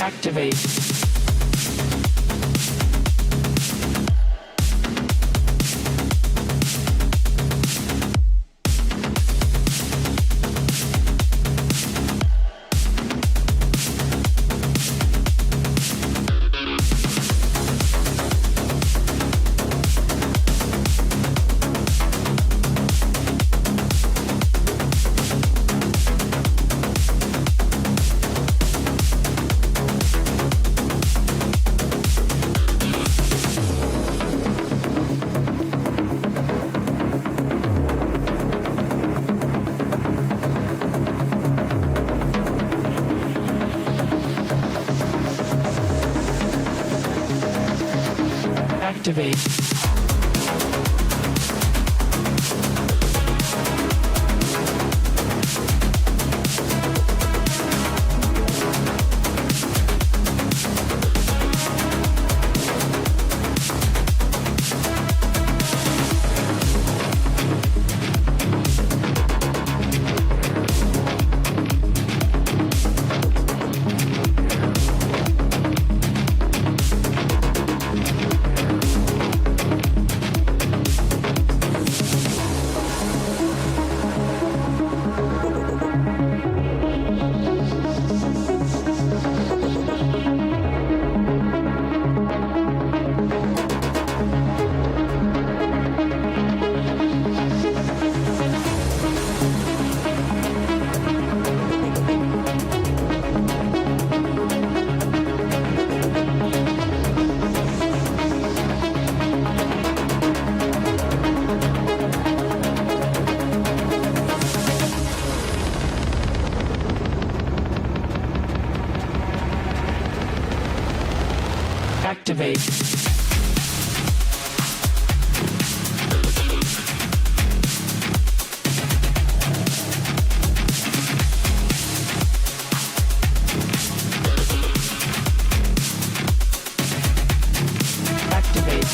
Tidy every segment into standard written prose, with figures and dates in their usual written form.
Activate. Activate. Activate.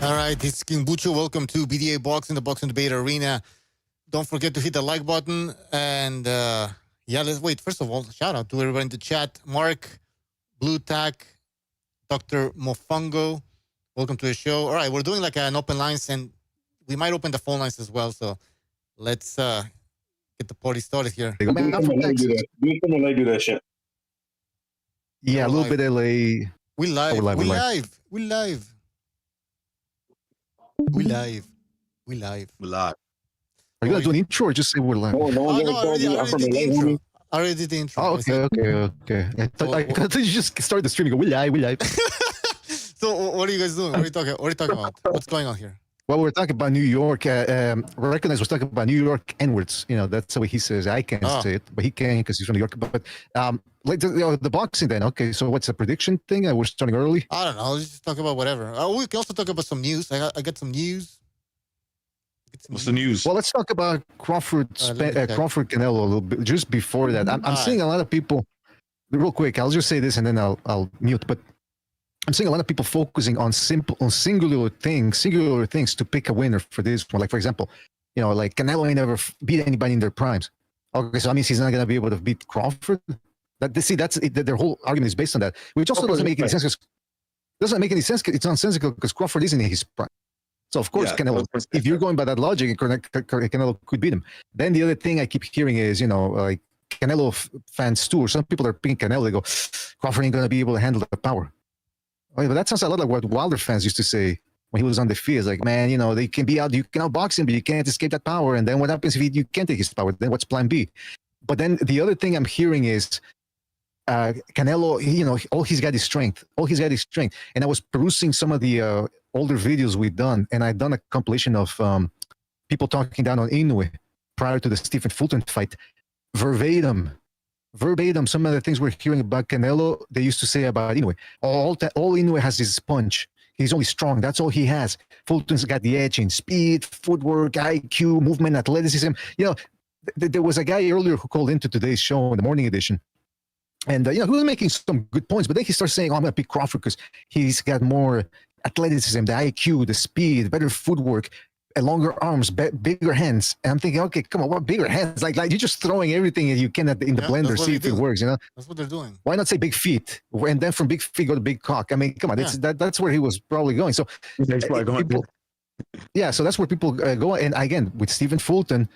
All right, this is King Bucho. Welcome to BDA Boxing, the Boxing Debate Arena. Don't forget to hit the like button. And yeah, let's wait. First of all, shout out to everybody in the chat. Mark, Blue Tack, Dr. Mofongo. Welcome to the show. All right, we're doing like an open lines, and we might open the phone lines as well. So let's get the party started here. Man, I'm from Texas. Do that shit. Yeah, a little bit LA. We live. Oh, We we're live. We live. We live. We live. We're live. Are you guys doing intro or just say we're live? No, no, Oh, no, no, I already did the intro. I already did the intro. Oh, okay. I thought you just started the stream and go, we live. So what are you guys doing? What are you talking about? What's going on here? Well, we're talking about New York. Recognize we're talking about New York N-words. You know, that's the way he says. I can't say it, but he can because he's from New York. But like the boxing then. Okay, so what's a prediction thing? We're starting early. I don't know. Let's just talk about whatever. We can also talk about some news. I got some news. What's the news? Well, let's talk about Crawford-Canelo a little bit. Just before that, I'm seeing a lot of people. Real quick, I'll just say this and then I'll mute. But I'm seeing a lot of people focusing on singular things to pick a winner for this one. Like, for example, you know, like Canelo ain't never beat anybody in their primes. Okay, so that means he's not going to be able to beat Crawford. Their whole argument is based on that, which also doesn't make any sense. It's nonsensical because Crawford isn't in his prime. So, of course, Canelo, if you're going by that logic, Canelo could beat him. Then the other thing I keep hearing is, you know, like Canelo fans too, or some people are picking Canelo, they go, Crawford ain't going to be able to handle the power. Okay, but that sounds a lot like what Wilder fans used to say when he was on the field. It's like, man, you know, you can outbox him, but you can't escape that power. And then what happens if you can't take his power? Then what's plan B? But then the other thing I'm hearing is Canelo, all he's got is strength. All he's got is strength. And I was perusing some of the older videos we've done, and I'd done a compilation of people talking down on Inoue prior to the Stephen Fulton fight. Verbatim, some of the things we're hearing about Canelo, they used to say about Inoue. All Inoue has is punch. He's only strong. That's all he has. Fulton's got the edge in speed, footwork, IQ, movement, athleticism. There was a guy earlier who called into today's show in the morning edition. And, he was making some good points. But then he starts saying, I'm going to pick Crawford because he's got more athleticism, the IQ, the speed, better footwork, longer arms, bigger hands. And I'm thinking, okay, come on, what bigger hands? Like you're just throwing everything you can in the blender, see if it works, That's what they're doing. Why not say big feet? And then from big feet go to big cock. I mean, come on, that's where he was probably going. So, so that's where people go. And again, with Stephen Fulton,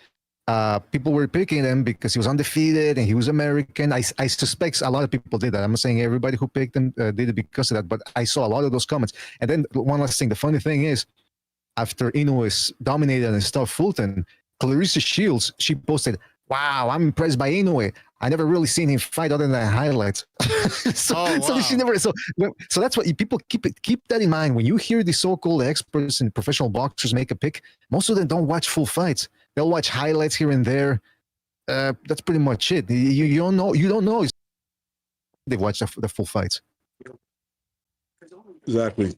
people were picking him because he was undefeated and he was American. I suspect a lot of people did that. I'm not saying everybody who picked him did it because of that, but I saw a lot of those comments. And then one last thing, the funny thing is, after Inoue dominated and stuff Fulton, Clarissa Shields, she posted, wow, I'm impressed by Inoue. I never really seen him fight other than highlights. So she never. So that's what people keep that in mind when you hear the so-called experts and professional boxers make a pick. Most of them don't watch full fights. They'll watch highlights here and there. That's pretty much it. You don't know. You don't know. They watch the full fights. Exactly.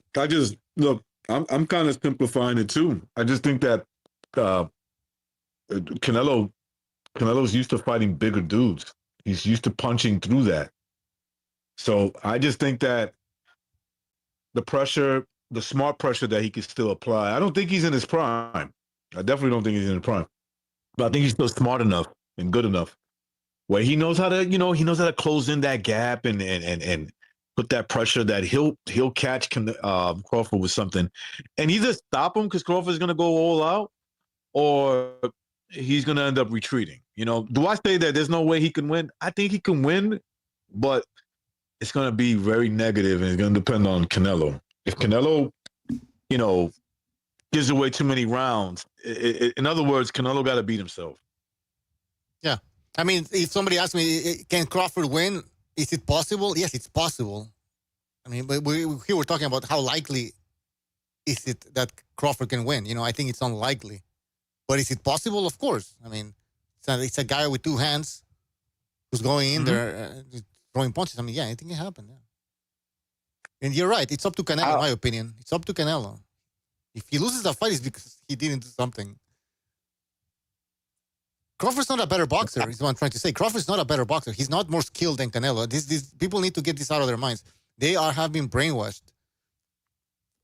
I'm kind of simplifying it too. I just think that Canelo's used to fighting bigger dudes. He's used to punching through that. So I just think that the smart pressure that he can still apply. I don't think he's in his prime. I definitely don't think he's in his prime. But I think he's still smart enough and good enough where he knows how to close in that gap and put that pressure that he'll catch Crawford with something, and either stop him because Crawford's going to go all out, or he's going to end up retreating. Do I say that there's no way he can win? I think he can win, but it's going to be very negative, and it's going to depend on Canelo. If Canelo, gives away too many rounds, in other words, Canelo got to beat himself. Yeah, I mean, if somebody asks me, can Crawford win? Is it possible? Yes, it's possible. I mean, but here we're talking about how likely is it that Crawford can win. I think it's unlikely. But is it possible? Of course. I mean, it's a guy with two hands who's going in there throwing punches. I mean, yeah, I think it happened. Yeah. And you're right. It's up to Canelo, in my opinion. It's up to Canelo. If he loses the fight, it's because he didn't do something. Crawford's not a better boxer, is what I'm trying to say. Crawford's not a better boxer. He's not more skilled than Canelo. These people need to get this out of their minds. They have been brainwashed.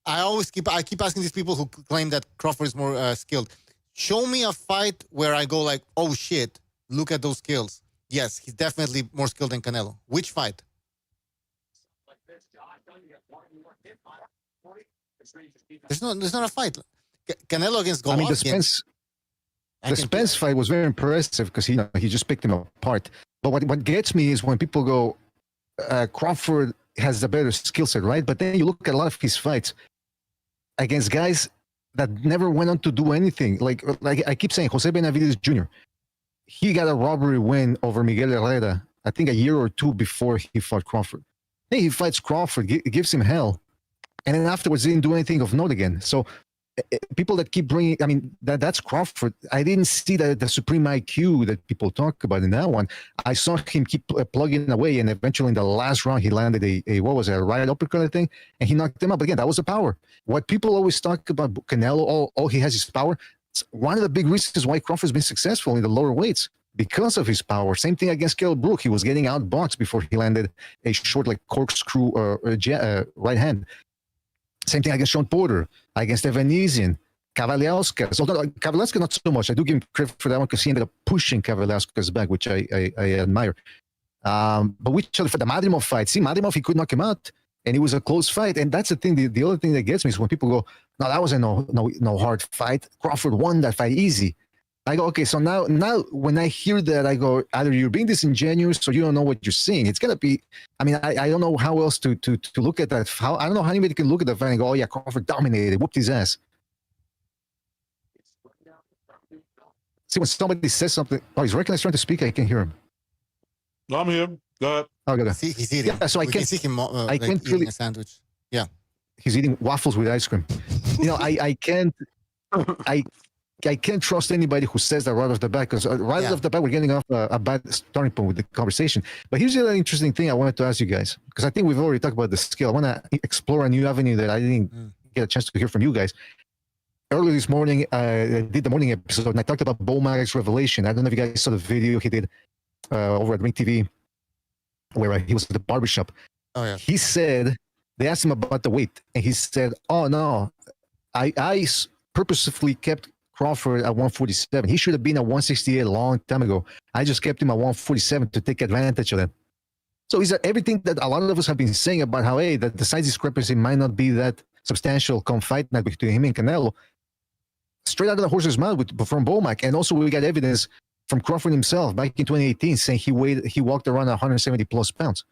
I keep asking these people who claim that Crawford is more skilled. Show me a fight where I go like, oh shit, look at those skills. Yes, he's definitely more skilled than Canelo. Which fight? There's not a fight. Canelo against Golovkin. I mean, the Spence fight was very impressive because he just picked him apart. But what gets me is when people go, Crawford has a better skill set, right? But then you look at a lot of his fights against guys that never went on to do anything. Like I keep saying, Jose Benavidez Jr., he got a robbery win over Miguel Herrera, I think a year or two before he fought Crawford. Then he fights Crawford, gives him hell. And then afterwards, didn't do anything of note again. So people that keep bringing, I mean, that's Crawford. I didn't see the supreme IQ that people talk about in that one. I saw him keep plugging away, and eventually in the last round, he landed a right uppercut, I think, and he knocked him up. Again, that was the power. What people always talk about Canelo, all he has is power. It's one of the big reasons why Crawford's been successful in the lower weights, because of his power. Same thing against Kell Brook. He was getting outboxed before he landed a short, like corkscrew right hand. Same thing against Sean Porter, against Evanesian, Kavaliauskas. Although Kavaliauskas not so much. I do give him credit for that one because he ended up pushing Kavaliauskas back, which I admire. But which other for the Madrimov fight? See, Madrimov, he could knock him out, and it was a close fight. And that's the thing. The other thing that gets me is when people go, "No, that was no hard fight. Crawford won that fight easy." I go, okay, so now when I hear that, I go, either you're being disingenuous or you don't know what you're seeing. It's gonna be, I mean, I don't know how else to look at that. I don't know how anybody can look at the fight and go, oh yeah, Crawford dominated, whooped his ass. See, when somebody says something, oh, he's recognized trying to speak, I can hear him. I'm here. Go ahead. Oh, okay. He's eating. Yeah, so I We can can't. see him I like can't eating really. a sandwich. Yeah. He's eating waffles with ice cream. I can't. I can't trust anybody who says that right off the bat, because right Yeah. off the bat we're getting off a bad starting point with the conversation. But here's the other interesting thing I wanted to ask you guys, because I think we've already talked about the skill. I want to explore a new avenue that I didn't get a chance to hear from you guys. Earlier this morning, I did the morning episode, and I talked about Bo Magic's revelation. I don't know if you guys saw the video he did over at Ring TV, where he was at the barbershop. Oh yeah. He said, they asked him about the weight, and he said, "Oh no, I purposefully kept Crawford at 147. He should have been at 168 a long time ago. I just kept him at 147 to take advantage of that." So is that everything that a lot of us have been saying about how, hey, that the size discrepancy might not be that substantial come fight night between him and Canelo, straight out of the horse's mouth from Bomac. And also we got evidence from Crawford himself back in 2018 saying he walked around 170 plus pounds.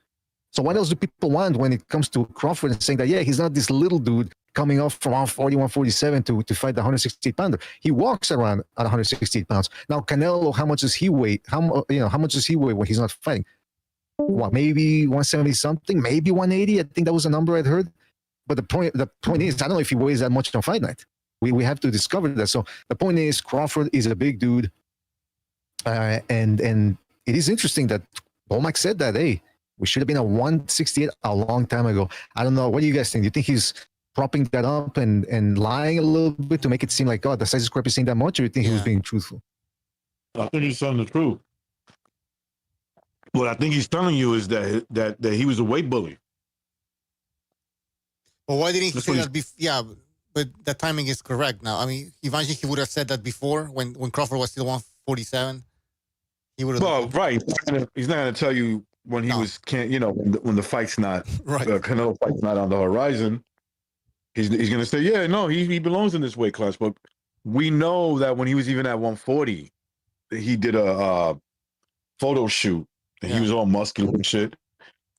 So what else do people want when it comes to Crawford and saying that, yeah, he's not this little dude coming off from 140, 147 to fight the 168 pounder. He walks around at 168 pounds. Now Canelo, how much does he weigh? How much does he weigh when he's not fighting? What, maybe 170 something, maybe 180? I think that was a number I'd heard. But the point is, I don't know if he weighs that much on fight night. We have to discover that. So the point is, Crawford is a big dude, and it is interesting that Bomac said that, hey, we should have been at 168 a long time ago. I don't know. What do you guys think? Do you think he's propping that up and lying a little bit to make it seem like, oh, the size discrepancy ain't that much, or do you think he was being truthful? I think he's telling the truth. What I think he's telling you is that he was a weight bully. Well, why didn't he That's say what that before? Yeah, but the timing is correct now. I mean, imagine he would have said that before when Crawford was still 147. He would have. Well, right. He's not going to tell you when he was when the fight's not right. Canelo fight's not on the horizon. He's going to say, yeah, no, he belongs in this weight class. But we know that when he was even at 140, he did a photo shoot. And he was all muscular and shit.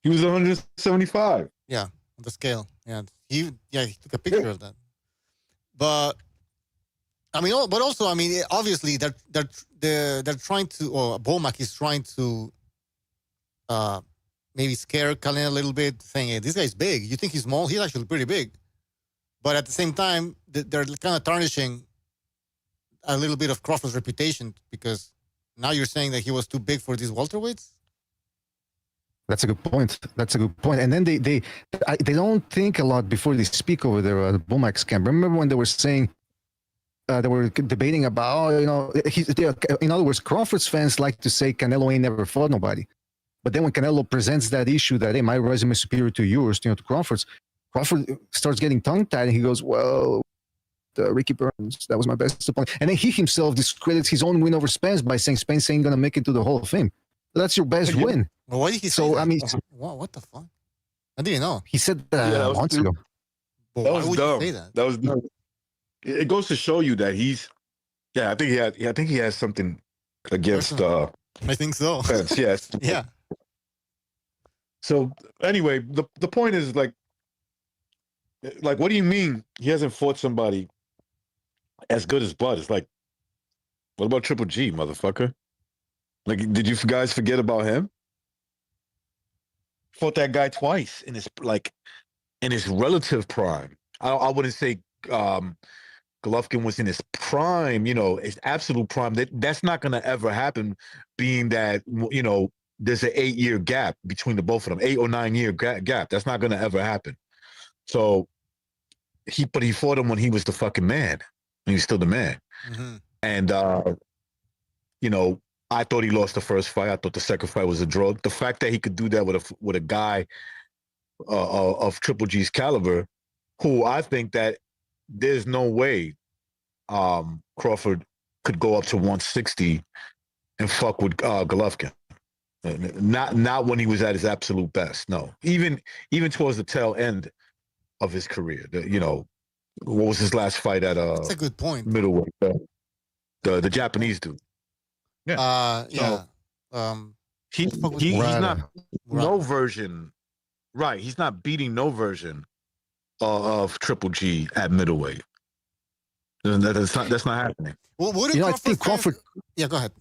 He was 175. Yeah, on the scale. Yeah, he took a picture of that. But I mean, but also, I mean, obviously they're trying to, or Bomac is trying to, maybe scare Canelo a little bit, saying, "Hey, this guy's big. You think he's small? He's actually pretty big." But at the same time, they're kind of tarnishing a little bit of Crawford's reputation, because now you're saying that he was too big for these welterweights. That's a good point. And then they don't think a lot before they speak over there at Bomac's camp. Remember when they were saying, they were debating about, in other words, Crawford's fans like to say Canelo ain't never fought nobody. But then when Canelo presents that issue that, hey, my resume is superior to yours, to Crawford starts getting tongue-tied, and he goes, well, Ricky Burns, that was my best opponent. And then he himself discredits his own win over Spence by saying Spence ain't going to make it to the Hall of Fame. That's your best win. Well, why did he say that? I mean, what the fuck? I didn't know. He said that months ago. But That why was would dumb. you say that? That was dumb. It goes to show you that he's. Yeah, I think he has something against. I think so. Spence, yes. Yeah. So anyway, the point is like, what do you mean he hasn't fought somebody as good as Bud? It's like, what about Triple G, motherfucker? Like, did you guys forget about him? Fought that guy twice in his relative prime. I wouldn't say Golovkin was in his prime, his absolute prime. That's not going to ever happen, being that, there's an 8-year gap between the both of them, 8 or 9 year gap. That's not going to ever happen. So he fought him when he was the fucking man. He was still the man. Mm-hmm. And, I thought he lost the first fight. I thought the second fight was a draw. The fact that he could do that with a guy of Triple G's caliber, who I think that there's no way Crawford could go up to 160 and fuck with Golovkin. Not when he was at his absolute best. No, even towards the tail end of his career. What was his last fight at? That's a good point. Middleweight. The Japanese dude. Yeah. He's not no version. Right. He's not beating no version of Triple G at middleweight. That's not happening. Well, I think Crawford. Yeah, go ahead.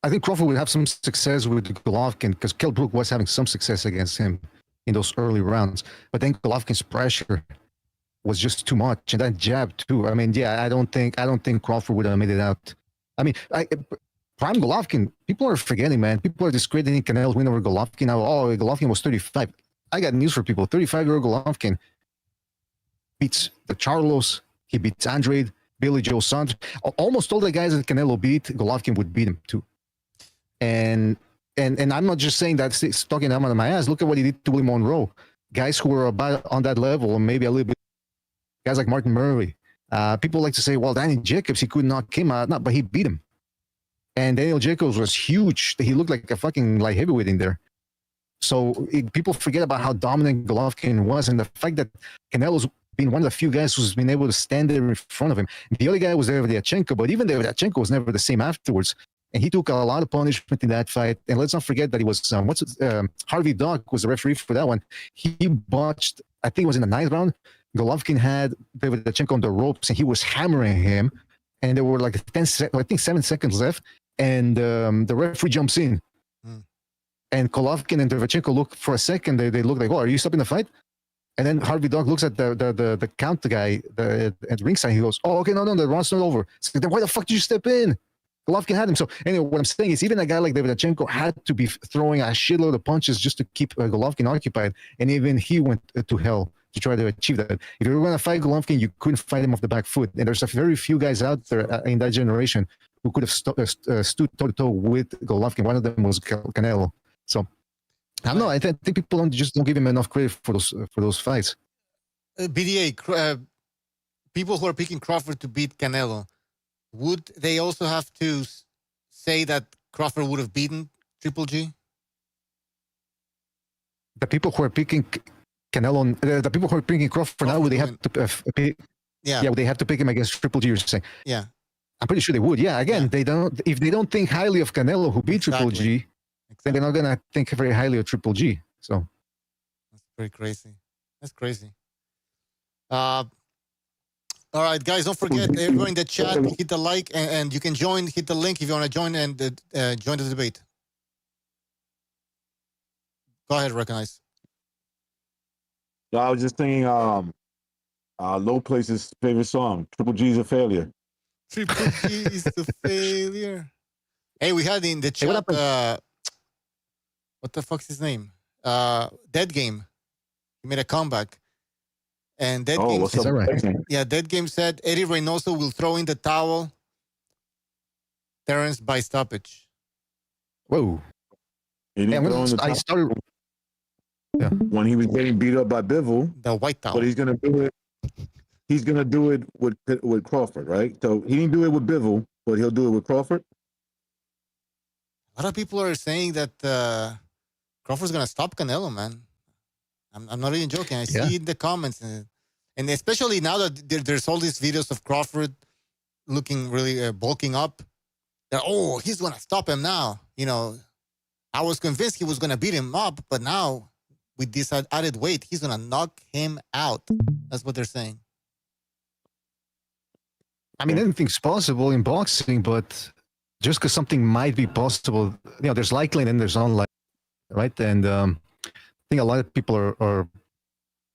I think Crawford would have some success with Golovkin because Kell Brook was having some success against him in those early rounds. But then Golovkin's pressure was just too much, and that jab too. I mean, yeah, I don't think Crawford would have made it out. I mean, prime Golovkin, people are forgetting, man. People are discrediting Canelo's win over Golovkin now. Oh, Golovkin was 35. I got news for people. 35-year-old Golovkin beats the Charlos. He beats Andrade, Billy Joe Saunders. Almost all the guys that Canelo beat, Golovkin would beat him too. And I'm not just saying that, it's talking out of my ass. Look at what he did to Willie Monroe. Guys who were about on that level, or maybe a little bit. Guys like Martin Murray. People like to say, well, Danny Jacobs, he could knock him out. No, but he beat him. And Daniel Jacobs was huge. He looked like a fucking light heavyweight in there. So people forget about how dominant Golovkin was, and the fact that Canelo's been one of the few guys who's been able to stand there in front of him. The other guy was Derevyanchenko, but even Derevyanchenko was never the same afterwards. And he took a lot of punishment in that fight. And let's not forget that he was, Harvey Dock was the referee for that one. He botched, I think it was in the 9th round. Golovkin had Derevyanchenko on the ropes, and he was hammering him. And there were like 7 seconds left. And the referee jumps in. And Golovkin and Derevyanchenko look for a second. They look like, oh, are you stopping the fight? And then Harvey Dock looks at the count guy at ringside. He goes, oh, okay, no, the round's not over. So then why the fuck did you step in? Golovkin had him. So anyway, what I'm saying is even a guy like Derevyanchenko had to be throwing a shitload of punches just to keep Golovkin occupied. And even he went to hell to try to achieve that. If you were going to fight Golovkin, you couldn't fight him off the back foot. And there's a very few guys out there in that generation who could have stood toe-to-toe with Golovkin. One of them was Canelo. So I don't know. I think people don't give him enough credit for those fights. BDA, people who are picking Crawford to beat Canelo, would they also have to say that Crawford would have beaten Triple G? The people who are picking Canelo, the people who are picking Crawford now, would they have to pick? Yeah, would they have to pick him against Triple G? You're saying? Yeah, I'm pretty sure they would. Yeah, again, they don't. If they don't think highly of Canelo, who beat Triple G, then they're not gonna think very highly of Triple G. So that's pretty crazy. That's crazy. All right, guys, don't forget, everyone in the chat, hit the like, and you can hit the link if you want to join and join the debate. Go ahead, Recognize. I was just thinking, Low Place's favorite song, Triple G's a Failure. Triple G is a failure. Hey, we had in the chat, what the fuck's his name? Dead Game. He made a comeback. And Dead Game said, right? Yeah, Dead Game said Eddie Reynoso will throw in the towel. Terrence by stoppage. Whoa. I started. Yeah. When he was getting beat up by Bivol, The white towel. but he's gonna do it. He's gonna do it with Crawford, right? So he didn't do it with Bivol, but he'll do it with Crawford. A lot of people are saying that Crawford's gonna stop Canelo, man. I'm not even joking. I see in the comments, and especially now that there's all these videos of Crawford looking really bulking up. He's gonna stop him now. You know, I was convinced he was gonna beat him up, but now with this added weight, he's gonna knock him out. That's what they're saying. I mean, anything's possible in boxing, but just because something might be possible, there's likely and then there's unlikely, right? And I think a lot of people are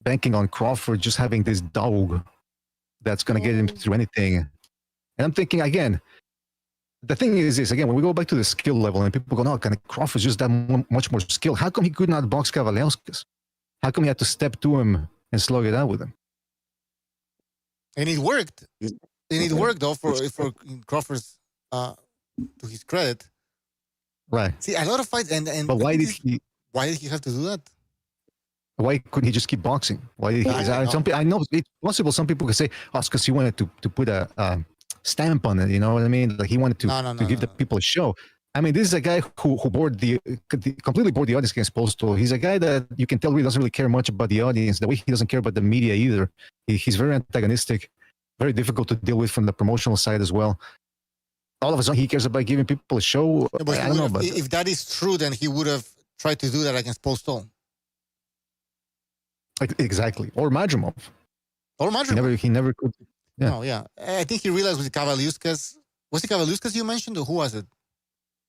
banking on Crawford just having this dog that's going to get him through anything. And I'm thinking, again, the thing is this, again, when we go back to the skill level and people go, no, Crawford's just that much more skill. How come he could not box Kavaliauskas? How come he had to step to him and slug it out with him? And it worked. And it worked, though, for Crawford's, to his credit. Right. See, a lot of fights, but why did he have to do that? Why couldn't he just keep boxing? Why did he? I know it's possible. Some people could say, "Oh, it's because he wanted to put a stamp on it." You know what I mean? Like he wanted to give the people a show. I mean, this is a guy who completely bored the audience against Postal. He's a guy that you can tell really doesn't really care much about the audience. The way he doesn't care about the media either. He's very antagonistic, very difficult to deal with from the promotional side as well. All of a sudden, he cares about giving people a show. Yeah, I don't know. But if that is true, then he would have tried to do that against Postal. Exactly. Or Madrimov. He never could. Yeah. Oh, yeah. I think he realized with Kavaliauskas. Was it Kavaliauskas you mentioned, or who was it?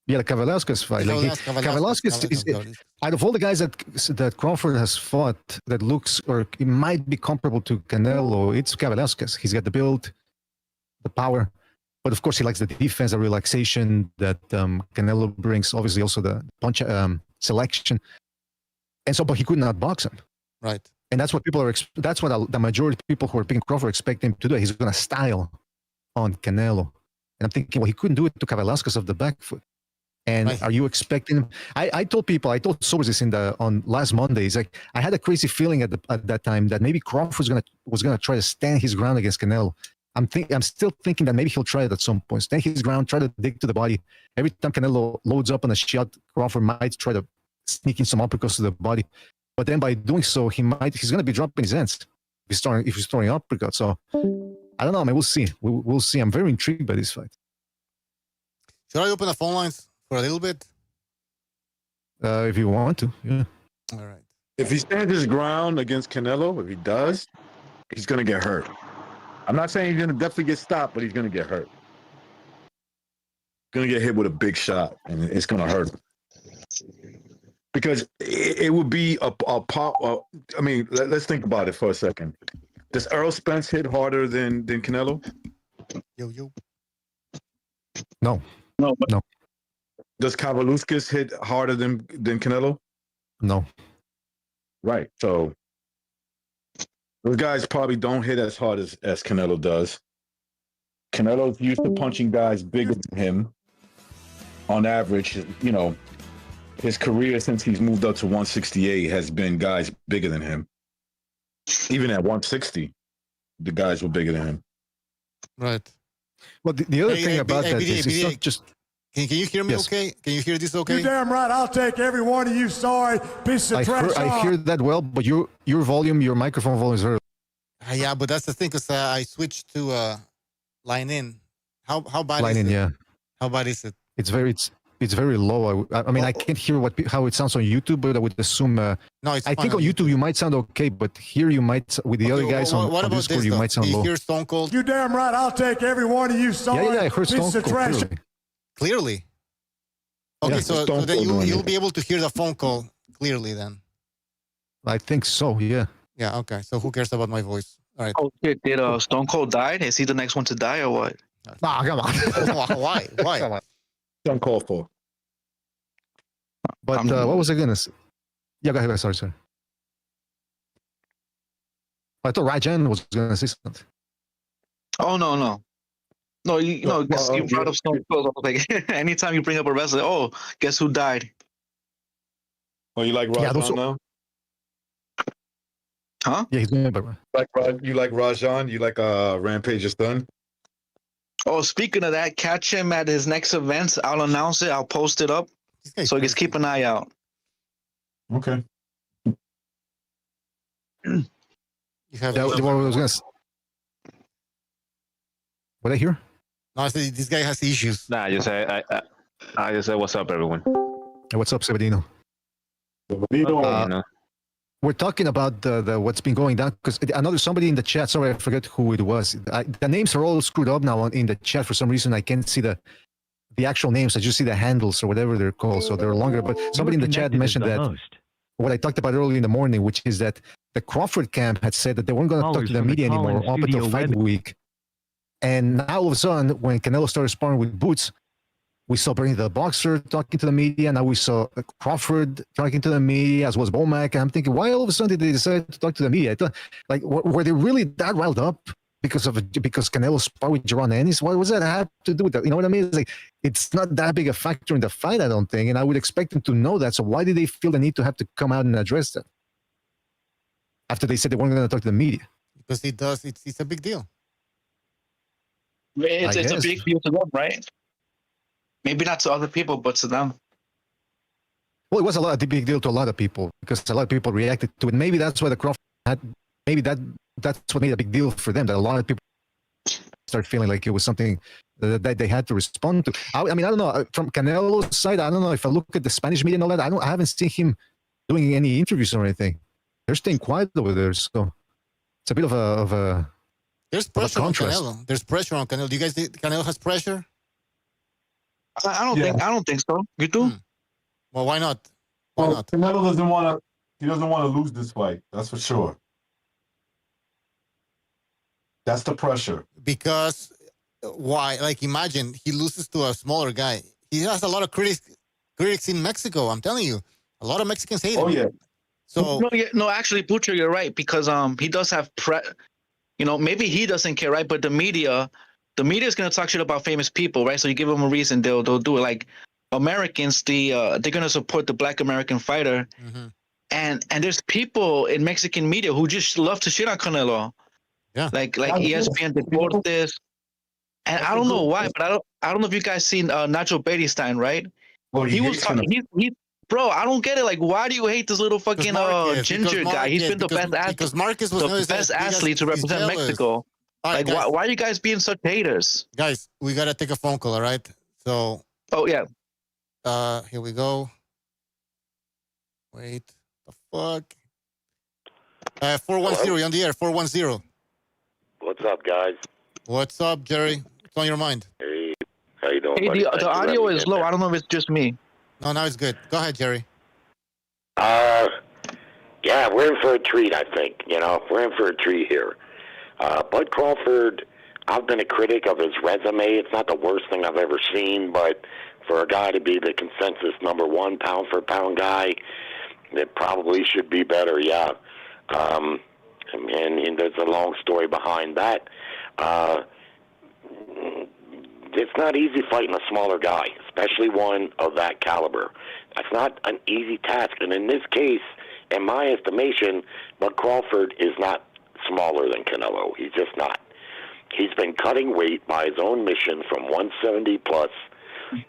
Yeah, the Kavaliauskas fight. Like Kavaliauskas is out of all the guys that Crawford has fought that looks or it might be comparable to Canelo. It's Kavaliauskas. He's got the build, the power, but of course he likes the defense, the relaxation that Canelo brings. Obviously, also the punch selection, and so but he could not box him. Right. And that's what people are. That's what the majority of people who are picking Crawford expect him to do. He's going to style on Canelo, and I'm thinking, well, he couldn't do it to Kavaliauskas of the back foot. And are you expecting? I told sources on last Monday. It's like I had a crazy feeling at that time that maybe Crawford was gonna try to stand his ground against Canelo. I'm still thinking that maybe he'll try it at some point, stand his ground, try to dig to the body. Every time Canelo loads up on a shot, Crawford might try to sneak in some uppercuts to the body. But then by doing so, he's gonna be dropping his hands if he's throwing uppercuts. So I don't know. I mean, we'll see. We'll see. I'm very intrigued by this fight. Should I open the phone lines for a little bit? If you want to, yeah. All right. If he stands his ground against Canelo, if he does, he's going to get hurt. I'm not saying he's going to definitely get stopped, but he's going to get hurt. Going to get hit with a big shot, and it's going to hurt him. Because it would be a pop. I mean, let's think about it for a second. Does Errol Spence hit harder than Canelo? Yo. No. Does Kavaliauskas hit harder than Canelo? No. Right. So those guys probably don't hit as hard as Canelo does. Canelo's used to punching guys bigger than him. On average, you know, his career since he's moved up to 168 has been guys bigger than him. Even at 160, the guys were bigger than him. Right. Well, the other thing about that is it's not just... Can you hear me okay? Can you hear this okay? You damn right. I'll take every one of you sorry pieces of trash. I hear that well, but your volume, your microphone volume is very... Yeah, but that's the thing, because I switched to line in. How bad line is in, it? yeah. How bad is it? It's very low. I mean, I can't hear how it sounds on YouTube, but I would assume... no, it's I think on YouTube you might sound okay, but here you might, with the other guys on Discord, you might sound low. Do you hear Stone Cold? You damn right. I'll take every one of you sorry Yeah, I heard Stone pieces of Cold trash. Clearly. Okay, Yeah, so then you'll be able to hear the phone call clearly then. I think so, yeah. Yeah, okay. So who cares about my voice? All right. Oh, did Stone Cold die? Is he the next one to die or what? Ah, come on. Why? Come on. Uncalled for. But what was I going to say? Yeah, go ahead. Sorry. I thought Rajan was going to say something. Oh, no. No, you brought up Stone Cold. Like, anytime you bring up a wrestler, oh, guess who died? Oh, you like Rajan now? Huh? Yeah, he's doing it. You like Rajan? You like Rampage's son? Oh, speaking of that, catch him at his next event. I'll announce it. I'll post it up. So just keep an eye out. Okay. You have what I was going to say. What I hear? No, I said this guy has issues. Nah, I just said, what's up, everyone? Hey, what's up, Sabadino? What are you doing? We're talking about the what's been going down because somebody in the chat. Sorry, I forget who it was. The names are all screwed up now in the chat for some reason. I can't see the actual names. I just see the handles or whatever they're called. So they're longer. But somebody in the chat mentioned that what I talked about early in the morning, which is that the Crawford camp had said that they weren't going to talk to the media anymore up until fight week. And now all of a sudden, when Canelo started sparring with Boots, we saw Bernie the Boxer talking to the media. Now we saw Crawford talking to the media, as was Bomac. And I'm thinking, why all of a sudden did they decide to talk to the media? I thought, like, were they really that riled up because Canelo sparred with Jaron Ennis? What does that have to do with that? You know what I mean? It's like, it's not that big a factor in the fight, I don't think. And I would expect them to know that. So why did they feel the need to have to come out and address that after they said they weren't going to talk to the media? Because it does. It's a big deal. It's a big deal to them, right? Maybe not to other people, but to them. Well, it was a big deal to a lot of people because a lot of people reacted to it. Maybe that's why the Crawford had. Maybe that's what made a big deal for them. That a lot of people start feeling like it was something that they had to respond to. I mean, I don't know. From Canelo's side, I don't know if I look at the Spanish media and all that. I haven't seen him doing any interviews or anything. They're staying quiet over there, so it's a bit of a. There's pressure on Canelo. There's pressure on Canelo. Do you guys think Canelo has pressure? I don't think so. You do? Well, why not? Why not? Canelo doesn't want to. He doesn't want to lose this fight. That's for sure. That's the pressure. Because why? Like, imagine he loses to a smaller guy. He has a lot of critics in Mexico. I'm telling you, a lot of Mexicans hate him. Oh yeah. So No, actually, Butcher, you're right, because he does have maybe he doesn't care, right? But the media is gonna talk shit about famous people, right? So you give them a reason, they'll do it. Like Americans, they're gonna support the Black American fighter, and there's people in Mexican media who just love to shit on Canelo. Yeah, like ESPN Deportes, and I don't know why, but I don't know if you guys seen Nacho Beristain, right? Well, He was talking. Bro, I don't get it. Like, why do you hate this little fucking ginger guy? He's been the best athlete. Because Marcus was the best athlete to represent Mexico. Right, like, why are you guys being such haters? Guys, we gotta take a phone call, all right? So. Oh yeah. Here we go. Wait, the fuck. 410, you're on the air. 410. What's up, guys? What's up, Jerry? What's on your mind? Hey, how you doing, Hey, buddy? the audio is low. I don't know if it's just me. No, now it's good. Go ahead, Jerry. Yeah, we're in for a treat, I think. We're in for a treat here. Bud Crawford, I've been a critic of his resume. It's not the worst thing I've ever seen, but for a guy to be the consensus #1 pound-for-pound guy, it probably should be better, yeah. And there's a long story behind that. It's not easy fighting a smaller guy, especially one of that caliber. That's not an easy task. And in this case, in my estimation, Bud Crawford is not smaller than Canelo. He's just not. He's been cutting weight by his own mission from 170 plus,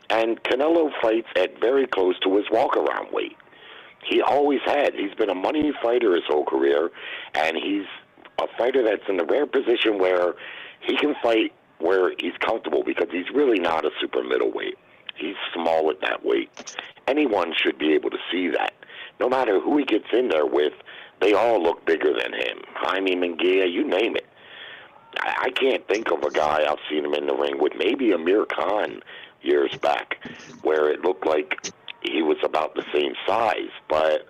and Canelo fights at very close to his walk-around weight. He always had. He's been a money fighter his whole career, and he's a fighter that's in the rare position where he can fight where he's comfortable, because he's really not a super middleweight. He's small at that weight. Anyone should be able to see that. No matter who he gets in there with, they all look bigger than him. Jaime Munguia, you name it. I can't think of a guy I've seen him in the ring with, maybe Amir Khan years back, where it looked like he was about the same size. But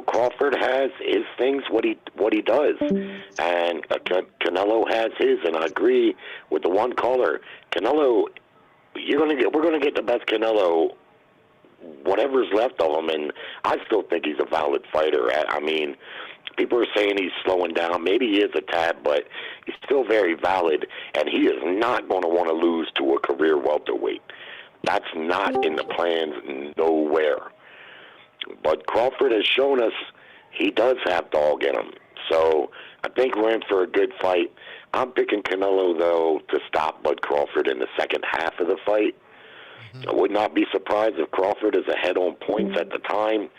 Crawford has his things, what he does, and Canelo has his. And I agree with the one caller. Canelo, we're gonna get the best Canelo, whatever's left of him, and I still think he's a valid fighter. I mean, people are saying he's slowing down. Maybe he is a tad, but he's still very valid, and he is not going to want to lose to a career welterweight. That's not in the plans nowhere. But Crawford has shown us he does have dog in him. So I think we're in for a good fight. I'm picking Canelo, though, to stop Bud Crawford in the second half of the fight. I would not be surprised if Crawford is ahead on points at the time.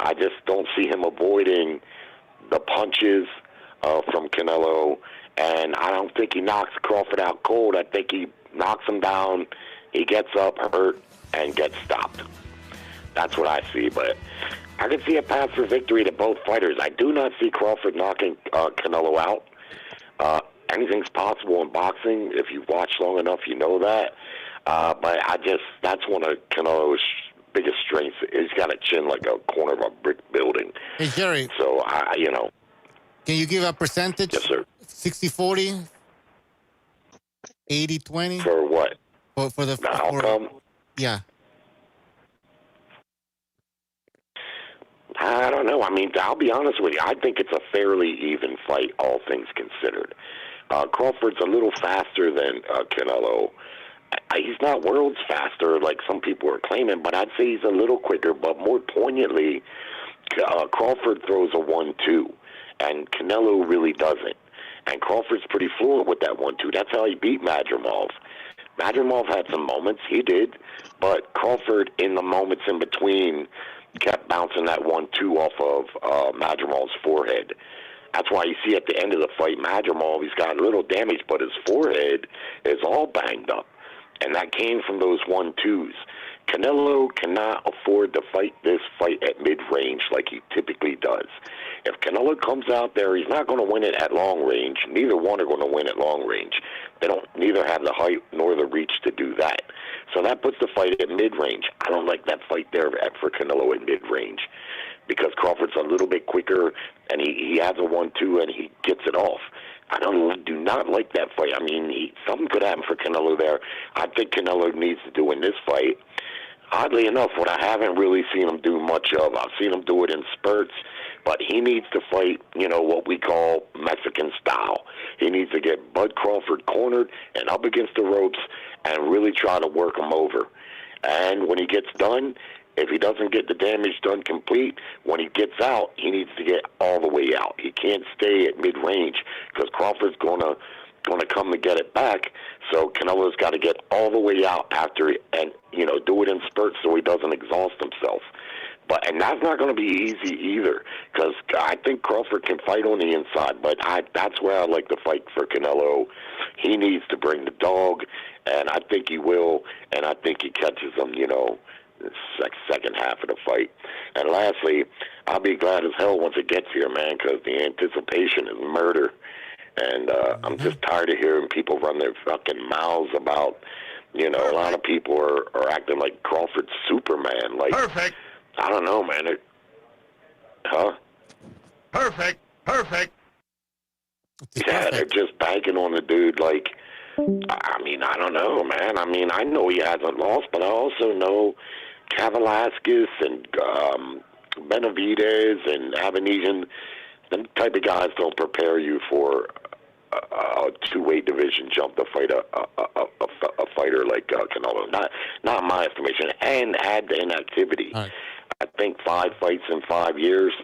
I just don't see him avoiding the punches from Canelo, and I don't think he knocks Crawford out cold. I think he knocks him down, he gets up hurt, and gets stopped. That's what I see, but I can see a path for victory to both fighters. I do not see Crawford knocking Canelo out. Anything's possible in boxing. If you've watched long enough, you know that. But that's one of Canelo's biggest strengths. He's got a chin like a corner of a brick building. Hey, Jerry. So, Can you give a percentage? Yes, sir. 60-40? 80-20? For what? For the outcome? Yeah. I don't know. I mean, I'll be honest with you. I think it's a fairly even fight, all things considered. Crawford's a little faster than Canelo. He's not worlds faster like some people are claiming, but I'd say he's a little quicker. But more poignantly, Crawford throws a 1-2, and Canelo really doesn't. And Crawford's pretty fluent with that 1-2. That's how he beat Madrimov. Madrimov had some moments, he did, but Crawford, in the moments in between, kept bouncing that 1-2 off of Madrimov's forehead. That's why you see at the end of the fight, Madrimov, he's got a little damage, but his forehead is all banged up. And that came from those 1-2s. Canelo cannot afford to fight this fight at mid-range like he typically does. If Canelo comes out there, he's not going to win it at long range. Neither one are going to win at long range. They don't neither have the height nor the reach to do that. So that puts the fight at mid-range. I don't like that fight there for Canelo at mid-range because Crawford's a little bit quicker, and he has a 1-2, and he gets it off. I do not like that fight. I mean, something could happen for Canelo there. I think Canelo needs to do in this fight. Oddly enough, what I haven't really seen him do much of, I've seen him do it in spurts, but he needs to fight, what we call Mexican style. He needs to get Bud Crawford cornered and up against the ropes and really try to work him over. And when he gets done, if he doesn't get the damage done complete, when he gets out, he needs to get all the way out. He can't stay at mid-range because Crawford's going to come to get it back. So Canelo's got to get all the way out after and do it in spurts so he doesn't exhaust himself. And that's not going to be easy either because I think Crawford can fight on the inside, but that's where I like to fight for Canelo. He needs to bring the dog, and I think he will, and I think he catches him, the second half of the fight. And lastly, I'll be glad as hell once it gets here, man, because the anticipation is murder. And I'm just tired of hearing people run their fucking mouths about, a lot of people are acting like Crawford's Superman. Like, perfect. I don't know, man. Perfect. Yeah, they're just banking on the dude. Like, I mean, I don't know, man. I mean, I know he hasn't lost, but I also know Pugilistic and Benavidez and Avenesian. Them type of guys don't prepare you for a two-weight division jump to fight a fighter like Canelo. Not in my estimation. And add the inactivity. Right. I think 5 fights in 5 years.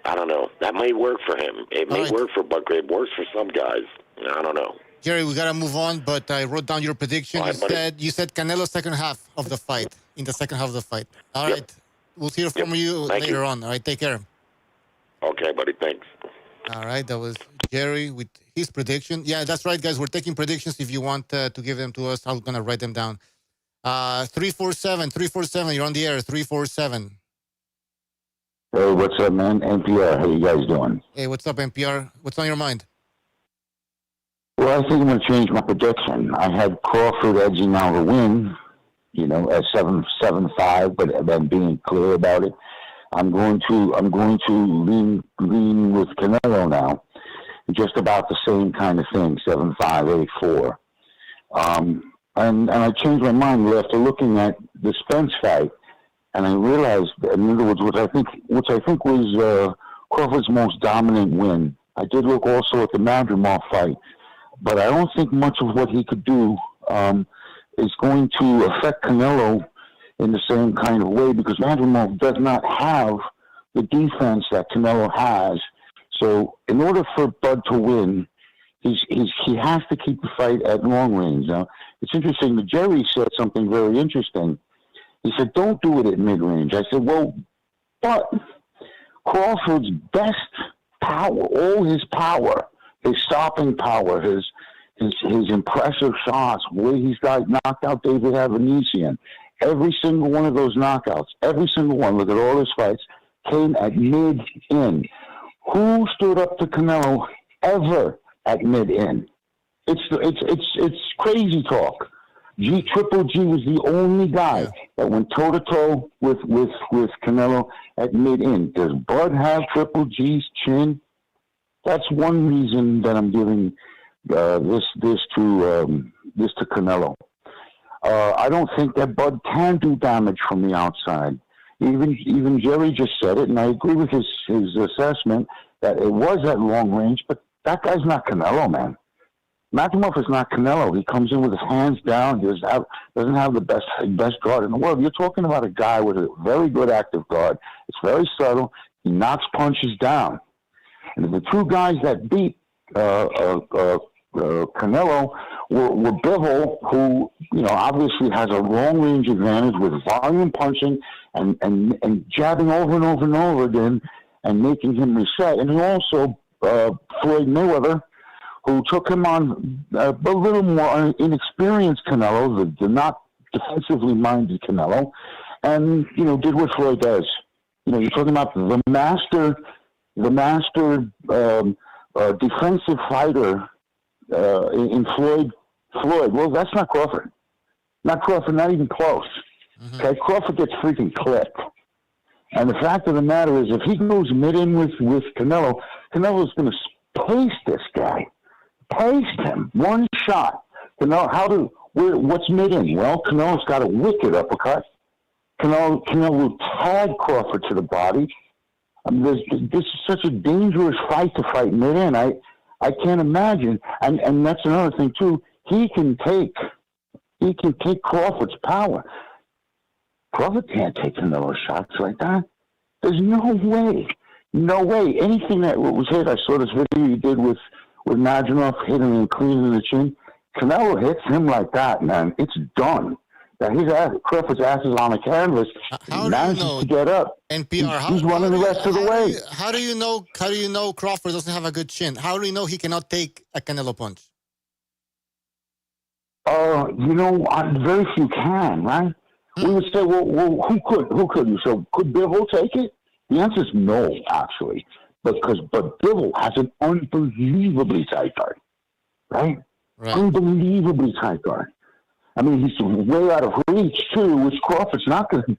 I don't know. That may work for him. It may work for Buckley. It works for some guys. I don't know. Jerry, we gotta move on. But I wrote down your prediction. You said Canelo second half of the fight. In the second half of the fight. All right. We'll hear from you later on. All right. Take care. Okay, buddy. Thanks. All right, that was Jerry with his prediction. Yeah, that's right, guys. We're taking predictions. If you want to give them to us, I'm going to write them down. 347, you're on the air, 347. Hey, what's up, man? NPR, how you guys doing? Hey, what's up, NPR? What's on your mind? Well, I think I'm going to change my prediction. I had Crawford edging out a win, at 7-5, but I'm being clear about it. I'm going to lean with Canelo now. Just about the same kind of thing, 7-5, 8-4. And I changed my mind after looking at the Spence fight, and I realized, in other words, which I think was Crawford's most dominant win. I did look also at the Madrimov fight, but I don't think much of what he could do is going to affect Canelo in the same kind of way, because Madrimov does not have the defense that Canelo has. So in order for Bud to win, he has to keep the fight at long range. Now, it's interesting that Jerry said something very interesting. He said, don't do it at mid-range. I said, well, but Crawford's best power, all his power, his stopping power, his impressive shots, where he's knocked out David Avenesian, every single one of those knockouts, every single one, look at all his fights, came at mid-in. Who stood up to Canelo ever at mid-in? It's crazy talk. Triple G was the only guy that went toe-to-toe with Canelo at mid-in. Does Bud have Triple G's chin? That's one reason that I'm giving this to Canelo. I don't think that Bud can do damage from the outside. Even Jerry just said it, and I agree with his assessment that it was at long range, but that guy's not Canelo, man. Madrimov is not Canelo. He comes in with his hands down. He doesn't have the best guard in the world. You're talking about a guy with a very good active guard. It's very subtle. He knocks punches down. And the two guys that beat Canelo were Bivol, who obviously has a long range advantage with volume punching and jabbing over and over and over again and making him reset, and also Floyd Mayweather, who took him on a little more inexperienced Canelo, the not defensively minded Canelo, and did what Floyd does. You're talking about the master the master defensive fighter in Floyd. Well, that's not Crawford. Not Crawford, not even close. Mm-hmm. Okay, Crawford gets freaking clipped. And the fact of the matter is, if he goes mid-in with Canelo, Canelo's going to pace this guy. Pace him. One shot. Canelo, what's mid-in? Well, Canelo's got a wicked uppercut. Canelo will tag Crawford to the body. This is such a dangerous fight to fight mid-in. I can't imagine. And that's another thing, too. He can take Crawford's power. Crawford can't take Canelo shots like that. There's no way. No way. Anything that was hit, I saw this video you did with Nadjanov hitting him clean in the chin. Canelo hits him like that, man. It's done. Now Crawford's ass is on the canvas. He manages to get up. NPR, he's running the rest of the way. How do you know Crawford doesn't have a good chin? How do you know he cannot take a Canelo punch? Very few can, right? We would say, well, who could? So could Bivol take it? The answer is no, actually, but Bivol has an unbelievably tight guard, right? Unbelievably tight guard. I mean, he's way out of reach too, which Crawford's not going to.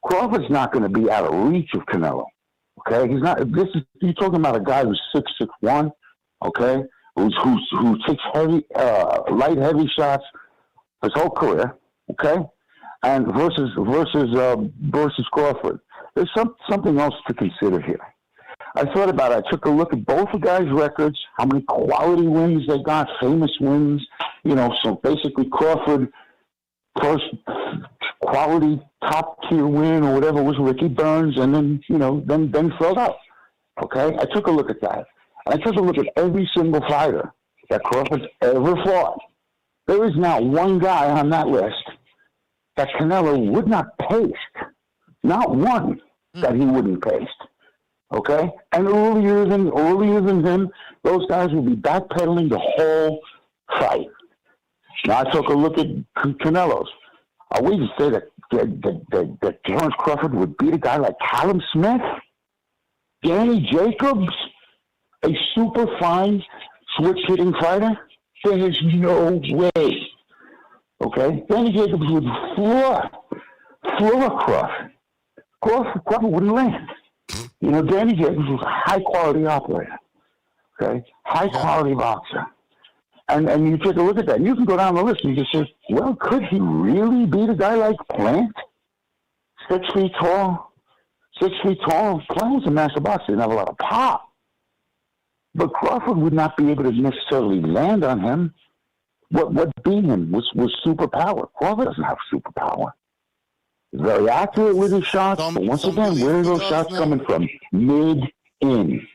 Crawford's not going to be out of reach of Canelo. Okay, he's not. You're talking about a guy who's 6'1", okay, who takes light heavy shots his whole career, okay. And versus Crawford. There's something else to consider here. I thought about it. I took a look at both the guys' records, how many quality wins they got, famous wins. So basically Crawford, first quality top tier win or whatever was Ricky Burns, and then filled out. Okay? I took a look at that. I took a look at every single fighter that Crawford's ever fought. There is not one guy on that list that Canelo would not paste. Not one that he wouldn't paste. Okay? And earlier than him, those guys will be backpedaling the whole fight. Now I took a look at Canelo's. Are we to say that Terrence Crawford would beat a guy like Callum Smith? Danny Jacobs? A super fine switch hitting fighter? There is no way. Okay? Danny Jacobs would floor Crawford. Crawford wouldn't land. Danny Jacobs was a high-quality operator. Okay? High-quality boxer. And you take a look at that. You can go down the list and you just say, well, could he really beat a guy like Plant? 6 feet tall. Plant was a master boxer. He didn't have a lot of pop. But Crawford would not be able to necessarily land on him. What beat him was superpower. Crawford doesn't have superpower. He's very accurate with his shots, but once again, where are those shots coming from? Mid-in.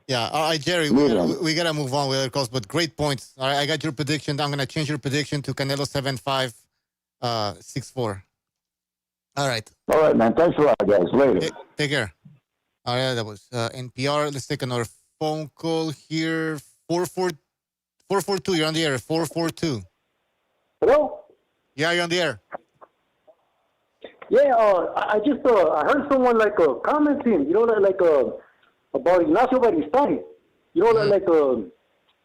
Yeah, all right, Jerry, we got to move on with other calls, but great points. All right, I got your prediction. I'm going to change your prediction to Canelo 7-5, 6-4. All right. All right, man. Thanks a lot, guys. Later. Take care. All right, that was NPR. Let's take another phone call here. 442, you're on the air. 442. Hello? Yeah, you're on the air. Yeah, I just I heard someone commenting, about Ignacio Beristain,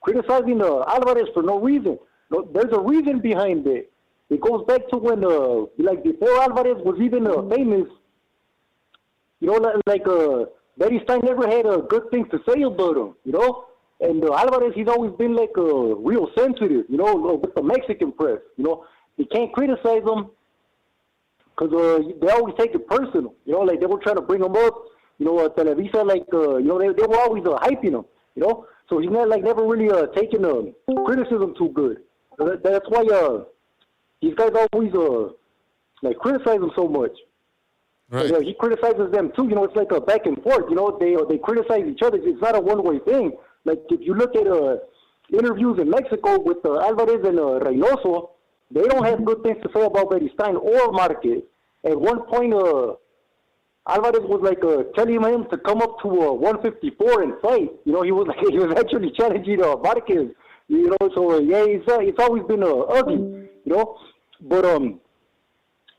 criticizing Alvarez for no reason. No, there's a reason behind it. It goes back to when, before Alvarez was even famous, Beristain never had good things to say about him, And Alvarez, he's always been real sensitive, with the Mexican press, You can't criticize him because they always take it personal, they were trying to bring him up. Televisa, they were always hyping him, So he's not never really taking criticism too good. That's why these guys always criticize him so much. Right. He criticizes them too. It's like a back and forth. They criticize each other. It's not a one-way thing. Like if you look at interviews in Mexico with Alvarez and Reynoso, they don't have good things to say about Beristain or Marquez. At one point, Alvarez was telling him to come up to 154 and fight. He was actually challenging Marquez. So yeah, it's always been ugly. But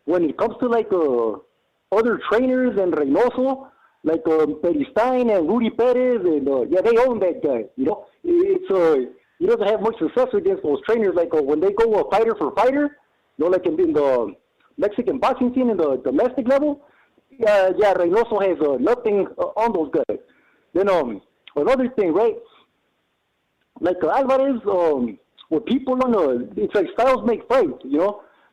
when it comes to other trainers and Reynoso, like Betty Stein and Rudy Perez, and they own that guy. It's he doesn't have much success against those trainers. Like when they go fighter for fighter, like in the Mexican boxing scene in the domestic level. Reynoso has nothing on those guys. Then another thing, right? Like Alvarez, with people on it's like styles make fights,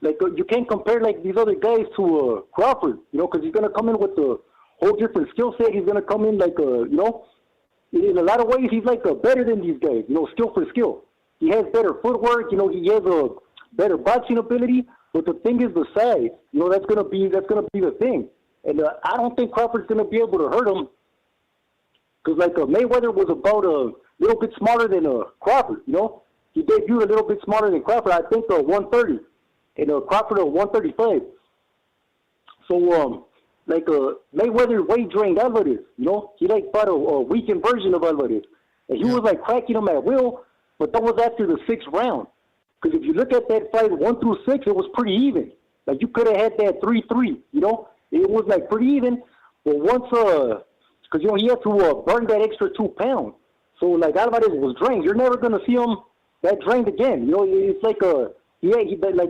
Like you can't compare like these other guys to Crawford, because he's gonna come in with a whole different skill set. He's gonna come in like in a lot of ways he's like better than these guys, skill for skill. He has better footwork, he has a better boxing ability. But the thing is the size, that's gonna be the thing. And I don't think Crawford's gonna be able to hurt him, because like Mayweather was about a little bit smaller than Crawford. He debuted a little bit smaller than Crawford. I think 130, and Crawford 135. So Mayweather weight drained Alvarez. He like fought a weakened version of Alvarez, and he was like cracking him at will. But that was after the 6th round. Because if you look at that fight 1 through 6, it was pretty even. Like you could have had that 3-3. It was like pretty even. But once because he had to burn that extra 2 pounds. So like Alvarez was drained. You're never gonna see him that drained again. It's like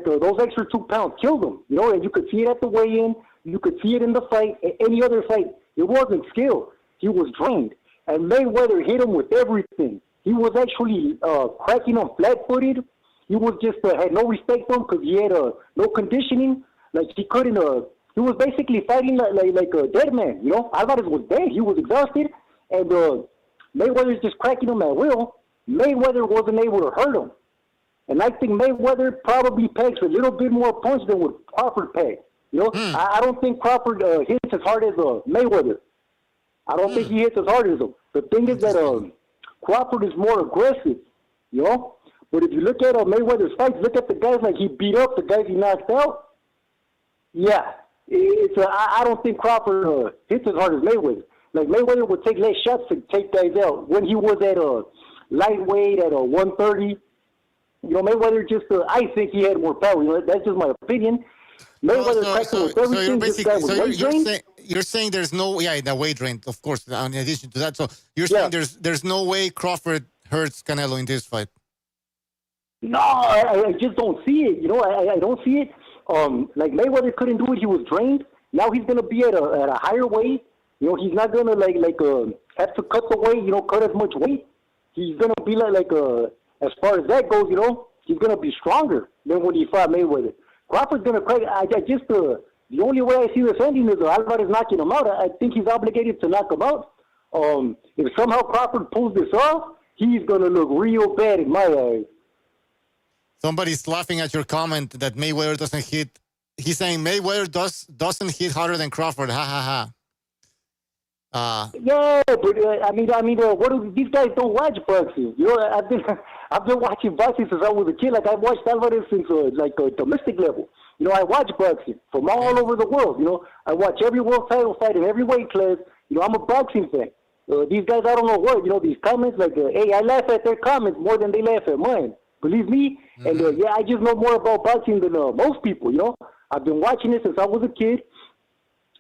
those extra 2 pounds killed him. And you could see it at the weigh-in. You could see it in the fight. Any other fight, it wasn't skill. He was drained, and Mayweather hit him with everything. He was actually cracking him flat-footed. He was just had no respect for him because he had no conditioning. Like he couldn't. He was basically fighting like a dead man. Alvarez was dead. He was exhausted, and Mayweather's just cracking him at will. Mayweather wasn't able to hurt him, and I think Mayweather probably packs a little bit more punch than what Crawford packed. I don't think Crawford hits as hard as Mayweather. I don't think he hits as hard as him. The thing is that Crawford is more aggressive, But if you look at Mayweather's fights, look at the guys like he beat up, the guys he knocked out. Yeah, I don't think Crawford hits as hard as Mayweather. Like Mayweather would take less shots to take guys out. When he was at lightweight at 130, Mayweather just I think he had more power. That's just my opinion. Mayweather with everything. You're saying there's no the weight range, of course. In addition to that, so you're saying there's no way Crawford hurts Canelo in this fight. No, I just don't see it. I don't see it. Like Mayweather couldn't do it; he was drained. Now he's gonna be at a higher weight. He's not gonna have to cut the weight. Cut as much weight. He's gonna be as far as that goes. He's gonna be stronger than when he fought Mayweather. Crawford's gonna crack. The only way I see this ending is Alvarez knocking him out. I think he's obligated to knock him out. If somehow Crawford pulls this off, he's gonna look real bad in my eyes. Somebody's laughing at your comment that Mayweather doesn't hit. He's saying Mayweather doesn't hit harder than Crawford. Ha ha ha. Yeah, but I mean, what do these guys don't watch boxing? I've been watching boxing since I was a kid. Like I've watched Alvarez since a domestic level. I watch boxing from all over the world. I watch every world title fight in every weight class. I'm a boxing fan. These guys, I don't know what. These comments hey, I laugh at their comments more than they laugh at mine. Believe me. And I just know more about boxing than most people. I've been watching it since I was a kid.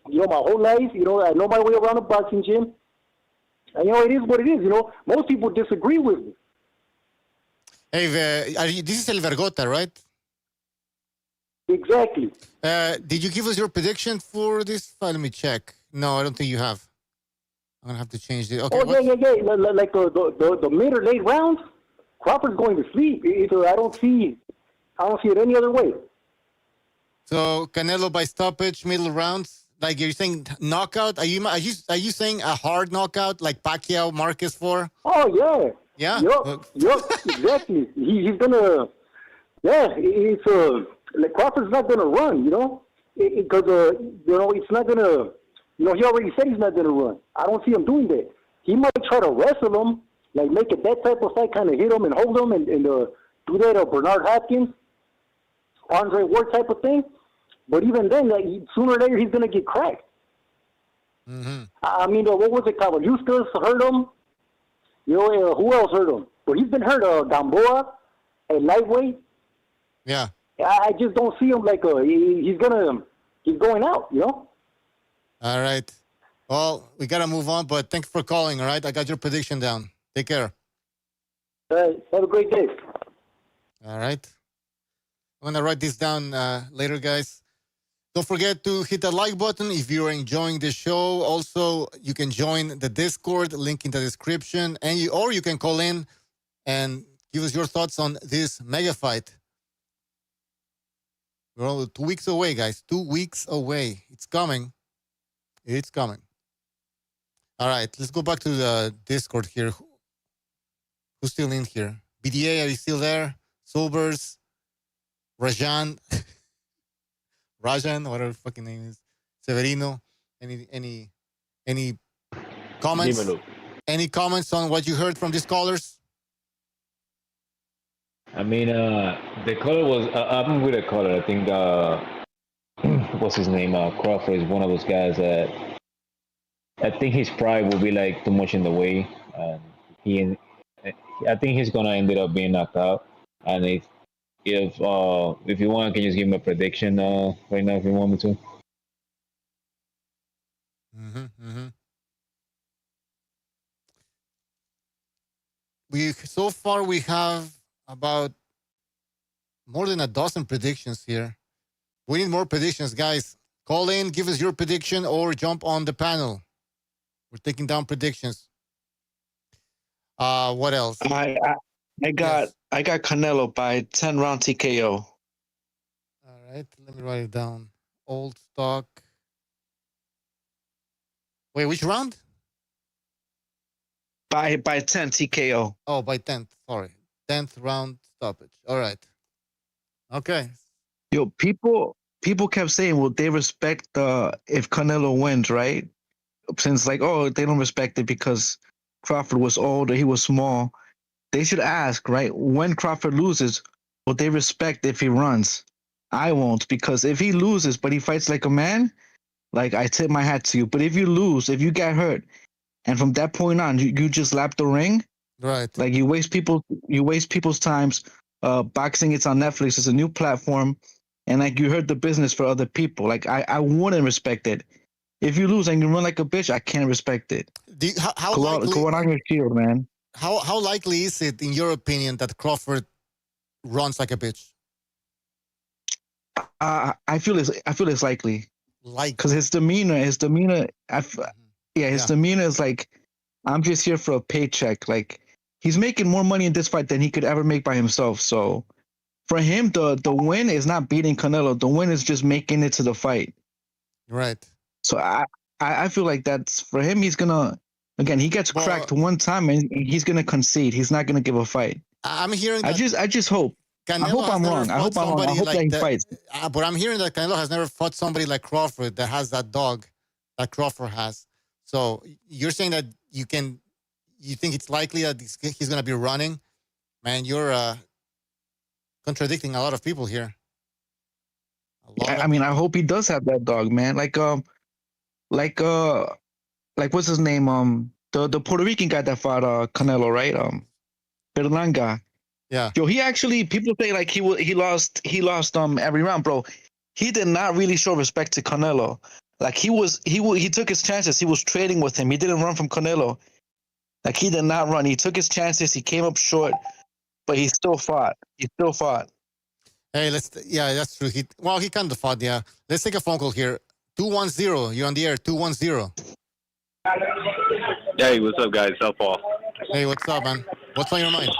My whole life. I know my way around a boxing gym. And it is what it is. Most people disagree with me. Hey, this is El Vergota, right? Exactly. Did you give us your prediction for this fight? Let me check. No, I don't think you have. I'm gonna have to change it. Okay. Oh yeah. Like the mid or late rounds, Crawford's going to sleep. I don't see it any other way. So Canelo by stoppage, middle rounds. Like you're saying, knockout. Are you saying a hard knockout like Pacquiao Marquez for? Oh yeah. Yeah. Yup. Exactly. He's gonna. Yeah. It's like Crawford's not gonna run. Because it's not gonna. He already said he's not gonna run. I don't see him doing that. He might try to wrestle him, like make it that type of fight, kind of hit him and hold him, and do that Bernard Hopkins, Andre Ward type of thing. But even then, sooner or later, he's gonna get cracked. Mm-hmm. I mean, what was it? Pugilistic hurt him. Who else hurt him? But he's been hurt. Gamboa at lightweight. Yeah. I just don't see him he's going out. All right. Well, we got to move on, but thanks for calling, all right? I got your prediction down. Take care. Have a great day. All right. I'm going to write this down later, guys. Don't forget to hit the like button if you're enjoying the show. Also, you can join the Discord, link in the description, or you can call in and give us your thoughts on this mega fight. We're only 2 weeks away, guys. 2 weeks away. It's coming. It's coming. All right, let's go back to the Discord here. Who's still in here? BDA, are you still there? Sobers, Rajan, whatever the fucking name is. Severino. Any comments? Dímelo. Any comments on what you heard from these callers? I mean, the caller was. I'm with a caller. I think. What's his name? Crawford is one of those guys that. I think his pride will be like too much in the way. I think he's gonna end up being knocked out. And if you want, I can just give him a prediction right now if you want me to. So far we have about more than a dozen predictions here. We need more predictions, guys. Call in, give us your prediction, or jump on the panel. We're taking down predictions. What else? I got Canelo by 10-round TKO. All right, let me write it down. Old stock. Wait, which round? By 10 TKO. Oh, by 10th. Sorry. 10th round stoppage. All right. Okay. Yo, people kept saying, well, they respect if Canelo wins, right? Since like, oh, they don't respect it because Crawford was old or he was small. They should ask, right? When Crawford loses, will they respect if he runs? I won't, because if he loses but he fights like a man, like I tip my hat to you. But if you lose, if you get hurt, and from that point on you just lap the ring, right? Like you waste people's times. Boxing, it's on Netflix. It's a new platform, and like you hurt the business for other people. Like I wouldn't respect it. If you lose and you run like a bitch, I can't respect it. How likely, go on your shield, man. How likely is it, in your opinion, that Crawford runs like a bitch? I feel it's likely. Because his demeanor, his demeanor is like, I'm just here for a paycheck. Like he's making more money in this fight than he could ever make by himself. So for him, the win is not beating Canelo. The win is just making it to the fight. Right. So I feel like that's for him. He's gonna, again, he gets cracked one time and he's gonna concede. He's not gonna give a fight. I'm hearing. I just hope. Canelo I hope I'm wrong. I hope I'm wrong. I hope that he fights. But I'm hearing that Canelo has never fought somebody like Crawford that has that dog that Crawford has. So you're saying that you think it's likely that he's gonna be running? Man, you're contradicting a lot of people here. I mean, I hope he does have that dog, man. Like what's his name? The Puerto Rican guy that fought Canelo, right? Berlanga. Yeah. Yo, he actually, people say like he lost every round, bro. He did not really show respect to Canelo. Like he took his chances. He was trading with him. He didn't run from Canelo. Like he did not run. He took his chances. He came up short, but he still fought. Hey, that's true. He kind of fought, yeah. Let's take a phone call here. 210, you're on the air, 210. Hey, what's up, guys? Paul. Hey, what's up, man? What's on your mind?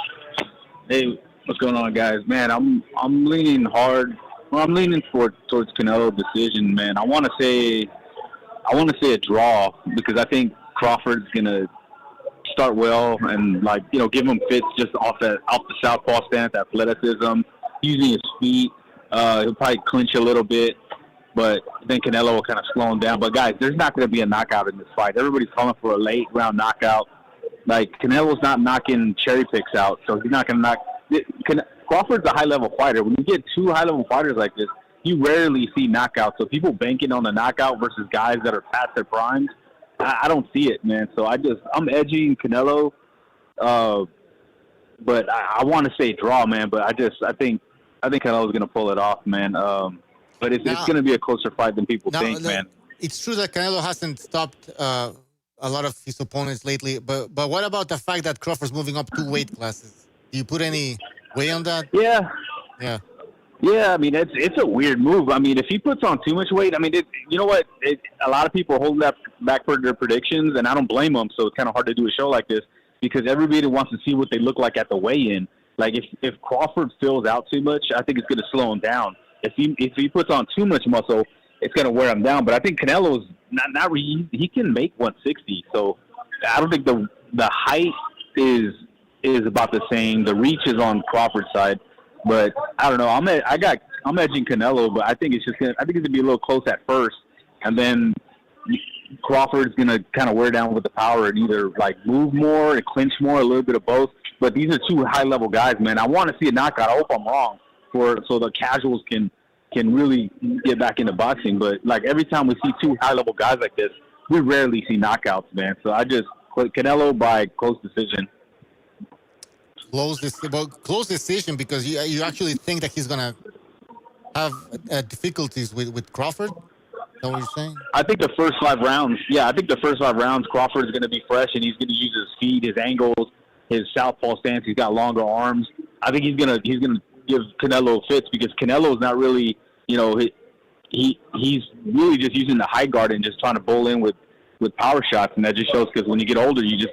Hey, what's going on, guys? Man, I'm leaning hard. Well, I'm leaning towards Canelo decision, man. I want to say a draw because I think Crawford's gonna start well and give him fits just off the southpaw stance, athleticism, using his feet. He'll probably clinch a little bit, but then Canelo will kind of slow him down. But guys, there's not going to be a knockout in this fight. Everybody's calling for a late round knockout. Like Canelo's not knocking cherry picks out, so he's not going to knock. Crawford's a high level fighter. When you get two high level fighters like this, you rarely see knockouts. So people banking on the knockout versus guys that are past their primes, I don't see it, man. So I'm edging Canelo, but I want to say draw, man. But I think Canelo's going to pull it off, man. But it's going to be a closer fight than people think, man. it's true that Canelo hasn't stopped a lot of his opponents lately, but what about the fact that Crawford's moving up 2 weight classes? Do you put any weight on that? Yeah. Yeah. Yeah, I mean it's a weird move. I mean, if he puts on too much weight, I mean, you know what? A lot of people are holding that back for their predictions, and I don't blame them. So it's kind of hard to do a show like this because everybody wants to see what they look like at the weigh-in. Like if Crawford fills out too much, I think it's going to slow him down. If he puts on too much muscle, it's going to wear him down. But I think Canelo's not really, he can make 160. So I don't think the height is about the same. The reach is on Crawford's side. But I don't know. I'm edging Canelo, but I think it's gonna be a little close at first, and then Crawford's gonna kind of wear down with the power and either like move more and clinch more, a little bit of both. But these are two high level guys, man. I want to see a knockout. I hope I'm wrong, so the casuals can really get back into boxing. But like every time we see two high level guys like this, we rarely see knockouts, man. So I just Canelo by close decision. Close decision because you actually think that he's gonna have difficulties with Crawford. Is that what you're saying? I think the first 5 rounds. Yeah, I think the first 5 rounds, Crawford is going to be fresh, and he's going to use his feet, his angles, his southpaw stance. He's got longer arms. I think he's gonna give Canelo fits because Canelo's not really, he's really just using the high guard and just trying to bowl in with power shots, and that just shows because when you get older, you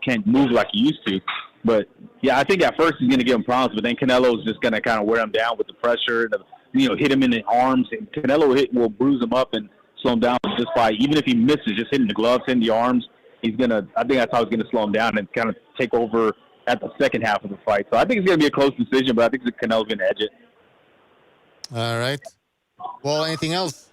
can't move like you used to. But yeah, I think at first he's going to give him problems, but then Canelo's just going to kind of wear him down with the pressure, hit him in the arms. And Canelo will bruise him up and slow him down just by, even if he misses, just hitting the gloves, hitting the arms. I think that's how he's going to slow him down and kind of take over at the second half of the fight. So I think it's going to be a close decision, but I think Canelo's going to edge it. All right. Well, anything else?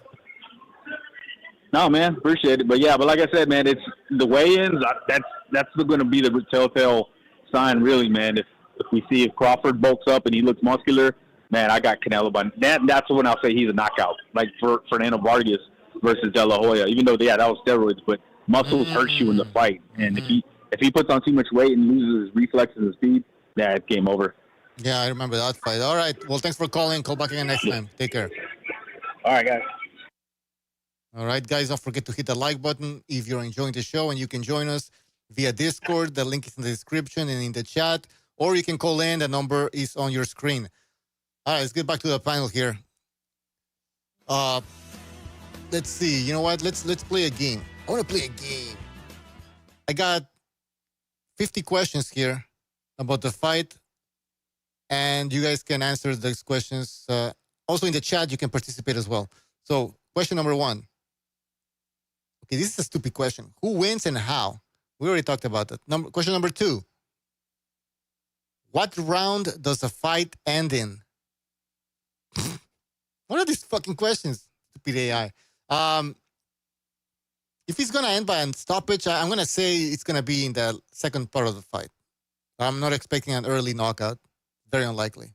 No, man, appreciate it. But yeah, but like I said, man, it's the weigh-ins. That's going to be the telltale sign, really, man. If we see if Crawford bulks up and he looks muscular, man, I got Canelo by that's when I'll say he's a knockout. Like for Fernando Vargas versus De La Hoya, even though that was steroids, but muscles hurt you in the fight, and if he puts on too much weight and loses his reflexes and speed, it's game over. Yeah, I remember that fight. All right. Well, thanks for calling. Call back again next time. Take care. All right, guys. All right, guys, don't forget to hit the like button if you're enjoying the show, and you can join us via Discord. The link is in the description and in the chat, or you can call in. The number is on your screen. All right, let's get back to the panel here. Let's see. You know what? Let's play a game. I want to play a game. I got 50 questions here about the fight, and you guys can answer those questions. Also in the chat, you can participate as well. So, question number 1. Okay, this is a stupid question. Who wins and how? We already talked about that. Question number 2. What round does a fight end in? What are these fucking questions? Stupid AI. If it's going to end by a stoppage, I'm going to say it's going to be in the second part of the fight. I'm not expecting an early knockout. Very unlikely.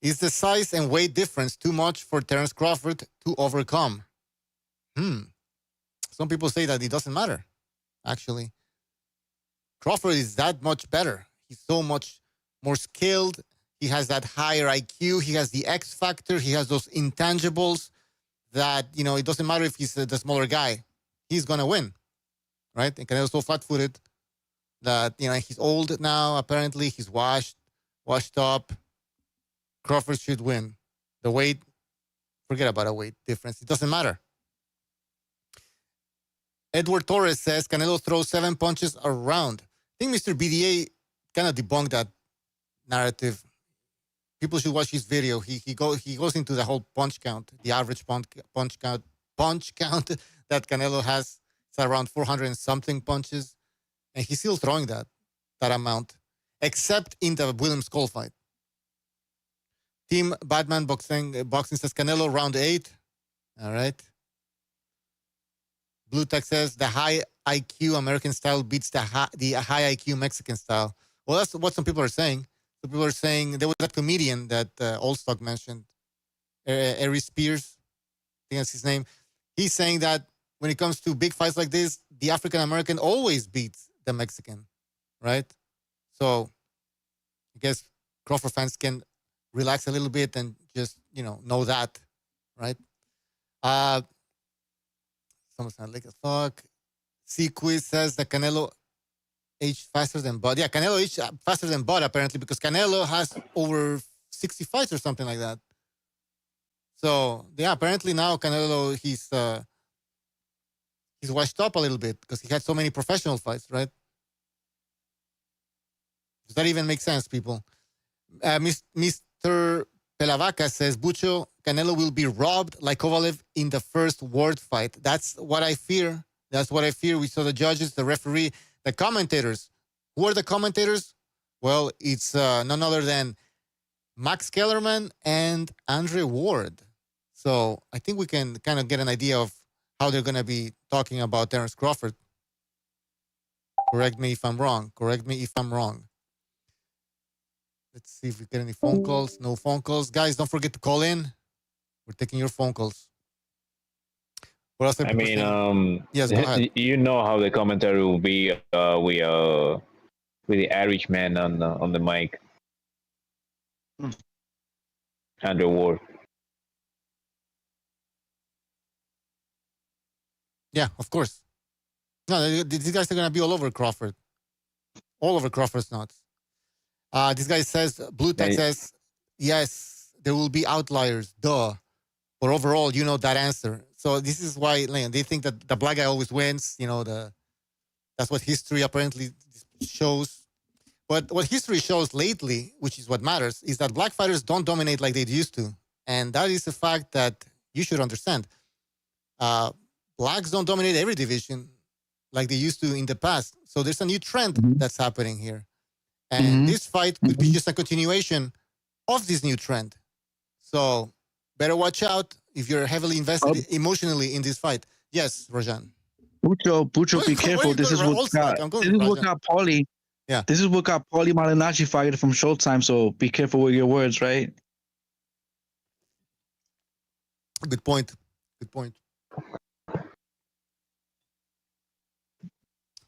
Is the size and weight difference too much for Terence Crawford to overcome? Some people say that it doesn't matter, actually. Crawford is that much better. He's so much more skilled. He has that higher IQ. He has the X factor. He has those intangibles that, it doesn't matter if he's the smaller guy. He's going to win, right? And Canelo's so flat-footed that, he's old now, apparently. He's washed up. Crawford should win. The weight, forget about a weight difference. It doesn't matter. Edward Torres says Canelo throws 7 punches a round. I think Mr. BDA kind of debunked that narrative. People should watch his video. He goes into the whole punch count, the average punch count that Canelo has. It's around 400 and something punches, and he's still throwing that amount, except in the Williams Cole fight. Team Batman Boxing says Canelo round 8. All right. Blue Tech says the high IQ American style beats the high IQ Mexican style. Well, that's what some people are saying. Some people are saying there was that comedian that Allstock mentioned, Ari Spears, I think that's his name. He's saying that when it comes to big fights like this, the African American always beats the Mexican, right? So I guess Crawford fans can relax a little bit and just, know that, right? Someone sound like a fuck. C-Quiz says that Canelo aged faster than Bud. Yeah, Canelo aged faster than Bud, apparently, because Canelo has over 60 fights or something like that. So, yeah, apparently now Canelo, he's washed up a little bit because he had so many professional fights, right? Does that even make sense, people? Mr. Pelavaca says, Bucho, Canelo will be robbed like Kovalev in the first word fight. That's what I fear. That's what I fear. We saw the judges, the referee, the commentators. Who are the commentators? Well, it's none other than Max Kellerman and Andre Ward. So I think we can kind of get an idea of how they're going to be talking about Terence Crawford. Correct me if I'm wrong. Correct me if I'm wrong. Let's see if we get any phone calls. No phone calls. Guys, don't forget to call in. We're taking your phone calls. What else? I mean, yes, go ahead. You know how the commentary will be with the Irish man on the mic. Andrew Ward. Yeah, of course. No, these guys are going to be all over Crawford. All over Crawford's nuts. This guy says, Blue Tech says, yes, there will be outliers. Duh. But overall, you know that answer. So this is why they think that the black guy always wins. You know, that's what history apparently shows. But what history shows lately, which is what matters, is that black fighters don't dominate like they used to. And that is a fact that you should understand. Blacks don't dominate every division like they used to in the past. So there's a new trend that's happening here. And this fight could be just a continuation of this new trend. So better watch out if you're heavily invested emotionally in this fight. Yes, Rajan. Bucho, be careful. This is what got Paulie. Yeah. This is what got Paulie Malignaggi fired from Showtime. So be careful with your words, right? Good point. Good point.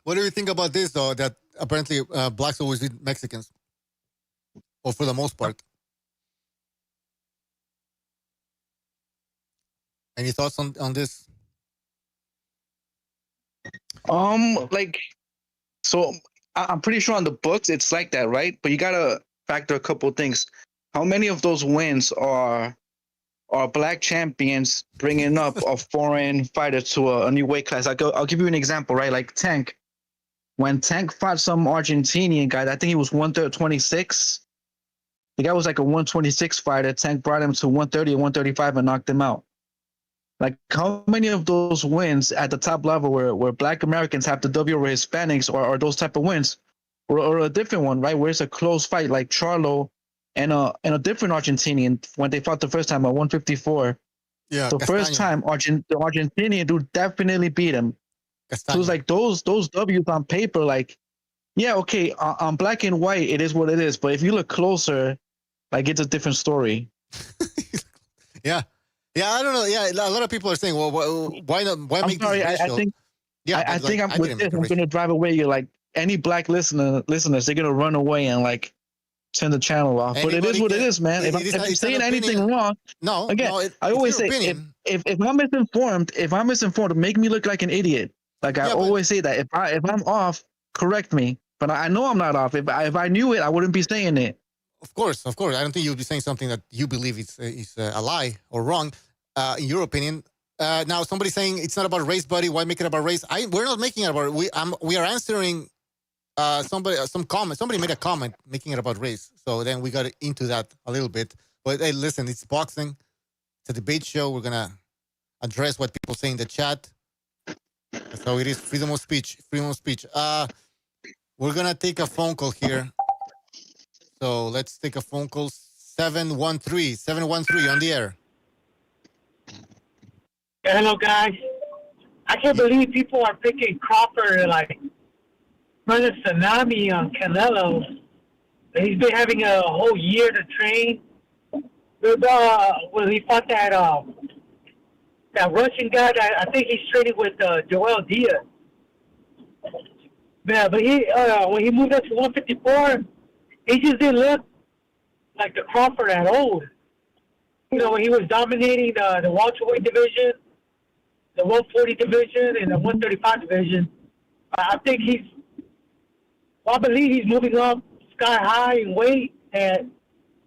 What do you think about this, though, that apparently blacks always beat Mexicans? Or for the most part. Any thoughts on this? So I'm pretty sure on the books it's like that, right? But you gotta factor a couple of things. How many of those wins are black champions bringing up a foreign fighter to a new weight class? I'll give you an example, right? Like Tank. When Tank fought some Argentinian guy, I think he was 126. The guy was like a 126 fighter. Tank brought him to 130 or 135 and knocked him out. Like, how many of those wins at the top level where black Americans have to W over Hispanics or those type of wins? Or a different one, right? Where it's a close fight like Charlo and a different Argentinian when they fought the first time at 154. Yeah. The first time, the Argentinian dude definitely beat him. So it's like those W's on paper, like, yeah, okay, on black and white, it is what it is. But if you look closer, like, it's a different story. Yeah. Yeah, I don't know. Yeah, a lot of people are saying, well, why not? Why I'm make sorry, this I ratio? think, Yeah, I think I'm with this. I'm ratio. going to drive away. You're like, any black listeners, they're going to run away and, like, turn the channel off. But it is what it is, man. If I'm saying anything wrong, no, again, no, I always say, if I'm misinformed, make me look like an idiot. Like I always say that if I'm off, correct me. But I know I'm not off. If I knew it, I wouldn't be saying it. Of course. I don't think you'll be saying something that you believe is a lie or wrong, in your opinion. Now somebody's saying it's not about race, buddy. Why make it about race? We're not making it about. We are answering some comment. Somebody made a comment making it about race. So then we got into that a little bit. But hey, listen, it's boxing. It's a debate show. We're gonna address what people say in the chat. That's how it is. Freedom of speech. Freedom of speech. We're going to take a phone call here. So let's take a phone call. 713. 713 on the air. Hello, guys. I can't believe people are picking Crawford like run a tsunami on Canelo. He's been having a whole year to train. When he fought that Russian guy, I think he's training with Joel Diaz. Yeah, but when he moved up to 154, he just didn't look like the Crawford at all. You know, when he was dominating the welterweight division, the 140 division and the 135 division. I think I believe he's moving up sky high in weight, and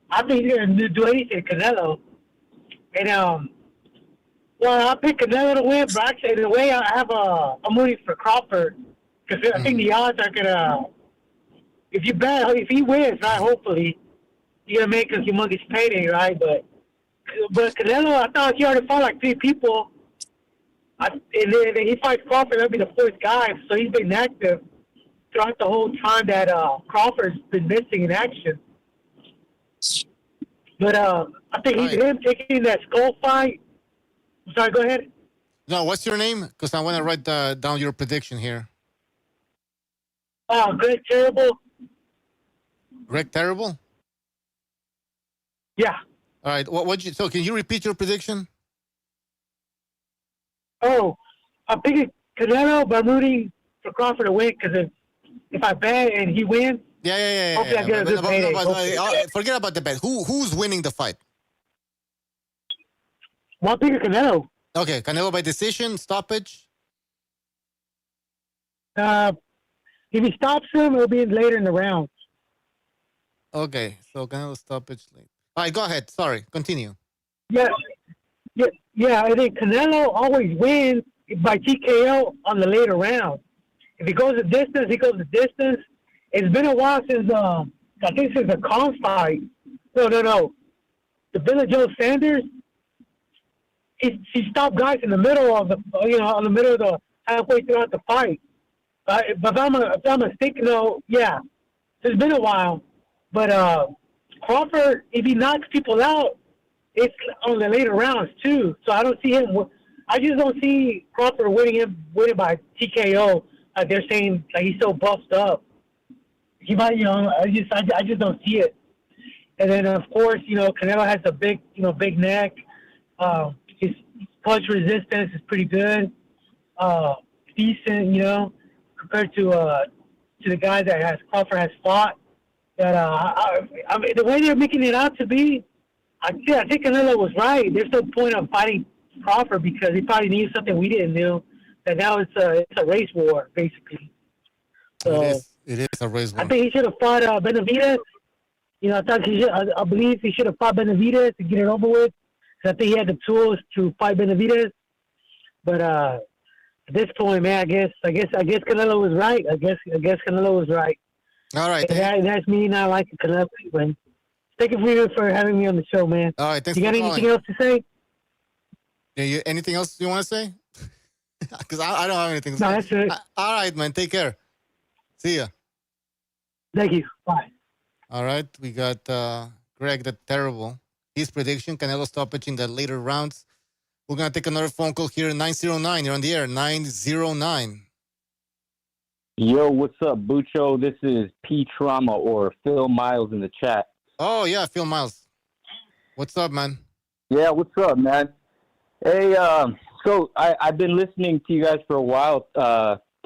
I think he's going to do anything to Canelo. And, I picked Canelo to win, but actually, in a way, I'm rooting for Crawford, because I think the odds are going to, if he wins, right, hopefully, you're going to make a humongous payday, right? But Canelo, I thought he already fought like 3 people. And then he fights Crawford, that'll be the 4th guy. So he's been active throughout the whole time that Crawford's been missing in action. But I think him taking that skull fight. I'm sorry, go ahead. No, what's your name? Because I want to write down your prediction here. Greg Terrible. Greg Terrible? Yeah. All right. So can you repeat your prediction? Oh, I'm picking Canelo, but I'm rooting for Crawford to win, because if I bet and he wins, hopefully I get a good payday. Forget about the bet. Who's winning the fight? Well, I'm picking Canelo. Okay, Canelo by decision, stoppage? If he stops him, it'll be later in the round. Okay, so Canelo stoppage late. All right, go ahead. Sorry, continue. Yeah. I think Canelo always wins by TKO on the later round. If he goes the distance, he goes the distance. It's been a while since I think since the Kong fight. No. The Billy Joe Sanders. He stopped guys in the middle of the halfway throughout the fight. But if I'm mistaken, though, yeah, it's been a while. But Crawford, if he knocks people out, it's on the later rounds too. So I don't see him. I just don't see Crawford winning by TKO. They're saying like he's so buffed up. He might, I just don't see it. And then of course, Canelo has a big neck. His punch resistance is pretty good, decent, compared to the guy that Crawford has fought. That I mean, the way they're making it out to be, I think Canelo was right. There's no point of fighting Crawford because he probably needs something we didn't know. That now it's a race war basically. So it is a race war. I think he should have fought Benavidez. I believe he should have fought Benavidez to get it over with. I think he had the tools to fight Benavidez. But at this point, man, I guess Canelo was right. I guess Canelo was right. All right. That's me not liking Canelo. Thank you for having me on the show, man. All right, thanks. You got anything else to say? Yeah, anything else you want to say? Because I don't have anything to say. No, that's it. All right, man. Take care. See ya. Thank you. Bye. All right. We got Greg the Terrible. His prediction, Canelo stoppage in the later rounds. We're going to take another phone call here. 909. You're on the air. 909. Yo, what's up, Bucho? This is P Trauma or Phil Miles in the chat. Oh, yeah, Phil Miles. What's up, man? Yeah, what's up, man? Hey, so I've been listening to you guys for a while.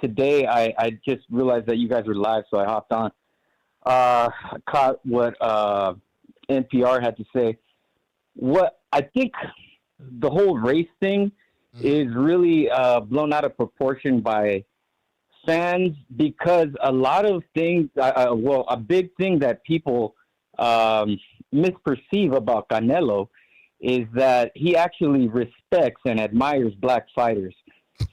Today, I just realized that you guys were live, so I hopped on. Caught what NPR had to say. What I think the whole race thing is really blown out of proportion by fans because a lot of things, a big thing that people misperceive about Canelo is that he actually respects and admires black fighters.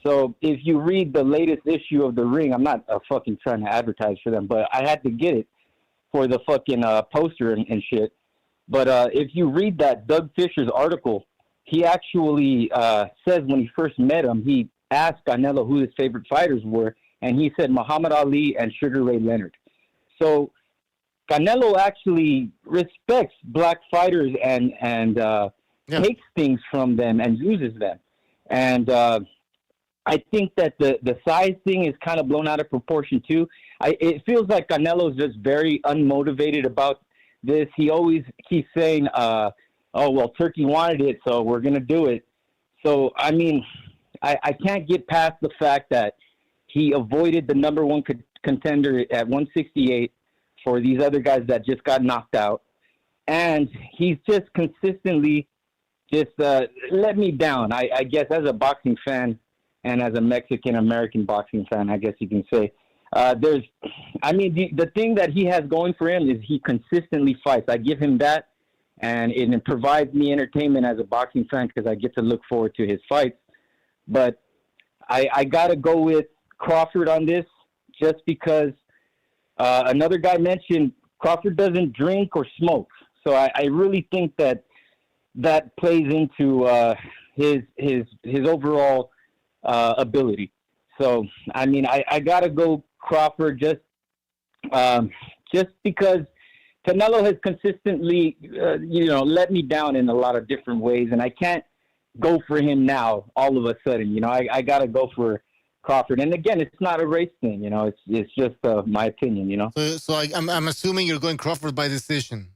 So if you read the latest issue of The Ring, I'm not fucking trying to advertise for them, but I had to get it for the fucking poster and shit. But if you read that Doug Fisher's article, he actually says when he first met him, he asked Canelo who his favorite fighters were, and he said Muhammad Ali and Sugar Ray Leonard. So Canelo actually respects black fighters and takes things from them and uses them. And I think that the size thing is kind of blown out of proportion too. It feels like Canelo's just very unmotivated about this. He always keeps saying, oh, well, Turkey wanted it, so we're going to do it. So, I mean, I can't get past the fact that he avoided the number one contender at 168 for these other guys that just got knocked out. And he's just consistently just let me down. I guess as a boxing fan and as a Mexican-American boxing fan, I guess you can say, the thing that he has going for him is he consistently fights. I give him that, and it provides me entertainment as a boxing fan because I get to look forward to his fights. But I got to go with Crawford on this just because another guy mentioned Crawford doesn't drink or smoke. So I really think that plays into his overall ability. So, I mean, I got to go Crawford just because Canelo has consistently, let me down in a lot of different ways, and I can't go for him now all of a sudden. I got to go for Crawford. And again, it's not a race thing, it's just my opinion, So I'm assuming you're going Crawford by decision.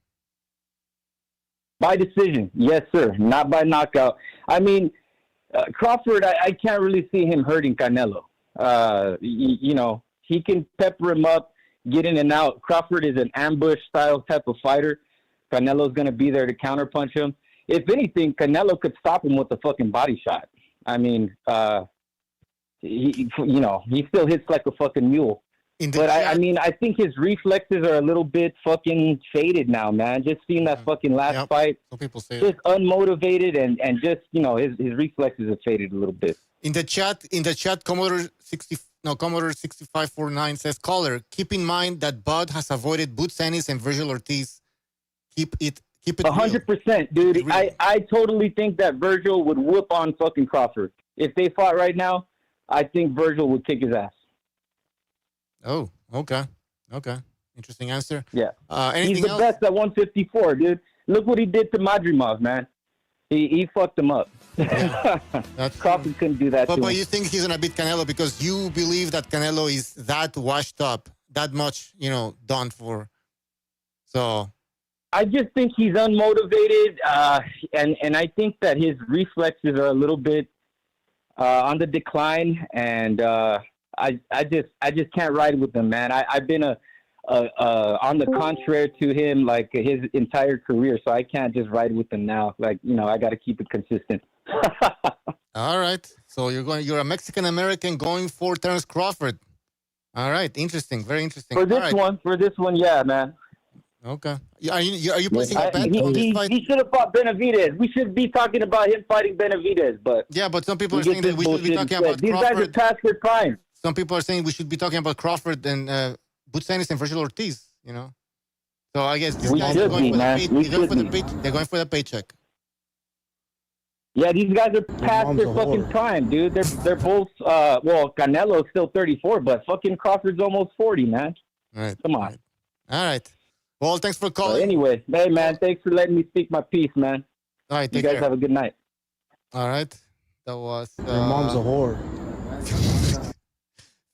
By decision, yes, sir. Not by knockout. I mean, Crawford, I can't really see him hurting Canelo. He can pepper him up, get in and out. Crawford is an ambush style type of fighter. Canelo's going to be there to counterpunch him. If anything, Canelo could stop him with a fucking body shot. I mean, he still hits like a fucking mule. But I think his reflexes are a little bit fucking faded now, man. Just seeing that fucking last fight, some people say just unmotivated and just his reflexes have faded a little bit. In the chat, Commodore 6549 says, caller, keep in mind that Bud has avoided Boots Ennis and Virgil Ortiz. Keep it 100%, dude. I totally think that Virgil would whoop on fucking Crawford. If they fought right now, I think Virgil would kick his ass. Oh, okay. Interesting answer. Yeah. Anything He's the else? best at 154, dude. Look what he did to Madrimov, man. He fucked him up. Yeah, Crawford couldn't do that to but him. you think he's going to beat Canelo because you believe that Canelo is that washed up, that much, done for. So I just think he's unmotivated, and I think that his reflexes are a little bit on the decline, and I just can't ride with him, man. I've been on the contrary to him like his entire career, so I can't just ride with him now. Like, I got to keep it consistent. All right. So you're a Mexican American going for Terence Crawford. All right. Interesting. Very interesting. For this one, yeah, man. Okay. Are you placing a bet on this fight? He should have fought Benavidez. We should be talking about him fighting Benavidez, but yeah, but some people are saying that we should be talking about these Crawford. guys are past their prime. Some people are saying we should be talking about Crawford and Boots Ennis and Virgil Ortiz. So I guess these guys are going they're going for the paycheck. Yeah, these guys are past their fucking prime, dude. They're both Canelo's still 34, but fucking Crawford's almost 40, man. All right. Come on. All right. Well, thanks for calling. Anyway, hey, man, thanks for letting me speak my piece, man. All right, you guys have a good night. All right. That was... Your mom's a whore.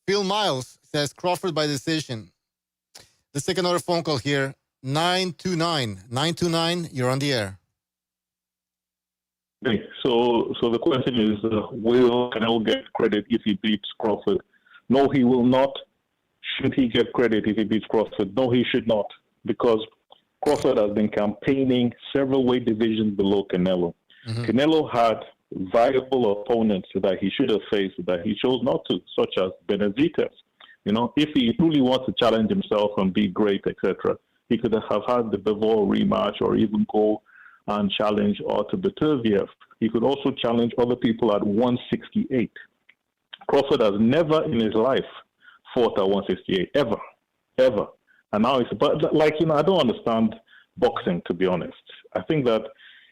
Phil Miles says Crawford by decision. Let's take another phone call here. 929. 929, you're on the air. Okay, so the question is, will Canelo get credit if he beats Crawford? No, he will not. Should he get credit if he beats Crawford? No, he should not, because Crawford has been campaigning several weight divisions below Canelo. Mm-hmm. Canelo had viable opponents that he should have faced that he chose not to, such as Benavidez. If he truly wants to challenge himself and be great, etc., he could have had the Bivol rematch or even go and challenge Artur Beterbiev. He could also challenge other people at 168. Crawford has never in his life fought at 168, ever. And now I don't understand boxing, to be honest. I think that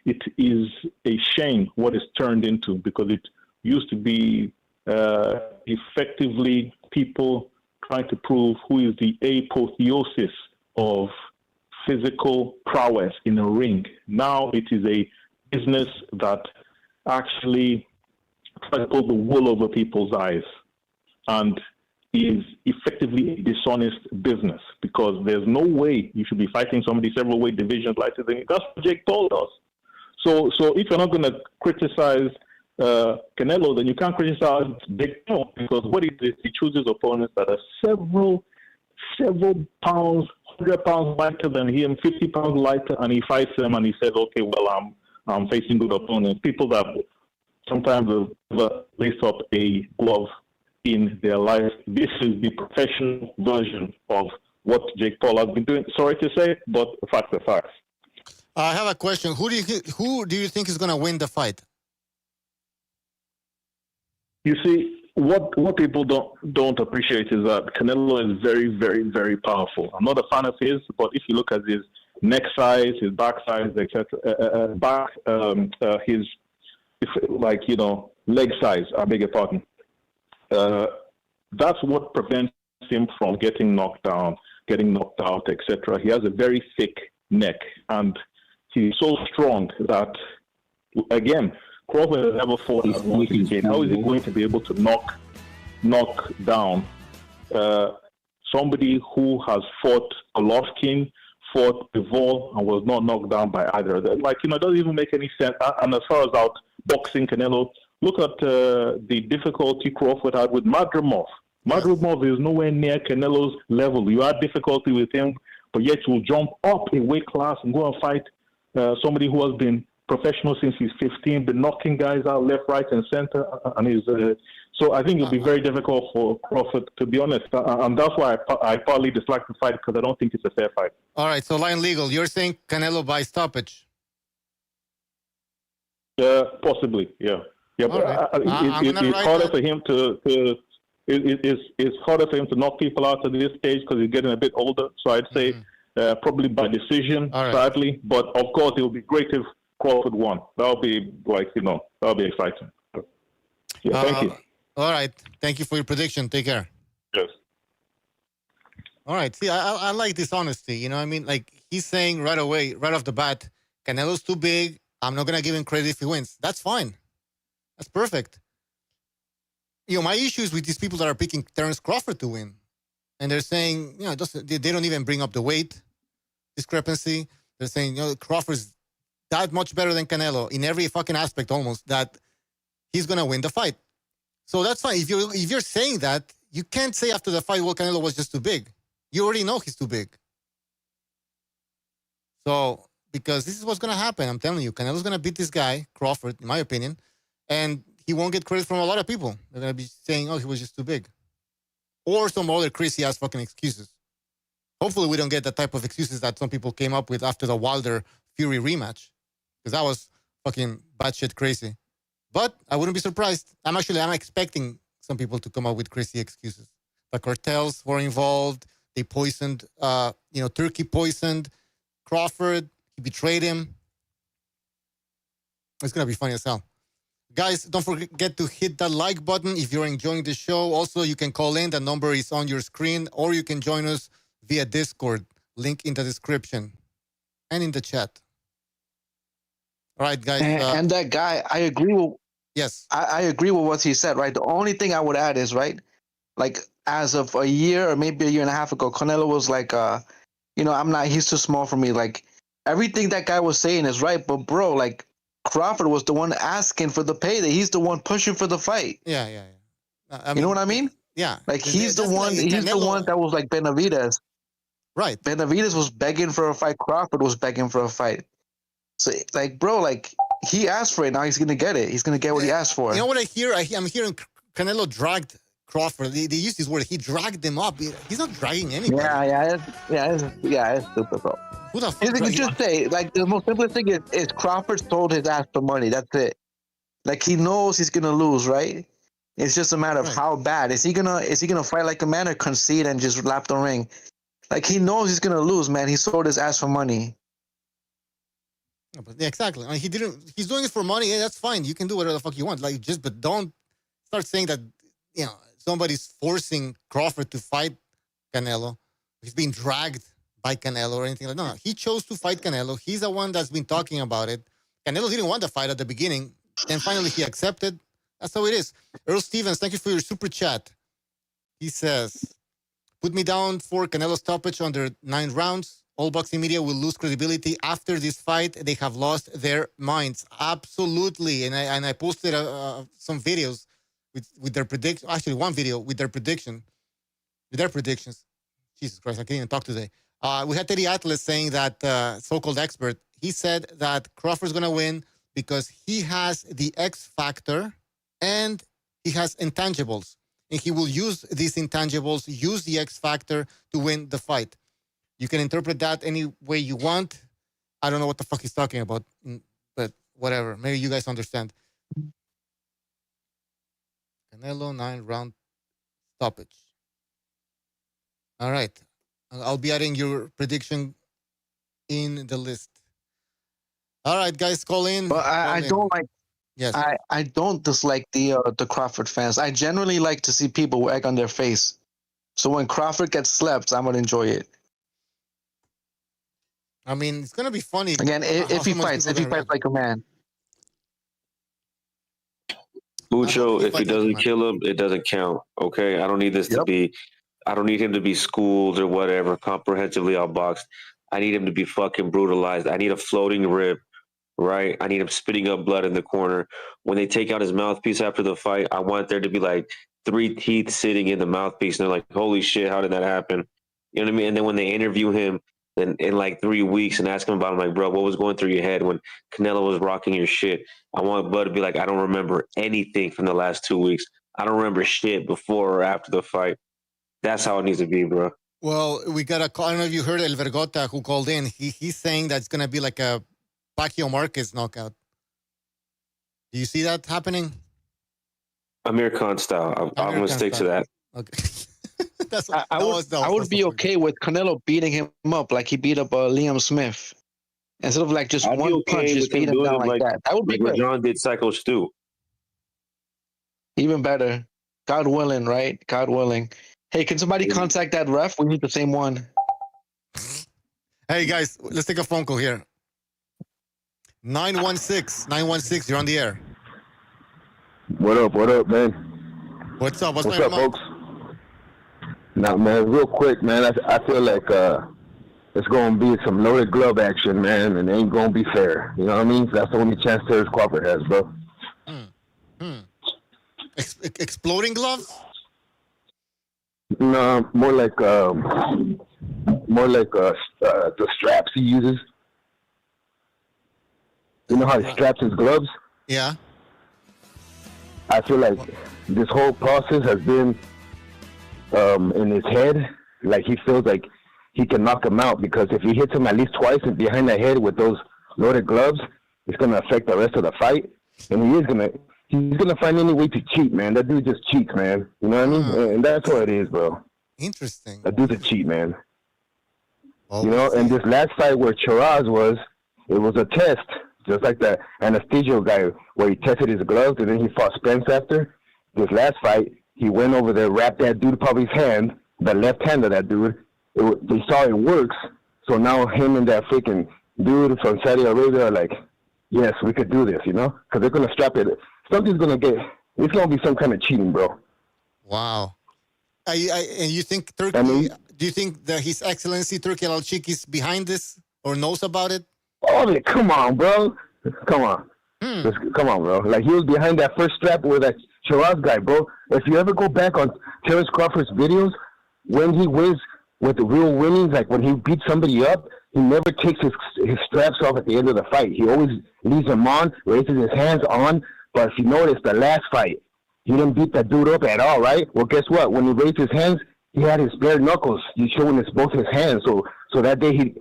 it is a shame what it's turned into, because it used to be effectively people trying to prove who is the apotheosis of physical prowess in a ring. Now it is a business that actually tries to pull the wool over people's eyes and is effectively a dishonest business, because there's no way you should be fighting somebody several weight divisions like this. That's what Jake told us. So if you're not going to criticize Canelo, then you can't criticize Big Toe, because what he did, he chooses opponents that are several pounds, 100 pounds lighter than him, 50 pounds lighter, and he fights them, and he says, okay, well, facing good opponents, people that sometimes will lace up a glove in their life. This is the professional version of what Jake Paul has been doing. Sorry to say, but facts are facts. I have a question. Who do you think is going to win the fight? You see, what people don't appreciate is that Canelo is very, very, very powerful. I'm not a fan of his, but if you look at his neck size, his back size, etc., leg size, I beg your pardon. That's what prevents him from getting knocked down, getting knocked out, etc. He has a very thick neck, and he's so strong that, again, Crawford has never fought a losing game. How is he going to be able to knock down somebody who has fought Golovkin, fought Bivol, and was not knocked down by either of them? It doesn't even make any sense. And as far as outboxing Canelo, look at the difficulty Crawford had with Madrimov. Madrimov is nowhere near Canelo's level. You had difficulty with him, but yet you'll jump up a weight class and go and fight somebody who has been professional since he's 15, been knocking guys out left, right, and center, and so I think it'll be very difficult for Crawford, to be honest, and that's why I partly dislike the fight, because I don't think it's a fair fight. All right, so Lion Legal, you're saying Canelo by stoppage? Possibly, yeah. But right. It's harder for him it's harder for him to knock people out at this stage because he's getting a bit older. So I'd say probably by decision, sadly. But of course, it would be great if Crawford won. That'll be that'll be exciting. Yeah, thank you. All right, thank you for your prediction. Take care. Yes. All right. See, I like this honesty. You know what I mean? Like, he's saying right away, right off the bat, Canelo's too big. I'm not gonna give him credit if he wins. That's fine. That's perfect. My issue is with these people that are picking Terence Crawford to win. And they're saying, they don't even bring up the weight discrepancy. They're saying, Crawford's that much better than Canelo in every fucking aspect almost, that he's going to win the fight. So that's fine. If you're saying that, you can't say after the fight, well, Canelo was just too big. You already know he's too big. So, because this is what's going to happen. I'm telling you, Canelo's going to beat this guy, Crawford, in my opinion, and he won't get credit from a lot of people. They're going to be saying, he was just too big. Or some other crazy-ass fucking excuses. Hopefully we don't get the type of excuses that some people came up with after the Wilder-Fury rematch. Because that was fucking batshit crazy. But I wouldn't be surprised. I'm expecting some people to come up with crazy excuses. The cartels were involved. They poisoned, Turkey poisoned Crawford. He betrayed him. It's going to be funny as hell. Guys, don't forget to hit that like button if you're enjoying the show. Also, you can call in. The number is on your screen. Or you can join us via Discord. Link in the description. And in the chat. All right, guys. And that guy, I agree with. Yes. I agree with what he said, right? The only thing I would add is, right, like as of a year or maybe a year and a half ago, Canelo was like, he's too small for me. Like, everything that guy was saying is right. But, bro, like, Crawford was the one asking for the payday. He's the one pushing for the fight. Yeah. You know what I mean? Yeah. Like, he's the one that was like Benavidez. Right. Benavidez was begging for a fight. Crawford was begging for a fight. So, like, bro, like, he asked for it. Now he's going to get it. He's going to get what he asked for. You know what I hear? I'm hearing Canelo dragged Crawford. They use this word. He dragged them up. He's not dragging anybody. It's stupid, bro. Who the fuck? You just say, like, the most simplest thing is Crawford sold his ass for money. That's it. Like, he knows he's going to lose, right? It's just a matter of how bad. Is he gonna fight like a man or concede and just lap the ring? Like, he knows he's going to lose, man. He sold his ass for money. Yeah, exactly. I mean, he's doing it for money. Yeah, that's fine. You can do whatever the fuck you want. Like, but don't start saying that, somebody's forcing Crawford to fight Canelo. He's being dragged by Canelo or anything like that. No, he chose to fight Canelo. He's the one that's been talking about it. Canelo didn't want the fight at the beginning. Then finally he accepted. That's how it is. Earl Stevens, thank you for your super chat. He says, put me down for Canelo's stoppage under 9 rounds. All boxing media will lose credibility after this fight. They have lost their minds. Absolutely. And I posted some videos with their prediction. Actually, one video with their predictions. Jesus Christ, I can't even talk today. We had Teddy Atlas saying that, so-called expert, he said that Crawford's going to win because he has the X factor and he has intangibles. And he will use these intangibles, use the X factor to win the fight. You can interpret that any way you want. I don't know what the fuck he's talking about, but whatever. Maybe you guys understand. Canelo 9-round stoppage. All right. I'll be adding your prediction in the list. All right, guys, call in. But I don't like. Yes. I don't dislike the Crawford fans. I generally like to see people with egg on their face. So when Crawford gets slept, I'm gonna enjoy it. I mean, it's gonna be funny. Again, if he fights like a man. Bucho, if he doesn't kill him, it doesn't count. Okay, I don't need this to be. I don't need him to be schooled or whatever, comprehensively outboxed. I need him to be fucking brutalized. I need a floating rib, right? I need him spitting up blood in the corner. When they take out his mouthpiece after the fight, I want there to be like 3 teeth sitting in the mouthpiece. And they're like, holy shit, how did that happen? You know what I mean? And then when they interview him in like 3 weeks and ask him about, I'm like, bro, what was going through your head when Canelo was rocking your shit? I want Bud to be like, I don't remember anything from the last 2 weeks. I don't remember shit before or after the fight. That's how it needs to be, bro. Well, we got a call. I don't know if you heard El Vergota who called in. He's saying that it's going to be like a Pacquiao Marquez knockout. Do you see that happening? Amir Khan style. I'm going to stick to that. Okay. I would be okay with Canelo beating him up like he beat up Liam Smith. Instead of like just one punch, just beat him down like that. That would be good. John did Psycho Stu. Even better. God willing, right? God willing. Hey, can somebody contact that ref? We need the same one. Hey, guys, let's take a phone call here. 916, you're on the air. What up, man? What's up? What's up, folks? Now, man, real quick, man, I feel like it's going to be some loaded glove action, man, and it ain't going to be fair. You know what I mean? That's the only chance Terrence Crawford has, bro. Exploding gloves? No, more like the straps he uses. You know how he straps his gloves? Yeah. I feel like this whole process has been in his head. Like he feels like he can knock him out because if he hits him at least twice behind the head with those loaded gloves, it's gonna affect the rest of the fight. And he's gonna find any way to cheat, man. That dude just cheats, man. You know what I mean? And that's what it is, bro. Interesting. That dude's a cheat, man. You know, and this last fight where Chiraz was, it was a test, just like the anesthesia guy where he tested his gloves and then he fought Spence after. This last fight, he went over there, wrapped that dude above his hand, the left hand of that dude. They saw it works, so now him and that freaking dude from Saudi Arabia are like, yes, we could do this, you know? Because they're going to strap it. Something's going to get, it's going to be some kind of cheating, bro. Wow. And you think Turkey, do you think that His Excellency Turkey Al-Sheikh is behind this or knows about it? Oh, come on, bro. Come on. Come on, bro. Like, he was behind that first strap with that Shiraz guy, bro. If you ever go back on Terrence Crawford's videos, when he wins with the real winnings, like when he beats somebody up, he never takes his straps off at the end of the fight. He always leaves them on, raises his hands on. But if you notice, the last fight, he didn't beat that dude up at all, right? Well, guess what? When he raised his hands, he had his bare knuckles. He's showing both his hands. So that day,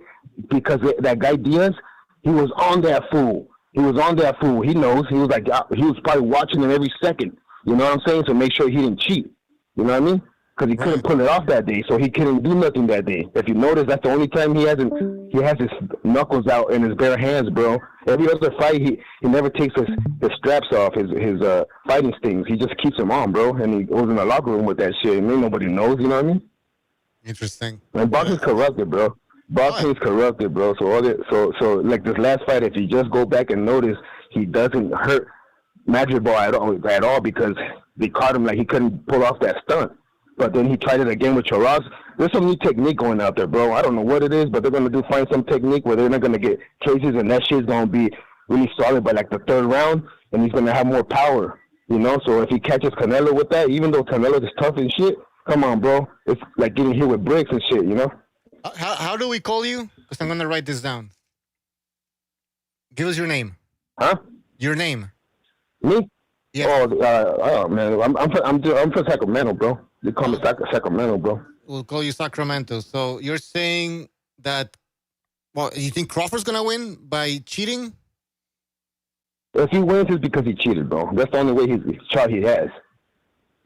because that guy Diaz, he was on that fool. He was on that fool. He knows. He was like, he was probably watching him every second. You know what I'm saying? So make sure he didn't cheat. You know what I mean? Because he couldn't pull it off that day, so he couldn't do nothing that day. If you notice, that's the only time he has his knuckles out in his bare hands, bro. Every other fight, he never takes his straps off, his fighting stings. He just keeps them on, bro. And he goes in the locker room with that shit, and nobody knows. You know what I mean? Interesting. And boxing's corrupted, bro. Boxing's corrupted, bro. So like this last fight, if you just go back and notice, he doesn't hurt Madrid Ball at all because they caught him like he couldn't pull off that stunt. But then he tried it again with Chiraz. There's some new technique going out there, bro. I don't know what it is, but they're going to find some technique where they're not going to get cases, and that shit's going to be really solid by like the third round, and he's going to have more power, you know? So if he catches Canelo with that, even though Canelo is tough and shit, come on, bro. It's like getting hit with bricks and shit, you know? How do we call you? Because I'm going to write this down. Give us your name. Huh? Your name? Me? Yes. Oh man, I'm from Sacramento, bro. They call me Sacramento, bro. We'll call you Sacramento. So you're saying that? Well, you think Crawford's gonna win by cheating? If he wins, it's because he cheated, bro. That's the only way shot he has.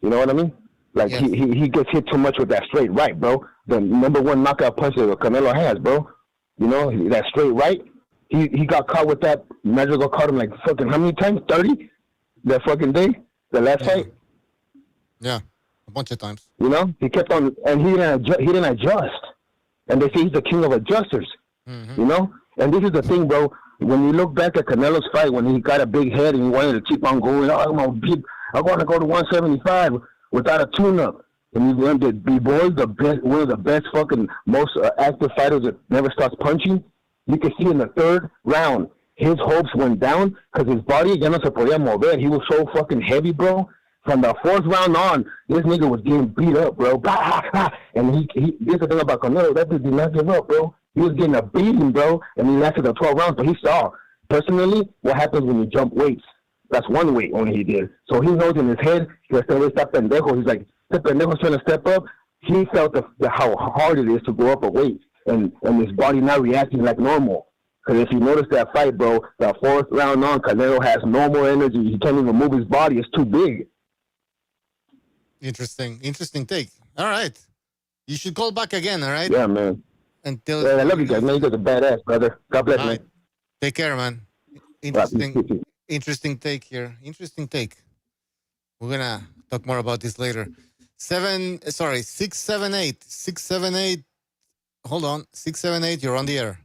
You know what I mean? Like he gets hit too much with that straight right, bro. The number one knockout punch that Canelo has, bro. You know that straight right. He got caught with that. Madrigal caught him like fucking how many times? 30? That fucking day, the last fight. Yeah, a bunch of times. You know, he kept on, and he didn't adjust. And they say he's the king of adjusters. Mm-hmm. You know, and this is the thing, bro. When you look back at Canelo's fight, when he got a big head and he wanted to keep on going, I'm going to go to 175 without a tune-up. And he learned that B-Boy's one of the best fucking most active fighters that never stops punching. You can see in the third round, his hopes went down because his body ya no se podía mover. He was so fucking heavy, bro. From the fourth round on, this nigga was getting beat up, bro. And he this is the thing about Canelo. That dude did not give up, bro. He was getting a beating, bro, and he lasted the 12 rounds. But he saw, personally, what happens when you jump weights. That's one weight only he did. So he knows in his head, he's pendejo. He's like, the pendejo's trying to step up. He felt how hard it is to go up a weight, and his body not reacting like normal. Because if you notice that fight, bro, that fourth round on, Canelo has no more energy. He can't even move his body. It's too big. Interesting take. All right. You should call back again, all right? Yeah, man. Until I love you guys, man. You guys are badass, brother. God bless, man. Take care, man. Interesting take here. Interesting take. We're going to talk more about this later. 678. 678. Hold on. 678, you're on the air.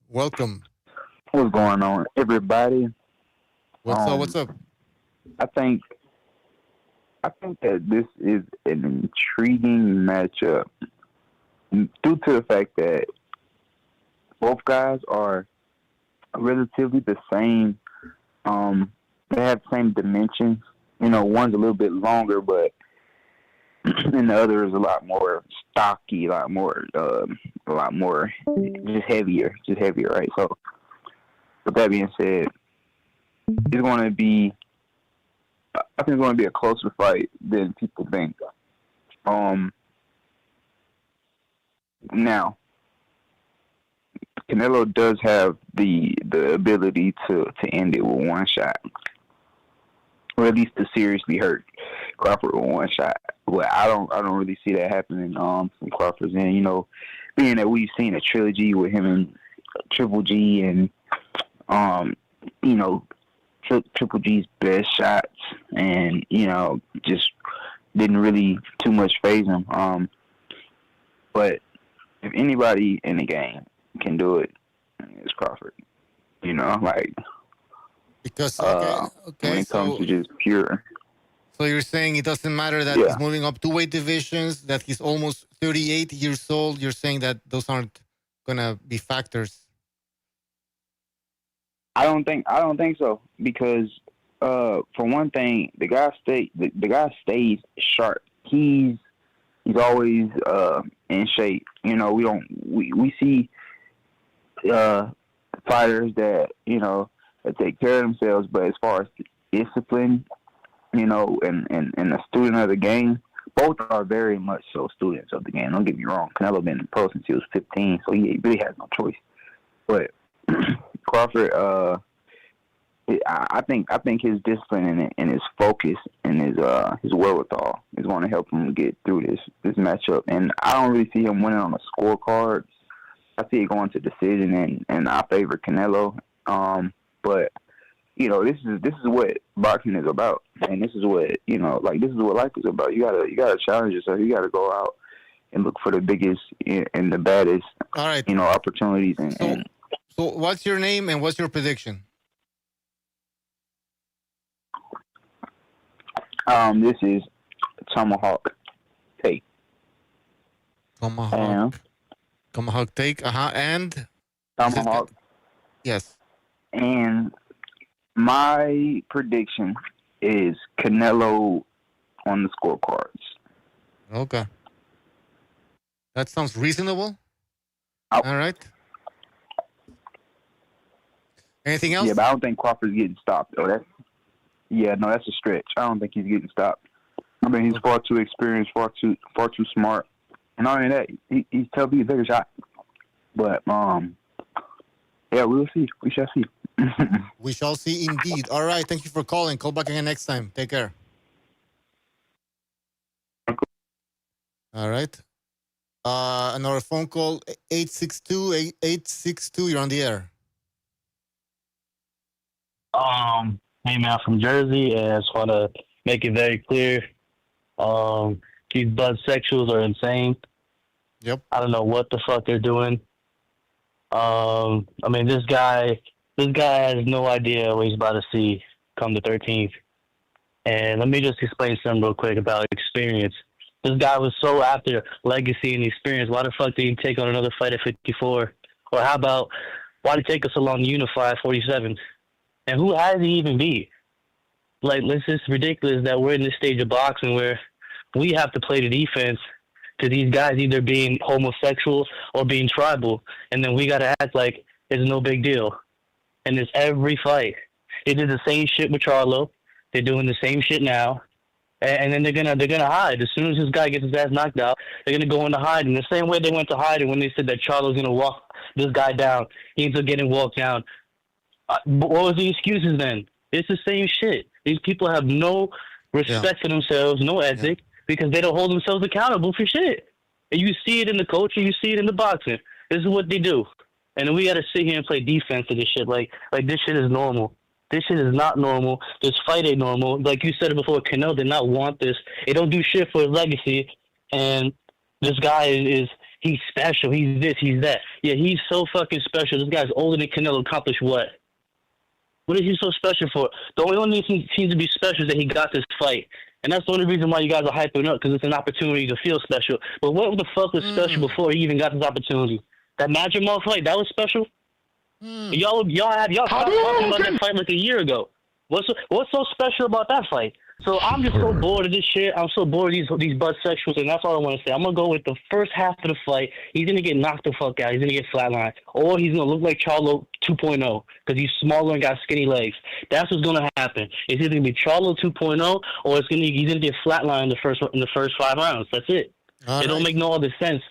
Welcome. What's going on, everybody? What's up? I think that this is an intriguing matchup due to the fact that both guys are relatively the same. They have the same dimensions. You know, one's a little bit longer, but and the other is a lot more stocky, a lot more just heavier, right? So, with that being said, it's going to be, I think it's going to be a closer fight than people think. Now, Canelo does have the ability to end it with one shot, or at least to seriously hurt Crawford with one shot. But I don't really see that happening from Crawford's end. You know, being that we've seen a trilogy with him and Triple G, and you know, Triple G's best shots, and you know, just didn't really too much phase him. But if anybody in the game can do it, it's Crawford. You know, like because when it comes to just pure. So you're saying it doesn't matter that he's moving up 2 weight divisions, that he's almost 38 years old. You're saying that those aren't gonna be factors. I don't think so, because for one thing, the guy stays sharp. He's always in shape. You know, we see fighters that, you know, that take care of themselves, but as far as discipline, you know, and a student of the game, both are very much so students of the game. Don't get me wrong. Canelo been in pro since he was 15, so he really has no choice. But Crawford, I think his discipline and his focus and his wherewithal is going to help him get through this matchup. And I don't really see him winning on the scorecards. I see it going to decision, and I favor Canelo. But you know, this is what boxing is about, and this is what, you know, like, this is what life is about. You gotta challenge yourself. You gotta go out and look for the biggest and the baddest, all right, you know, opportunities. So what's your name and what's your prediction? This is Tomahawk Take. Tomahawk Take. And Tomahawk. Yes. And my prediction is Canelo on the scorecards. Okay. That sounds reasonable. All right. Anything else? Yeah, but I don't think Crawford's getting stopped, though. That's a stretch. I don't think he's getting stopped. I mean, he's far too experienced, far too smart. And not only that, he's tough to be a bigger shot. But, yeah, we'll see. We shall see. We shall see indeed. All right. Thank you for calling. Call back again next time. Take care. All right. Another phone call. 862. You're on the air. Hey man, from Jersey, and I just want to make it very clear. These budsexuals are insane. Yep. I don't know what the fuck they're doing. I mean, this guy has no idea what he's about to see come the 13th. And let me just explain something real quick about experience. This guy was so after legacy and experience. Why the fuck did he take on another fight at 54? Or how about, why did it take us so long to unify at 47? And who has he even beat? Like, it's just ridiculous that we're in this stage of boxing where we have to play the defense to these guys either being homosexual or being tribal. And then we got to act like it's no big deal. And it's every fight. They did the same shit with Charlo. They're doing the same shit now. And then they're gonna hide. As soon as this guy gets his ass knocked out, they're gonna go into hiding. The same way they went to hiding when they said that Charlo's gonna walk this guy down. He ends up getting walked down. What was the excuses then? It's the same shit. These people have no respect for themselves, no ethic, because they don't hold themselves accountable for shit. And you see it in the culture, you see it in the boxing. This is what they do. And then we gotta sit here and play defense to this shit. Like this shit is normal. This shit is not normal. This fight ain't normal. Like you said it before, Canelo did not want this. They don't do shit for his legacy. And this guy he's special. He's this, he's that. Yeah, he's so fucking special. This guy's older than Canelo. Accomplished what? What is he so special for? The only thing he seems to be special is that he got this fight. And that's the only reason why you guys are hyping up, because it's an opportunity to feel special. But what the fuck was special before he even got this opportunity? That Magic Mall fight, that was special? Y'all stopped talking about that fight like a year ago. What's so special about that fight? So I'm just so bored of this shit. I'm so bored of these budsexuals, and that's all I want to say. I'm gonna go with the first half of the fight. He's gonna get knocked the fuck out. He's gonna get flatlined, or he's gonna look like Charlo 2.0 because he's smaller and got skinny legs. That's what's gonna happen. It's either gonna be Charlo 2.0 or he's gonna get flatlined in the first 5 rounds. That's it. It don't make no other sense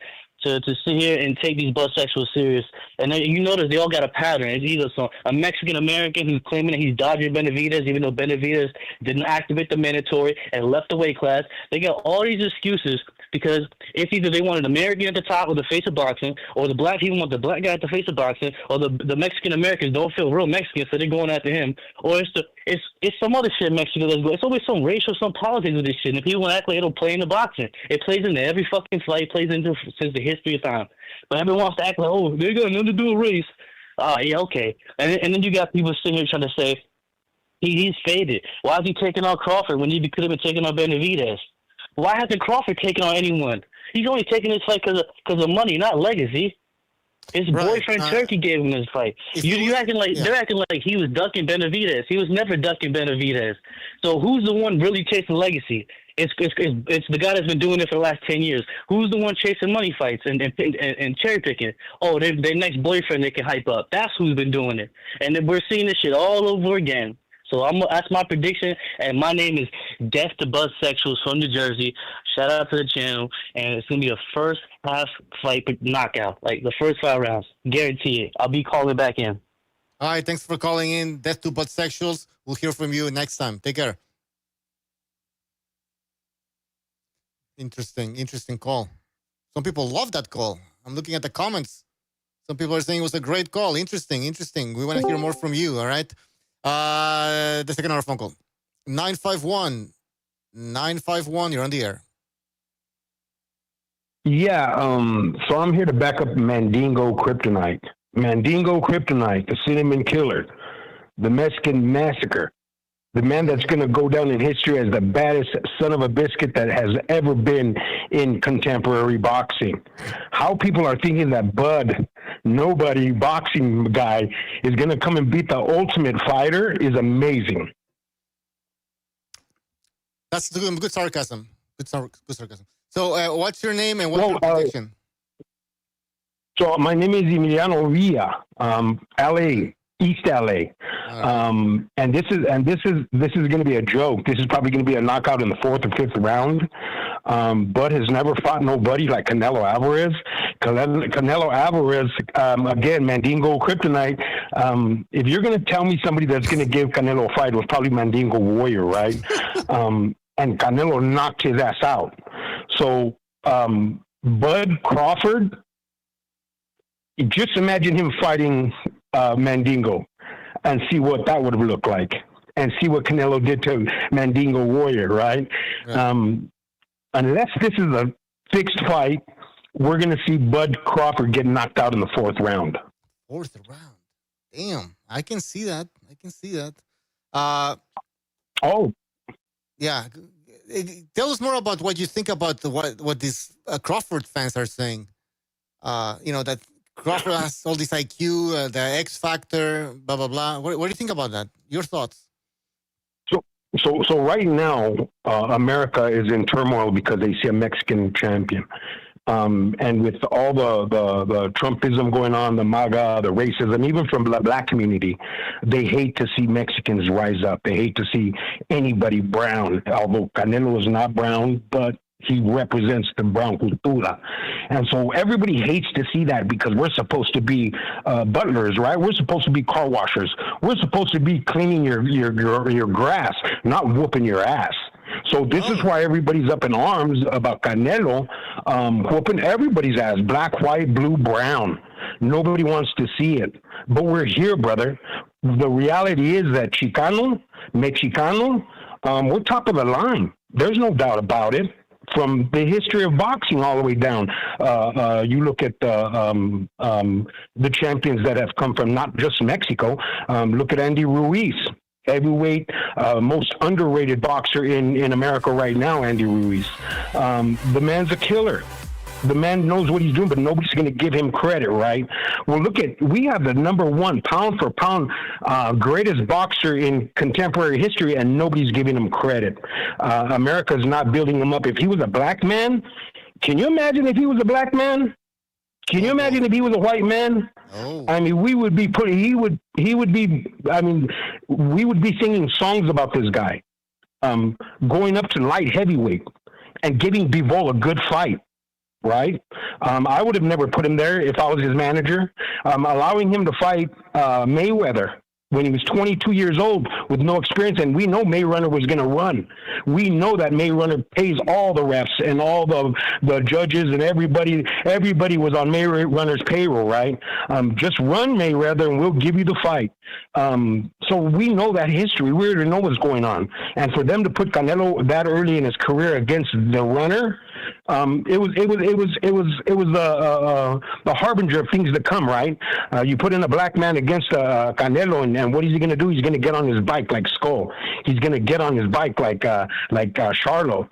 to sit here and take these budsexuals serious. And then you notice they all got a pattern. It's either a Mexican American who's claiming that he's dodging Benavidez, even though Benavidez didn't activate the mandatory and left the weight class. They got all these excuses because it's either they want an American at the top or the face of boxing, or the black people want the black guy at the face of boxing, or the Mexican Americans don't feel real Mexican, so they're going after him. Or it's some other shit in Mexico that's going. It's always some racial, some politics with this shit. And people want to act like it don't play into boxing. It plays into every fucking fight. It plays into since the history of time. But everyone wants to act like, oh, they got nothing to do with race. Yeah, okay. And then you got people sitting here trying to say he's faded. Why is he taking on Crawford when he could have been taking on Benavidez? Why hasn't Crawford taken on anyone? He's only taking this fight because of money, not legacy. His boyfriend Turkey gave him this fight. They're acting like he was ducking Benavidez. He was never ducking Benavidez. So who's the one really chasing legacy? It's the guy that's been doing it for the last 10 years. Who's the one chasing money fights and cherry picking? Oh, their next boyfriend they can hype up. That's who's been doing it. And then we're seeing this shit all over again. So that's my prediction, and my name is Death to Budsexuals from New Jersey. Shout out to the channel, and it's gonna be a first half fight knockout, like the first 5 rounds, guarantee it. I'll be calling back in. All right, thanks for calling in. Death to Budsexuals. We'll hear from you next time. Take care. Interesting call. Some people love that call. I'm looking at the comments. Some people are saying it was a great call. Interesting. We want to hear more from you. All right. The second hour phone call. 951. You're on the air. Yeah, so I'm here to back up Mandingo Kryptonite. Mandingo Kryptonite, the cinnamon killer, the Mexican massacre, the man that's going to go down in history as the baddest son of a biscuit that has ever been in contemporary boxing. How people are thinking that Bud, nobody boxing guy, is going to come and beat the ultimate fighter is amazing. That's good sarcasm. Good sarcasm. So what's your name and what's your prediction? So my name is Emiliano Villa, LA. East LA. And this is going to be a joke. This is probably going to be a knockout in the 4th or 5th round. Bud has never fought nobody like Canelo Alvarez. Canelo Alvarez, again, Mandingo Kryptonite. If you're going to tell me somebody that's going to give Canelo a fight, it was probably Mandingo Warrior, right? And Canelo knocked his ass out. So Bud Crawford, just imagine him fighting Mandingo and see what that would have looked like, and see what Canelo did to Mandingo Warrior, right? Unless this is a fixed fight, we're going to see Bud Crawford get knocked out in the 4th round. 4th round. Damn. I can see that. Yeah. Tell us more about what you think about what these Crawford fans are saying. That Crawford has all this IQ, the X factor, blah, blah, blah. What do you think about that? Your thoughts? So right now, America is in turmoil because they see a Mexican champion. And with all the Trumpism going on, the MAGA, the racism, even from the black community, they hate to see Mexicans rise up. They hate to see anybody brown, although Canelo is not brown, but he represents the brown cultura. And so everybody hates to see that because we're supposed to be butlers, right? We're supposed to be car washers. We're supposed to be cleaning your grass, not whooping your ass. So this is why everybody's up in arms about Canelo whooping everybody's ass, black, white, blue, brown. Nobody wants to see it. But we're here, brother. The reality is that Chicano, Mexicano, we're top of the line. There's no doubt about it. From the history of boxing all the way down, you look at the champions that have come from not just Mexico. Look at Andy Ruiz, heavyweight, most underrated boxer in America right now, Andy Ruiz. The man's a killer. The man knows what he's doing, but nobody's going to give him credit, right? Well, we have the number 1 pound for pound greatest boxer in contemporary history, and nobody's giving him credit. America's not building him up. If he was a black man, can you imagine if he was a black man? Can you imagine if he was a white man? I mean, we would be we would be singing songs about this guy, going up to light heavyweight and giving Bivol a good fight. Right? I would have never put him there if I was his manager. Allowing him to fight Mayweather when he was 22 years old with no experience, and we know Mayweather was going to run. We know that Mayweather pays all the refs and all the judges and everybody was on Mayweather's payroll, right? Just run Mayweather and we'll give you the fight. So we know that history. We already know what's going on. And for them to put Canelo that early in his career against the runner, it was the harbinger of things to come, right? You put in a black man against Canelo, and what is he going to do? He's going to get on his bike like Skull. He's going to get on his bike like Charlo.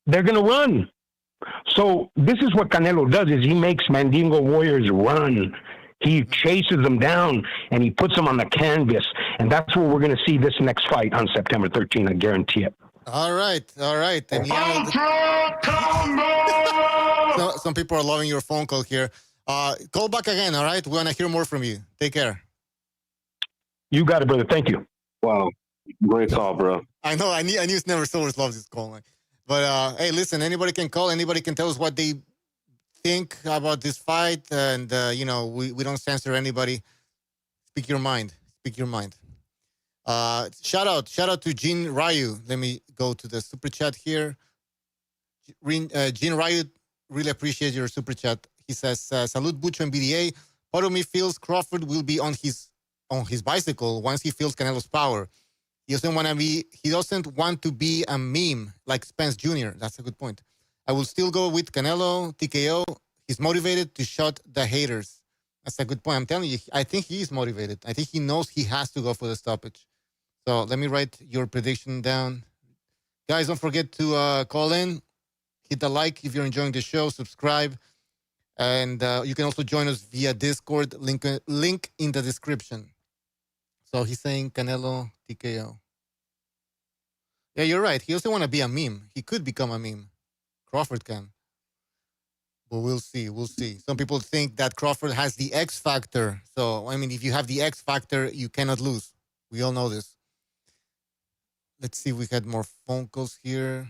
They're going to run. So this is what Canelo does: is he makes Mandingo warriors run. He chases them down and he puts them on the canvas, and that's what we're going to see this next fight on September 13th. I guarantee it. All right. And so, some people are loving your phone call here. Call back again, all right? We want to hear more from you. Take care. You got it, brother. Thank you. Wow. Great call, bro. I know. I knew Never Sowers loves this call. But, hey, listen, anybody can call. Anybody can tell us what they think about this fight. And, we don't censor anybody. Speak your mind. Shout out to Jean Ryu. Let me go to the super chat here. Jean Ryu, really appreciate your super chat. He says, "Salute Bucho and BDA. Part of me feels Crawford will be on his bicycle once he feels Canelo's power. He doesn't want to be a meme like Spence Jr. That's a good point. I will still go with Canelo, TKO. He's motivated to shut the haters." That's a good point. I'm telling you, I think he is motivated. I think he knows he has to go for the stoppage. So let me write your prediction down. Guys, don't forget to call in. Hit the like if you're enjoying the show. Subscribe. And you can also join us via Discord. Link in the description. So he's saying Canelo, TKO. Yeah, you're right. He doesn't want to be a meme. He could become a meme. Crawford can. But we'll see. We'll see. Some people think that Crawford has the X factor. So, I mean, if you have the X factor, you cannot lose. We all know this. Let's see if we had more phone calls here.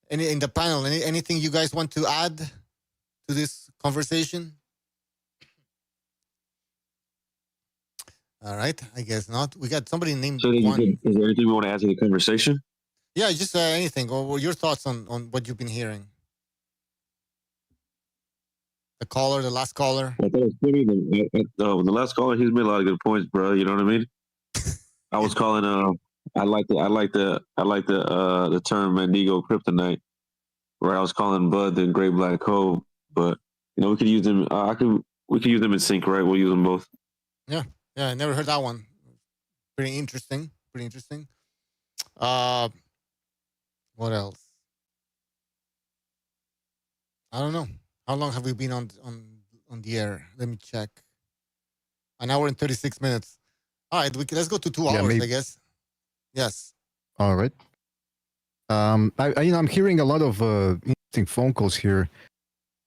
Any in the panel, anything you guys want to add to this conversation? All right. I guess not. We got somebody named So Juan. is there anything we want to add to the conversation? Yeah, just anything. Or your thoughts on what you've been hearing. The last caller. I thought it was funny. The last caller, he's made a lot of good points, bro. You know what I mean? I was calling. I like the term Mandigo Kryptonite, where I was calling Bud the Great Black Hole. But we could use them. We could use them in sync, right? We'll use them both. Yeah, I never heard that one. Pretty interesting. What else? I don't know. How long have we been on the air? Let me check. An hour and 36 minutes. All right, let's go to 2 hours, I guess. Yes. All right. I'm hearing a lot of interesting phone calls here,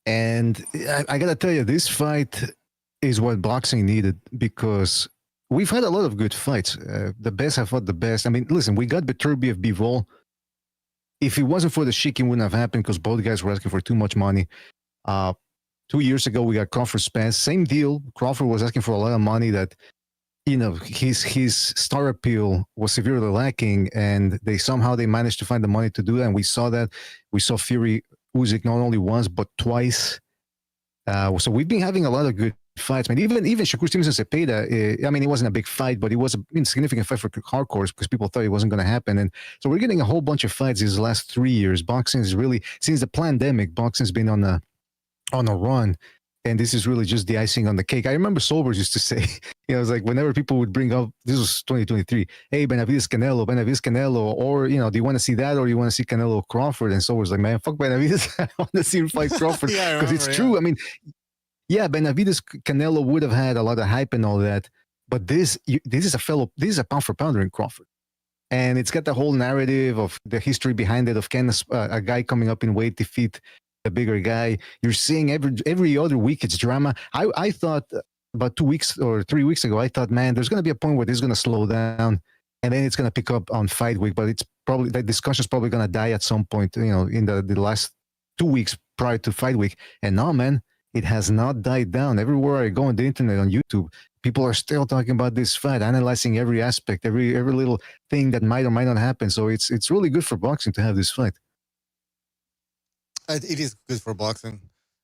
and I gotta tell you, this fight is what boxing needed, because we've had a lot of good fights. The best have fought the best. I mean, listen, we got Beterbiev Bivol. If it wasn't for the Sheik, it wouldn't have happened, because both guys were asking for too much money. 2 years ago, we got Crawford Spence. Same deal. Crawford was asking for a lot of money that, his star appeal was severely lacking, and they managed to find the money to do that. And we saw that. We saw Fury Usyk not only once but twice. So we've been having a lot of good fights. I mean, even Shakur Stevenson Cepeda. It wasn't a big fight, but it was a significant fight for hardcores, because people thought it wasn't going to happen. And so we're getting a whole bunch of fights these last 3 years. Boxing is really, since the pandemic, boxing's been on a run. And this is really just the icing on the cake. I remember Solbers used to say, it was like whenever people would bring up, this was 2023, hey, Benavidez Canelo, or, do you want to see that, or do you want to see Canelo Crawford? And Solbers like, man, fuck Benavidez. I want to see him fight Crawford. Because it's true. I mean, Benavidez Canelo would have had a lot of hype and all that. But this is a pound for pounder in Crawford. And it's got the whole narrative of the history behind it, of a guy coming up in weight, defeat a bigger guy. You're seeing every other week it's drama. I thought about 2 weeks or 3 weeks ago, I thought, man, there's going to be a point where this is going to slow down, and then it's going to pick up on fight week. But it's probably, that discussion is probably going to die at some point, in the last 2 weeks prior to fight week. And now, man, it has not died down. Everywhere I go on the internet, on YouTube, people are still talking about this fight, analyzing every aspect, every little thing that might or might not happen. So it's really good for boxing to have this fight. It is good for boxing.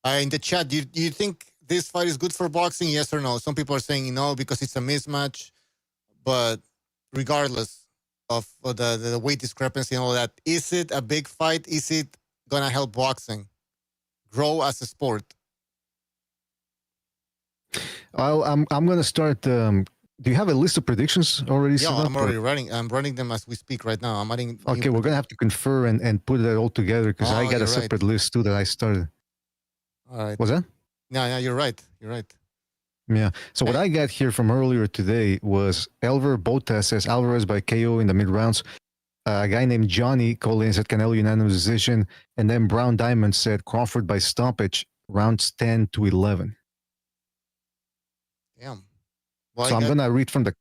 In the chat, do you think this fight is good for boxing? Yes or no? Some people are saying no because it's a mismatch. But regardless of the weight discrepancy and all that, is it a big fight? Is it going to help boxing grow as a sport? I'm going to start. Do you have a list of predictions already? Yeah, I'm already running. I'm running them as we speak right now. I'm adding. Okay, we're gonna have to confer and put that all together, because I got a separate list too that I started. All right. Was that? Yeah, you're right. You're right. Yeah. So what I got here from earlier today was Elver Bota says Alvarez by KO in the mid rounds. A guy named Johnny called in, said Canelo unanimous decision, and then Brown Diamond said Crawford by stoppage, rounds 10 to 11. Damn. Well, so I'm gonna read from the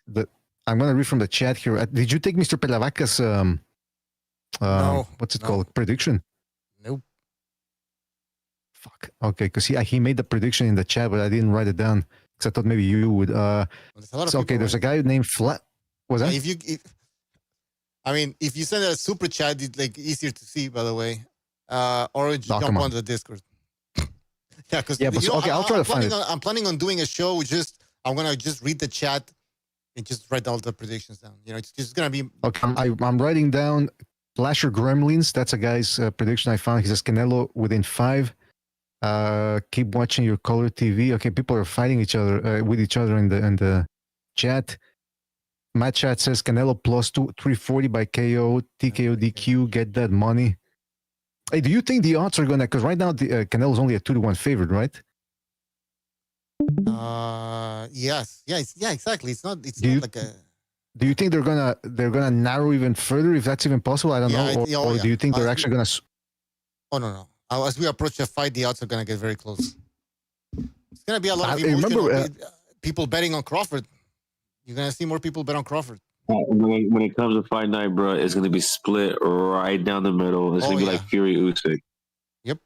chat here. Did you take Mr. Pelavaca's no, what's it called? Prediction? Nope. Fuck. Okay, because he made the prediction in the chat, but I didn't write it down because I thought maybe you would. There's a guy named Flat. Was that? If you send a super chat, it's like easier to see. By the way, or jump on the Discord. I'll try to find it. I'm planning on doing a show. I'm gonna just read the chat and just write all the predictions down. It's just gonna be. Okay, I'm writing down Flasher Gremlins. That's a guy's prediction I found. He says Canelo within 5. Keep watching your color TV. Okay, people are fighting each other with each other in the chat. Matt Chat says Canelo plus 340 by KO, TKO, DQ. Get that money. Hey, do you think the odds are gonna? Because right now Canelo's only a 2-1 favorite, right? Yes. Yeah, exactly. It's not like a. Do you think they're gonna narrow even further, if that's even possible? I don't know. Or do you think they're actually gonna? Oh no. As we approach the fight, the odds are going to get very close. It's going to be a lot of people betting on Crawford. You're going to see more people bet on Crawford. When it comes to fight night, bro, it's going to be split right down the middle. It's going to be like Fury Usyk. Yep.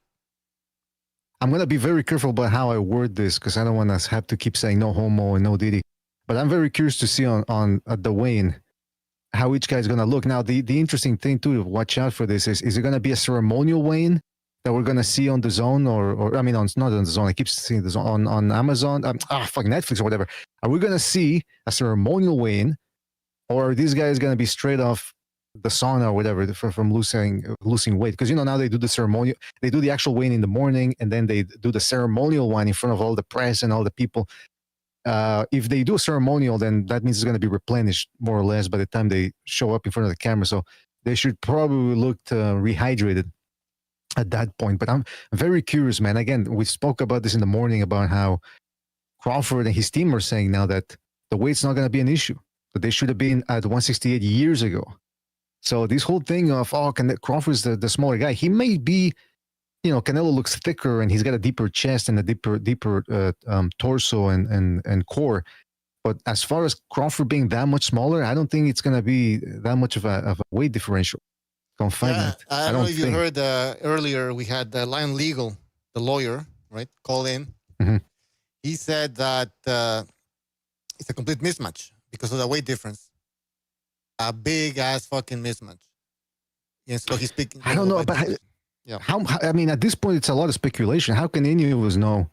I'm going to be very careful about how I word this because I don't want to have to keep saying no homo and no Diddy. But I'm very curious to see on the weigh-in how each guy's going to look. Now, the interesting thing, too, to watch out for this is it going to be a ceremonial weigh-in that we're going to see on the Zone or I mean, not on the Zone. I keep seeing the Zone on Amazon, fucking Netflix or whatever. Are we going to see a ceremonial weigh-in? Or are these guys going to be straight off the sauna or whatever from losing weight? Because, now they do the ceremonial, they do the actual weigh-in in the morning, and then they do the ceremonial one in front of all the press and all the people. If they do a ceremonial, then that means it's going to be replenished more or less by the time they show up in front of the camera. So they should probably look rehydrated at that point. But I'm very curious, man. Again, we spoke about this in the morning about how Crawford and his team are saying now that the weight's not going to be an issue. But they should have been at 168 years ago. So this whole thing of, Crawford's the smaller guy. He may be, Canelo looks thicker and he's got a deeper chest and a deeper torso and core. But as far as Crawford being that much smaller, I don't think it's going to be that much of a weight differential. I don't know if you heard earlier, we had Lion Legal, the lawyer, right, call in. Mm-hmm. He said that it's a complete mismatch. Because of the weight difference. A big ass fucking mismatch. Yeah, so he's speaking. I don't know, but how, I mean, at this point, it's a lot of speculation. How can any of us know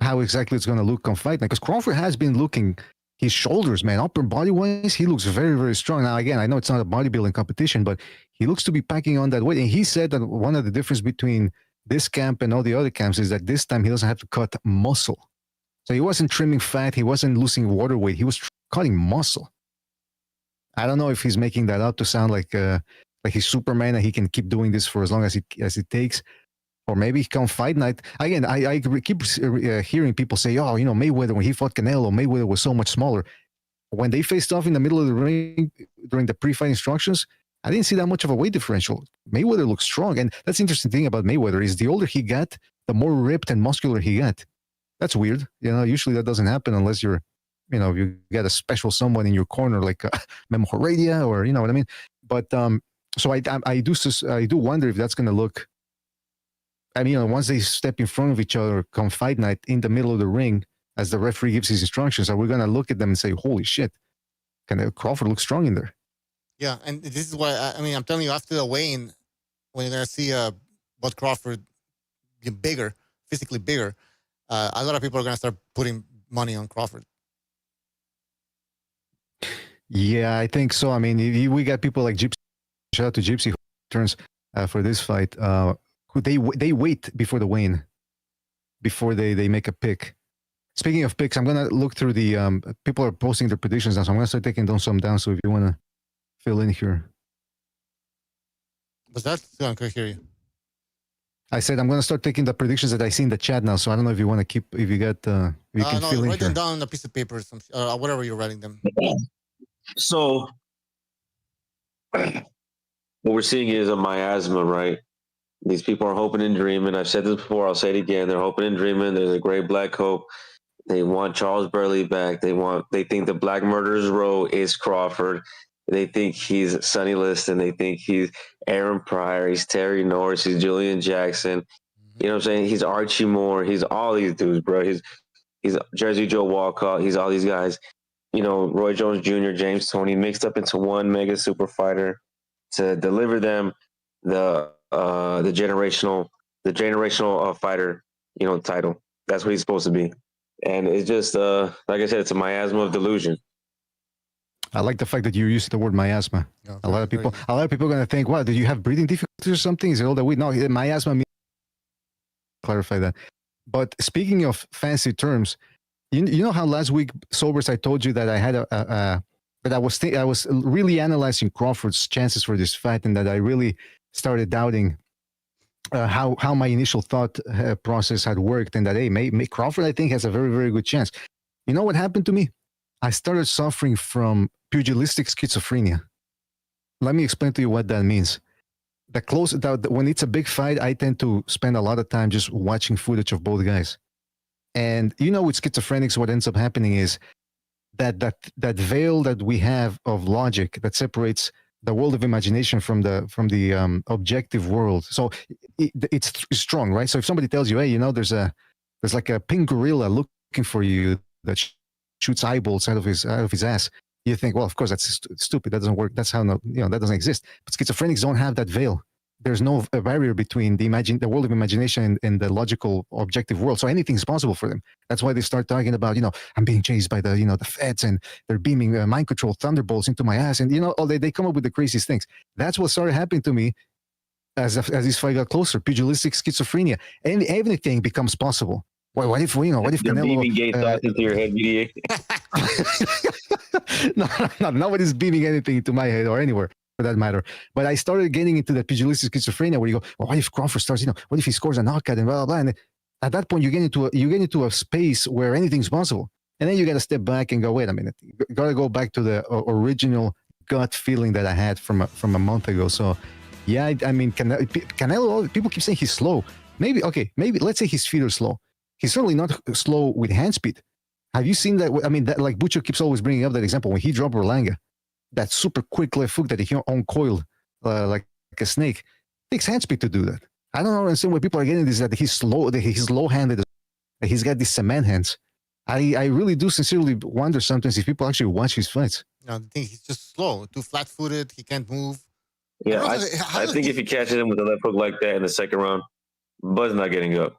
how exactly it's going to look on fight night? Because Crawford has been looking, his shoulders, man, upper body wise, he looks very, very strong. Now, again, I know it's not a bodybuilding competition, but he looks to be packing on that weight. And he said that one of the difference between this camp and all the other camps is that this time he doesn't have to cut muscle. So he wasn't trimming fat, he wasn't losing water weight, he was cutting muscle. I don't know if he's making that up to sound like he's Superman and he can keep doing this for as long as it takes, or maybe come fight night. Again, I keep hearing people say, "Oh, Mayweather when he fought Canelo, Mayweather was so much smaller." When they faced off in the middle of the ring during the pre-fight instructions, I didn't see that much of a weight differential. Mayweather looks strong, and that's the interesting thing about Mayweather is the older he got, the more ripped and muscular he got. That's weird. Usually that doesn't happen unless you get a special someone in your corner like Memo Heredia or you know what I mean. But so I do wonder if that's going to look. I mean, once they step in front of each other come fight night in the middle of the ring, as the referee gives his instructions, are we going to look at them and say, "Holy shit, Crawford looks strong in there"? Yeah, and this is why I'm telling you, after the weigh-in, when you're going to see Bud Crawford get bigger, physically bigger, a lot of people are going to start putting money on Crawford. Yeah, I think so. I mean, we got people like Gypsy. Shout out to Gypsy who turns for this fight. Who they wait before the weigh-in, before they make a pick. Speaking of picks, I'm gonna look through the people are posting their predictions now, so I'm gonna start taking some down. So if you wanna fill in here, was that? I couldn't hear you. I said I'm gonna start taking the predictions that I see in the chat now. So I don't know if you want to keep, if you got, if you can fill in write here. them down on a piece of paper, or whatever you're writing them. So what we're seeing is a miasma, right? These people are hoping and dreaming. I've said this before. I'll say it again. They're hoping and dreaming. There's a great black hope. They want Charles Burley back. They think the Black Murderers Row is Crawford. They think he's Sonny Liston. They think he's Aaron Pryor. He's Terry Norris. He's Julian Jackson. You know what I'm saying? He's Archie Moore. He's all these dudes, bro. He's Jersey Joe Walcott. He's all these guys. Roy Jones Jr., James Toney, mixed up into one mega super fighter to deliver them the generational fighter, title. That's what he's supposed to be. And it's just, like I said, it's a miasma of delusion. I like the fact that you used the word miasma. Yeah, a lot of people are going to think, "What? Did you have breathing difficulties or something? Is it all that weed?" No, miasma means. Clarify that. But speaking of fancy terms, you know how last week, Sobers, I told you that I had that I was really analyzing Crawford's chances for this fight, and that I really started doubting how my initial thought process had worked, and that hey, Crawford I think has a very, very good chance. You know what happened to me? I started suffering from pugilistic schizophrenia. Let me explain to you what that means. when it's a big fight, I tend to spend a lot of time just watching footage of both guys. And with schizophrenics, what ends up happening is that veil that we have of logic that separates the world of imagination from the objective world. So it's strong, right? So if somebody tells you, hey, there's like a pink gorilla looking for you that shoots eyeballs out of his ass, you think, well, of course that's stupid. That doesn't work. That's how that doesn't exist. But schizophrenics don't have that veil. There's no barrier between the world of imagination and the logical objective world. So anything's possible for them. That's why they start talking about, I'm being chased by the feds and they're beaming mind control thunderbolts into my ass. And, they come up with the craziest things. That's what started happening to me as this fight got closer. Pugilistic schizophrenia. And everything becomes possible. What if Canelo... beaming gay thoughts into your head, BDA. No, nobody's beaming anything into my head or anywhere, for that matter. But I started getting into the pugilistic schizophrenia where you go, well, what if Crawford starts, what if he scores a knockout and blah, blah, blah. And at that point, you get into a space where anything's possible. And then you got to step back and go, wait a minute. You got to go back to the original gut feeling that I had from a month ago. So, yeah, I mean, Canelo, people keep saying he's slow. Maybe let's say his feet are slow. He's certainly not slow with hand speed. Have you seen that? I mean, that, like Bucho keeps always bringing up that example when he dropped Berlanga, that super quick left hook that he uncoiled like a snake. It takes hand speed to do that. I don't understand what people are getting this, that he's slow, that he's low-handed, that he's got these cement hands. I really do sincerely wonder sometimes if people actually watch his fights. I think he's just slow, too flat-footed. He can't move. Yeah, I think if he catches him with a left hook like that in the second round, Bud's not getting up.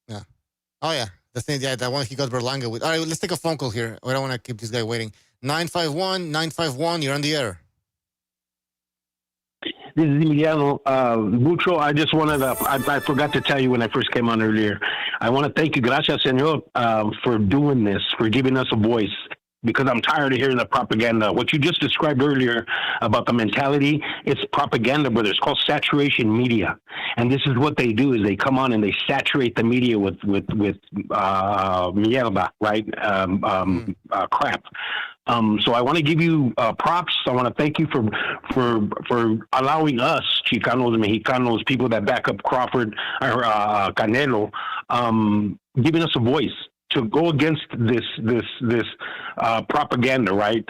Yeah. Oh, yeah. The thing, that one he got Berlanga with. All right, let's take a phone call here. I don't want to keep this guy waiting. 951, you're on the air. This is Emiliano. Bucho, I just wanted to, I forgot to tell you when I first came on earlier. I want to thank you, gracias, senor, for doing this, for giving us a voice, because I'm tired of hearing the propaganda. What you just described earlier about the mentality, it's propaganda, brother. It's called saturation media. And this is what they do, is they come on and they saturate the media with mierda, right? Crap. So I want to give you props. I want to thank you for allowing us, Chicanos, Mexicanos, people that back up Crawford or Canelo, giving us a voice to go against this propaganda, right?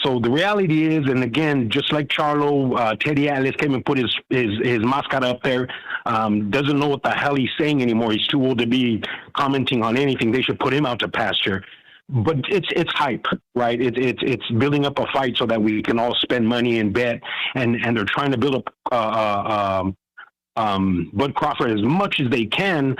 So the reality is, and again, just like Charlo, Teddy Atlas came and put his mascot up there, doesn't know what the hell he's saying anymore. He's too old to be commenting on anything. They should put him out to pasture. But it's hype, right? It's building up a fight so that we can all spend money and bet, and they're trying to build up Bud Crawford as much as they can,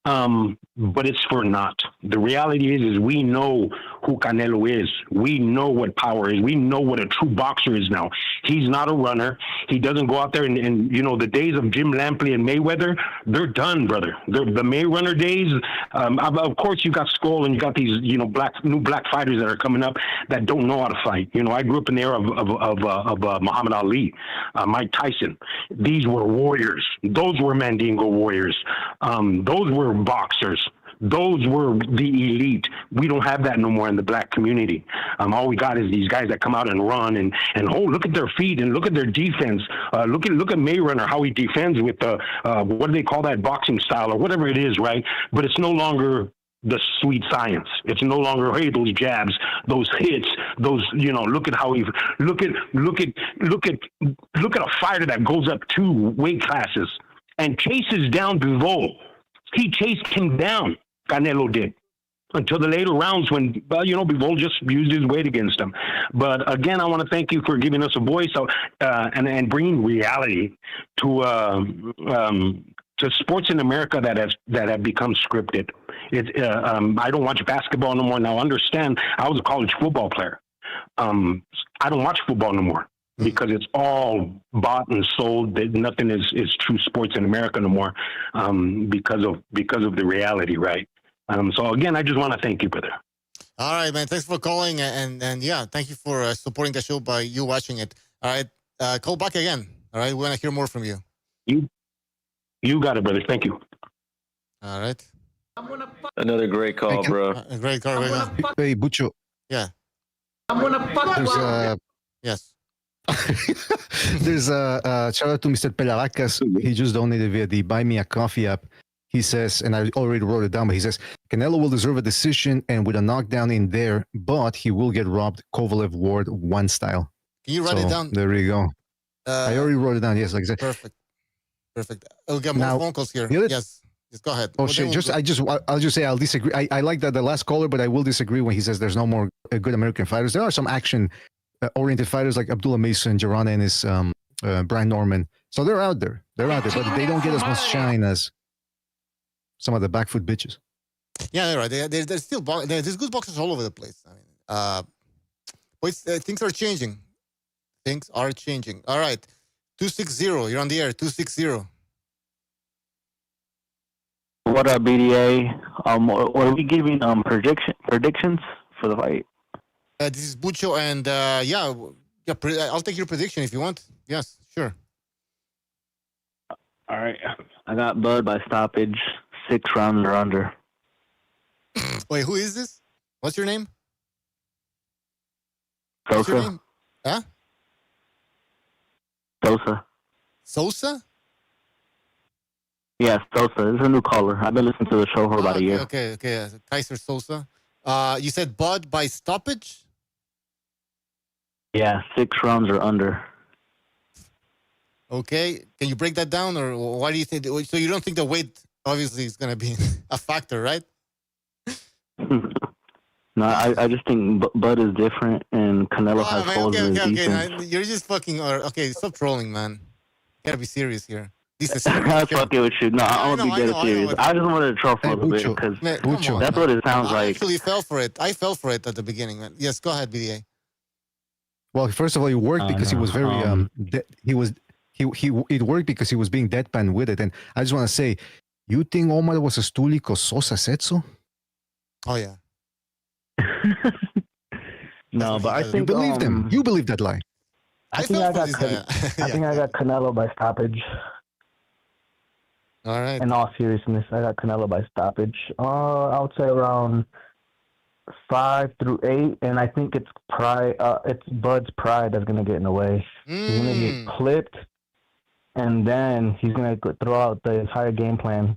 but it's for naught. The reality is we know who Canelo is. We know what power is. We know what a true boxer is now. He's not a runner. He doesn't go out there and the days of Jim Lampley and Mayweather, they're done, brother. The May runner days, of course you got Skull and you got these, new black fighters that are coming up that don't know how to fight. I grew up in the era of Muhammad Ali, Mike Tyson. These were warriors. Those were Mandingo warriors. Those were boxers. Those were the elite. We don't have that no more in the black community. All we got is these guys that come out and run and look at their feet and look at their defense. Look at Mayrunner, how he defends with the what do they call that, boxing style or whatever it is, right? But it's no longer the sweet science. It's no longer, hey, those jabs, those hits, those, look at how he look at a fighter that goes up 2 weight classes and chases down Bivol. He chased him down. Canelo did, until the later rounds when, Bivol just used his weight against him. But again, I want to thank you for giving us a voice and bringing reality to sports in America that have become scripted. I don't watch basketball no more. Now, understand, I was a college football player. I don't watch football no more, because it's all bought and sold. Nothing is true sports in America no more, because of the reality, right? So again, I just want to thank you, brother. All right, man. Thanks for calling, and yeah, thank you for supporting the show by you watching it. All right, call back again. All right, we want to hear more from you. You got it, brother. Thank you. All right. Another great call, bro. Great call. Hey, Bucho. Yeah. There's yes. There's a shout out to Mr. Pelaracas. He just donated via the Buy Me a Coffee app. He says, and I already wrote it down, but he says, Canelo will deserve a decision and with a knockdown in there, but he will get robbed Kovalev Ward 1 style. Can you write it down? There you go. I already wrote it down. Yes, like I said. Perfect. We'll get more phone calls here. Yes. Just go ahead. Oh shit! I'll just say I'll disagree. I like that the last caller, but I will disagree when he says there's no more good American fighters. There are some action-oriented fighters like Abdullah Mason, Jarana Ennis, Brian Norman. So they're out there. But they don't get as much shine as some of the back foot bitches. Yeah, they're right. They're still there's good boxers all over the place. I mean, but things are changing. Things are changing. All right, 260. You're on the air. 260. What up, BDA? Are we giving predictions for the fight? This is Bucho, and I'll take your prediction if you want. Yes, sure. All right, I got Bud by stoppage, 6 rounds or under. Wait, who is this? What's your name? Sosa. Huh? Sosa. Sosa? Yeah, Sosa. It's a new caller. I've been listening to the show for about a year. Okay. Kaiser Sosa. You said Bud by stoppage? Yeah, 6 rounds or under. Okay. Can you break that down, or why do you think? So you don't think the weight obviously is going to be a factor, right? No, I just think Bud is different, and Canelo has holes in his defense. You're just fucking. Okay, stop trolling, man. You gotta be serious here. I was fucking with you. No, I'm gonna be dead serious. I just wanted to troll for a little bit because that's what it sounds like. I actually fell for it. I fell for it at the beginning, man. Yes, go ahead, BDA. Well, first of all, it worked because he was very it worked because he was being deadpan with it. And I just want to say, you think Omar was a stoolie because Sosa said so? Oh yeah. No, but I think you believed him. You believed that lie. I think I got Canelo by stoppage. All right. In all seriousness, I got Canelo by stoppage. I would say around 5 through 8, and I think it's Bud's pride that's gonna get in the way. He's gonna get clipped, and then he's gonna throw out the entire game plan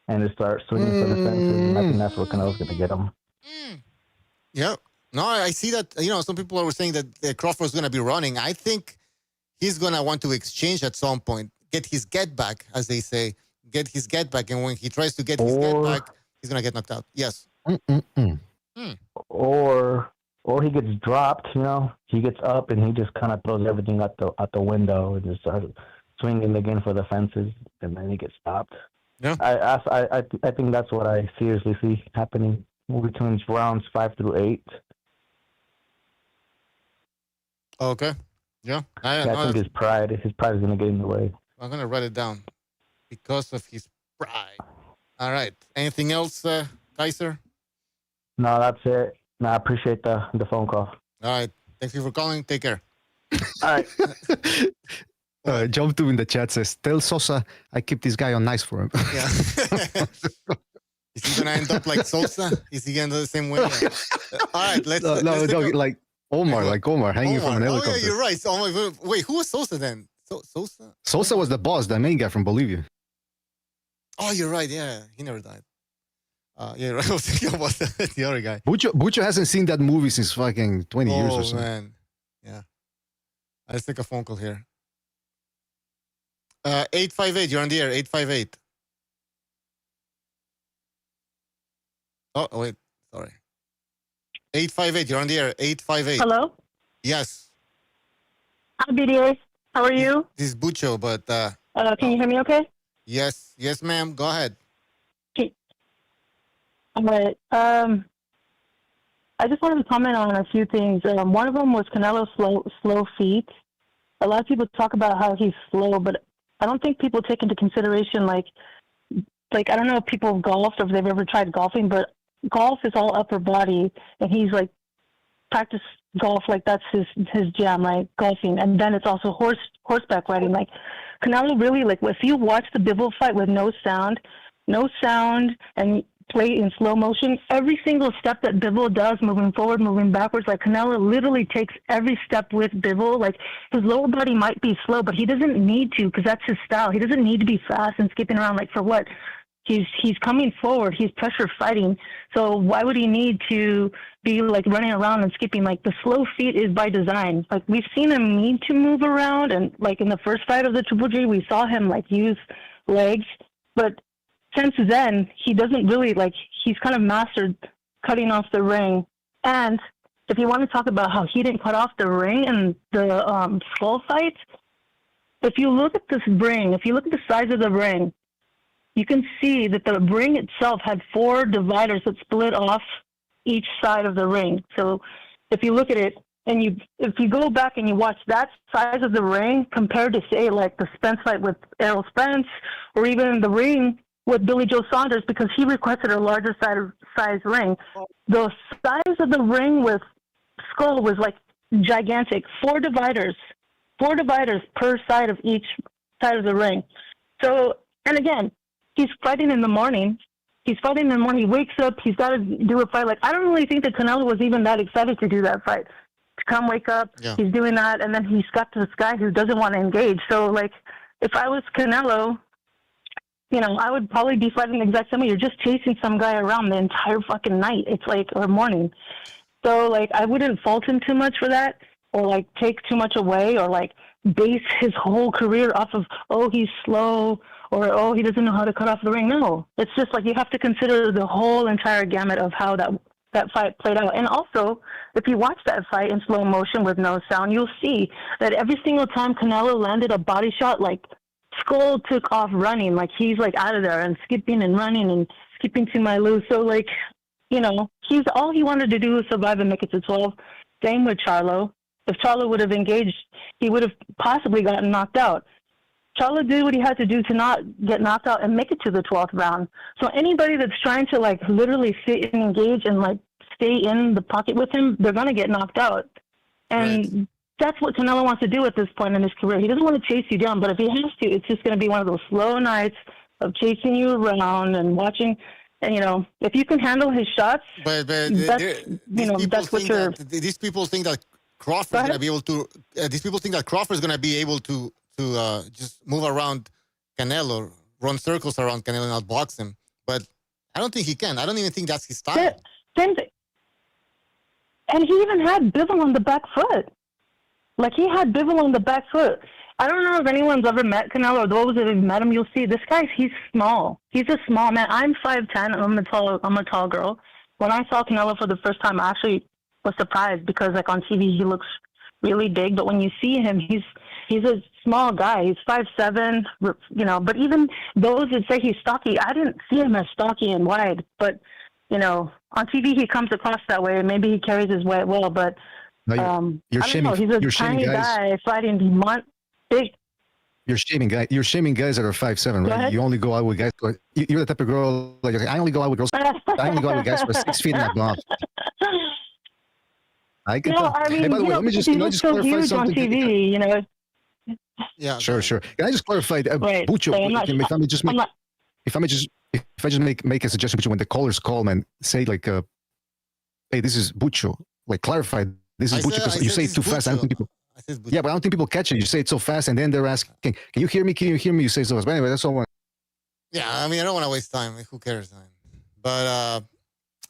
and just start swinging for the fences. And I think that's what Canelo's gonna get him. Yeah. No, I see that. Some people are saying that Crawford's going to be running. I think he's going to want to exchange at some point, get his get back, as they say, get his get back. And when he tries to get his get back, he's going to get knocked out. Yes. Or he gets dropped. He gets up and he just kind of throws everything out the window and just starts swinging again for the fences, and then he gets stopped. Yeah. I think that's what I seriously see happening between rounds 5 through 8. Okay. Yeah. I think his pride is going to get in the way. I'm going to write it down because of his pride. All right. Anything else, Kaiser? No, that's it. No, I appreciate the phone call. All right. Thank you for calling. Take care. All right. Jump to in the chat says, tell Sosa I keep this guy on nice for him. Yeah. Is he going to end up like Sosa? Is he going to do the same way? Yeah. All right. Let's like Omar, hanging from an helicopter. Oh, yeah, you're right. Wait, who was Sosa then? Sosa? Sosa was the boss, the main guy from Bolivia. Oh, you're right. Yeah, he never died. Yeah, right. I was thinking about the other guy. Bucho hasn't seen that movie since fucking 20 years or so. Oh, man. Yeah. Let's take a phone call here. 858, you're on the air. 858. Oh, wait. Sorry. 858, you're on the air. 858. Hello? Yes. Hi, BDA. How are you? This is Bucho, but... can you hear me okay? Yes, ma'am. Go ahead. Okay. All right. I just wanted to comment on a few things. One of them was Canelo's slow feet. A lot of people talk about how he's slow, but I don't think people take into consideration, like I don't know if people have golfed or if they've ever tried golfing, but golf is all upper body, and he's like practice golf, like that's his jam, right? Golfing, and then it's also horseback riding. Like Canelo really, like if you watch the Bivol fight with no sound, and play in slow motion, every single step that Bivol does, moving forward, moving backwards, like Canelo literally takes every step with Bivol. Like his lower body might be slow, but he doesn't need to because that's his style. He doesn't need to be fast and skipping around. Like for what? He's coming forward. He's pressure fighting. So why would he need to be like running around and skipping? Like the slow feet is by design. Like we've seen him need to move around, and like in the first fight of the Triple G, we saw him like use legs. But since then, he doesn't really like. He's kind of mastered cutting off the ring. And if you want to talk about how he didn't cut off the ring in the skull fight, if you look at this ring, if you look at the size of the ring, you can see that the ring itself had 4 dividers that split off each side of the ring. So if you look at it, and if you go back and you watch that size of the ring compared to, say, like the Spence fight with Errol Spence, or even the ring with Billy Joe Saunders, because he requested a larger size ring, the size of the ring with Skull was like gigantic. 4 dividers per side of each side of the ring. So, and again, he's fighting in the morning. He wakes up. He's got to do a fight. Like, I don't really think that Canelo was even that excited to do that fight. To come wake up, He's doing that, and then he's got this guy who doesn't want to engage. So, like, if I was Canelo, I would probably be fighting the exact same way. You're just chasing some guy around the entire fucking night. It's like, or morning. So, like, I wouldn't fault him too much for that, or, like, take too much away, or, like, base his whole career off of, oh, he's slow, or, oh, he doesn't know how to cut off the ring. No, it's just like you have to consider the whole entire gamut of how that fight played out. And also, if you watch that fight in slow motion with no sound, you'll see that every single time Canelo landed a body shot, like, Skull took off running, like he's like out of there and skipping and running and skipping to my lose. So, like, he's all he wanted to do was survive and make it to 12. Same with Charlo. If Charlo would have engaged, he would have possibly gotten knocked out. Charlo did what he had to do to not get knocked out and make it to the 12th round. So anybody that's trying to, like, literally sit and engage and, like, stay in the pocket with him, they're going to get knocked out. And that's what Canelo wants to do at this point in his career. He doesn't want to chase you down, but if he has to, it's just going to be one of those slow nights of chasing you around and watching. And, if you can handle his shots, but that's what you're... These people think that Crawford's going to be able to... these people think that Crawford's going to be able to just move around Canelo, run circles around Canelo and outbox him. But I don't think he can. I don't even think that's his style. And he even had Bivol on the back foot. Like, he had Bivol on the back foot. I don't know if anyone's ever met Canelo, or those that have met him, you'll see this guy, he's small. He's a small man. I'm 5'10". I'm a tall girl. When I saw Canelo for the first time, I actually was surprised because, like, on TV, he looks really big. But when you see him, he's a small guy. He's 5'7", But even those that say he's stocky, I didn't see him as stocky and wide. But, on TV, he comes across that way. Maybe he carries his weight well, but... No, you're shaming. He's a tiny guy fighting big. You're shaming guys. You're shaming guys that are 5'7", right? You only go out with guys. You're the type of girl like I only go out with girls. I only go out with guys who are 6 feet and above. I can tell. I mean, hey, by the way, let me just clarify something. On TV, Yeah. Sure. Can I just clarify? Bucho, if I just make a suggestion, Bucho, when the callers call, man, say like, hey, this is Bucho. Like, clarify. This is Bucho because you say it too fast. I don't think people. Yeah, but I don't think people catch it. You say it so fast, and then they're asking, "Can you hear me? Can you hear me?" You say so fast. But anyway, that's all. Yeah, I mean, I don't want to waste time. Who cares? But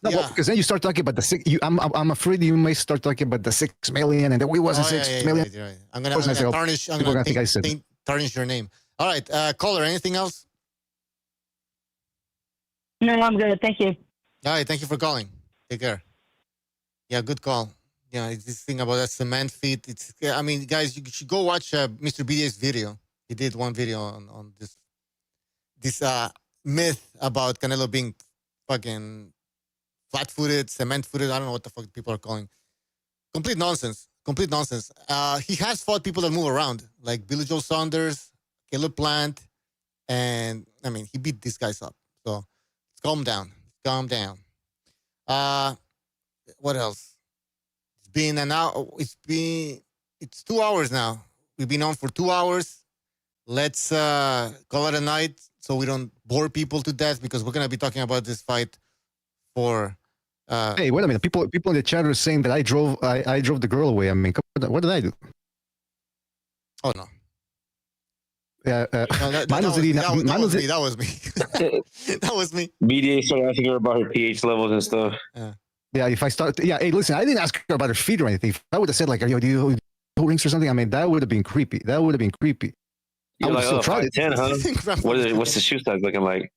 because then you start talking about the 6. I'm afraid you may start talking about the 6 million, and then we wasn't 6 million. Right. I'm gonna tarnish. I'm gonna tarnish your name. All right, caller. Anything else? No, I'm good. Thank you. All right, thank you for calling. Take care. Yeah, good call. Yeah, it's this thing about that cement feet. I mean, guys, you should go watch Mr. BDA's video. He did one video on this myth about Canelo being fucking flat-footed, cement-footed. I don't know what the fuck people are calling. Complete nonsense. He has fought people that move around, like Billy Joe Saunders, Caleb Plant, and I mean, he beat these guys up. So calm down. What else? It's 2 hours now. We've been on for 2 hours. Let's call it a night. so we don't bore people to death, because we're gonna be talking about this fight for. Hey, wait a minute! People in the chat are saying that I drove the girl away. I mean, what did I do? Oh no. Yeah, that was me. That was me. BDA started asking her about her pH levels and stuff. Yeah, if I start, hey, listen, I didn't ask her about her feet or anything. If I would have said like, "Are you do rings or something?" I mean, that would have been creepy. I would have You're like, still tried it. 10, huh? What's the shoe size looking like?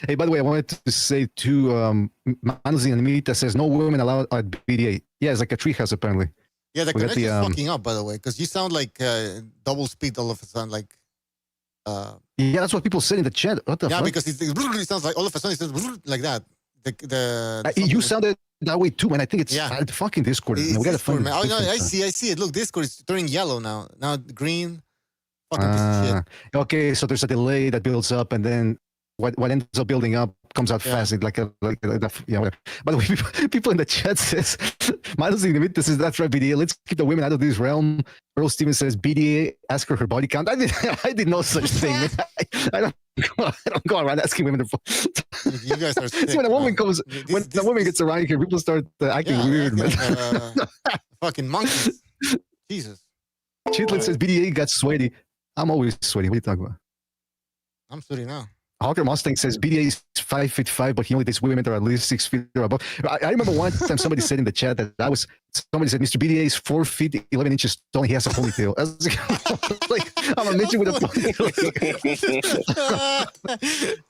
Hey, by the way, I wanted to say to Manos in the meet that says no women allowed at BDA. Yeah, it's like a treehouse apparently. Yeah, the connection is fucking up, by the way, because you sound like double speed all of a sudden, like. Yeah, that's what people said in the chat. What the fuck? Yeah, because it sounds like all of a sudden it says like that. You sounded that way too, man. I think it's fucking Discord. We gotta find man. Oh no, I see it. Look, Discord is turning yellow now. Now green. Fucking piece of shit. Okay, so there's a delay that builds up, and then what ends up building up comes out fast. It's like whatever. By the way, people in the chat says, "Miles in the mid, this is that's right, BDA. Let's keep the women out of this realm." Earl Stevens says, "BDA, ask her body count." I did no such thing. I don't go around asking women. You guys are sick, when a woman comes, when the woman gets around here, people start acting weird, man. Fucking monkeys. Jesus. Chitlin says, "BDA got sweaty." I'm always sweaty. What are you talking about? I'm sweaty now. Hawker Mustang says BDA is 5'5", but he only dates women that are at least 6 feet or above. I remember one time somebody said in the chat that somebody said Mr. BDA is 4 feet 11 inches tall and he has a ponytail. I was like, I'm a midget with a ponytail.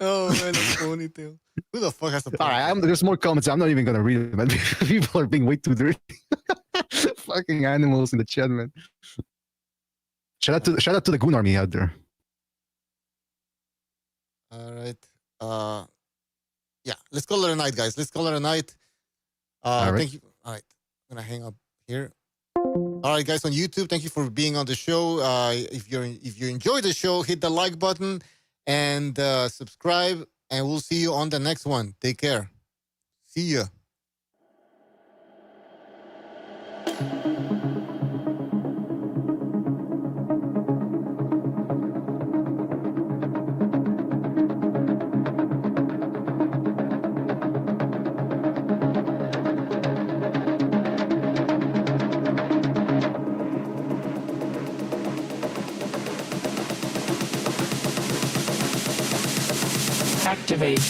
Oh man, a ponytail. Who the fuck has a ponytail? All right, there's more comments. I'm not even gonna read them. Man. People are being way too dirty. Fucking animals in the chat, man. Shout out to the Goon Army out there. All right. Yeah, let's call it a night, guys. Let's call it a night. Thank you. All right. I'm gonna hang up here. All right, guys, on YouTube, thank you for being on the show. If you enjoyed the show, hit the like button and subscribe, and we'll see you on the next one. Take care. See ya. Activate.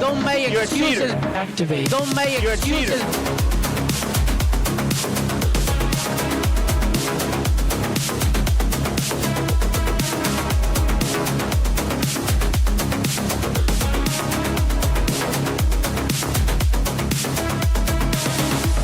Don't make excuses. Activate. Don't make excuses.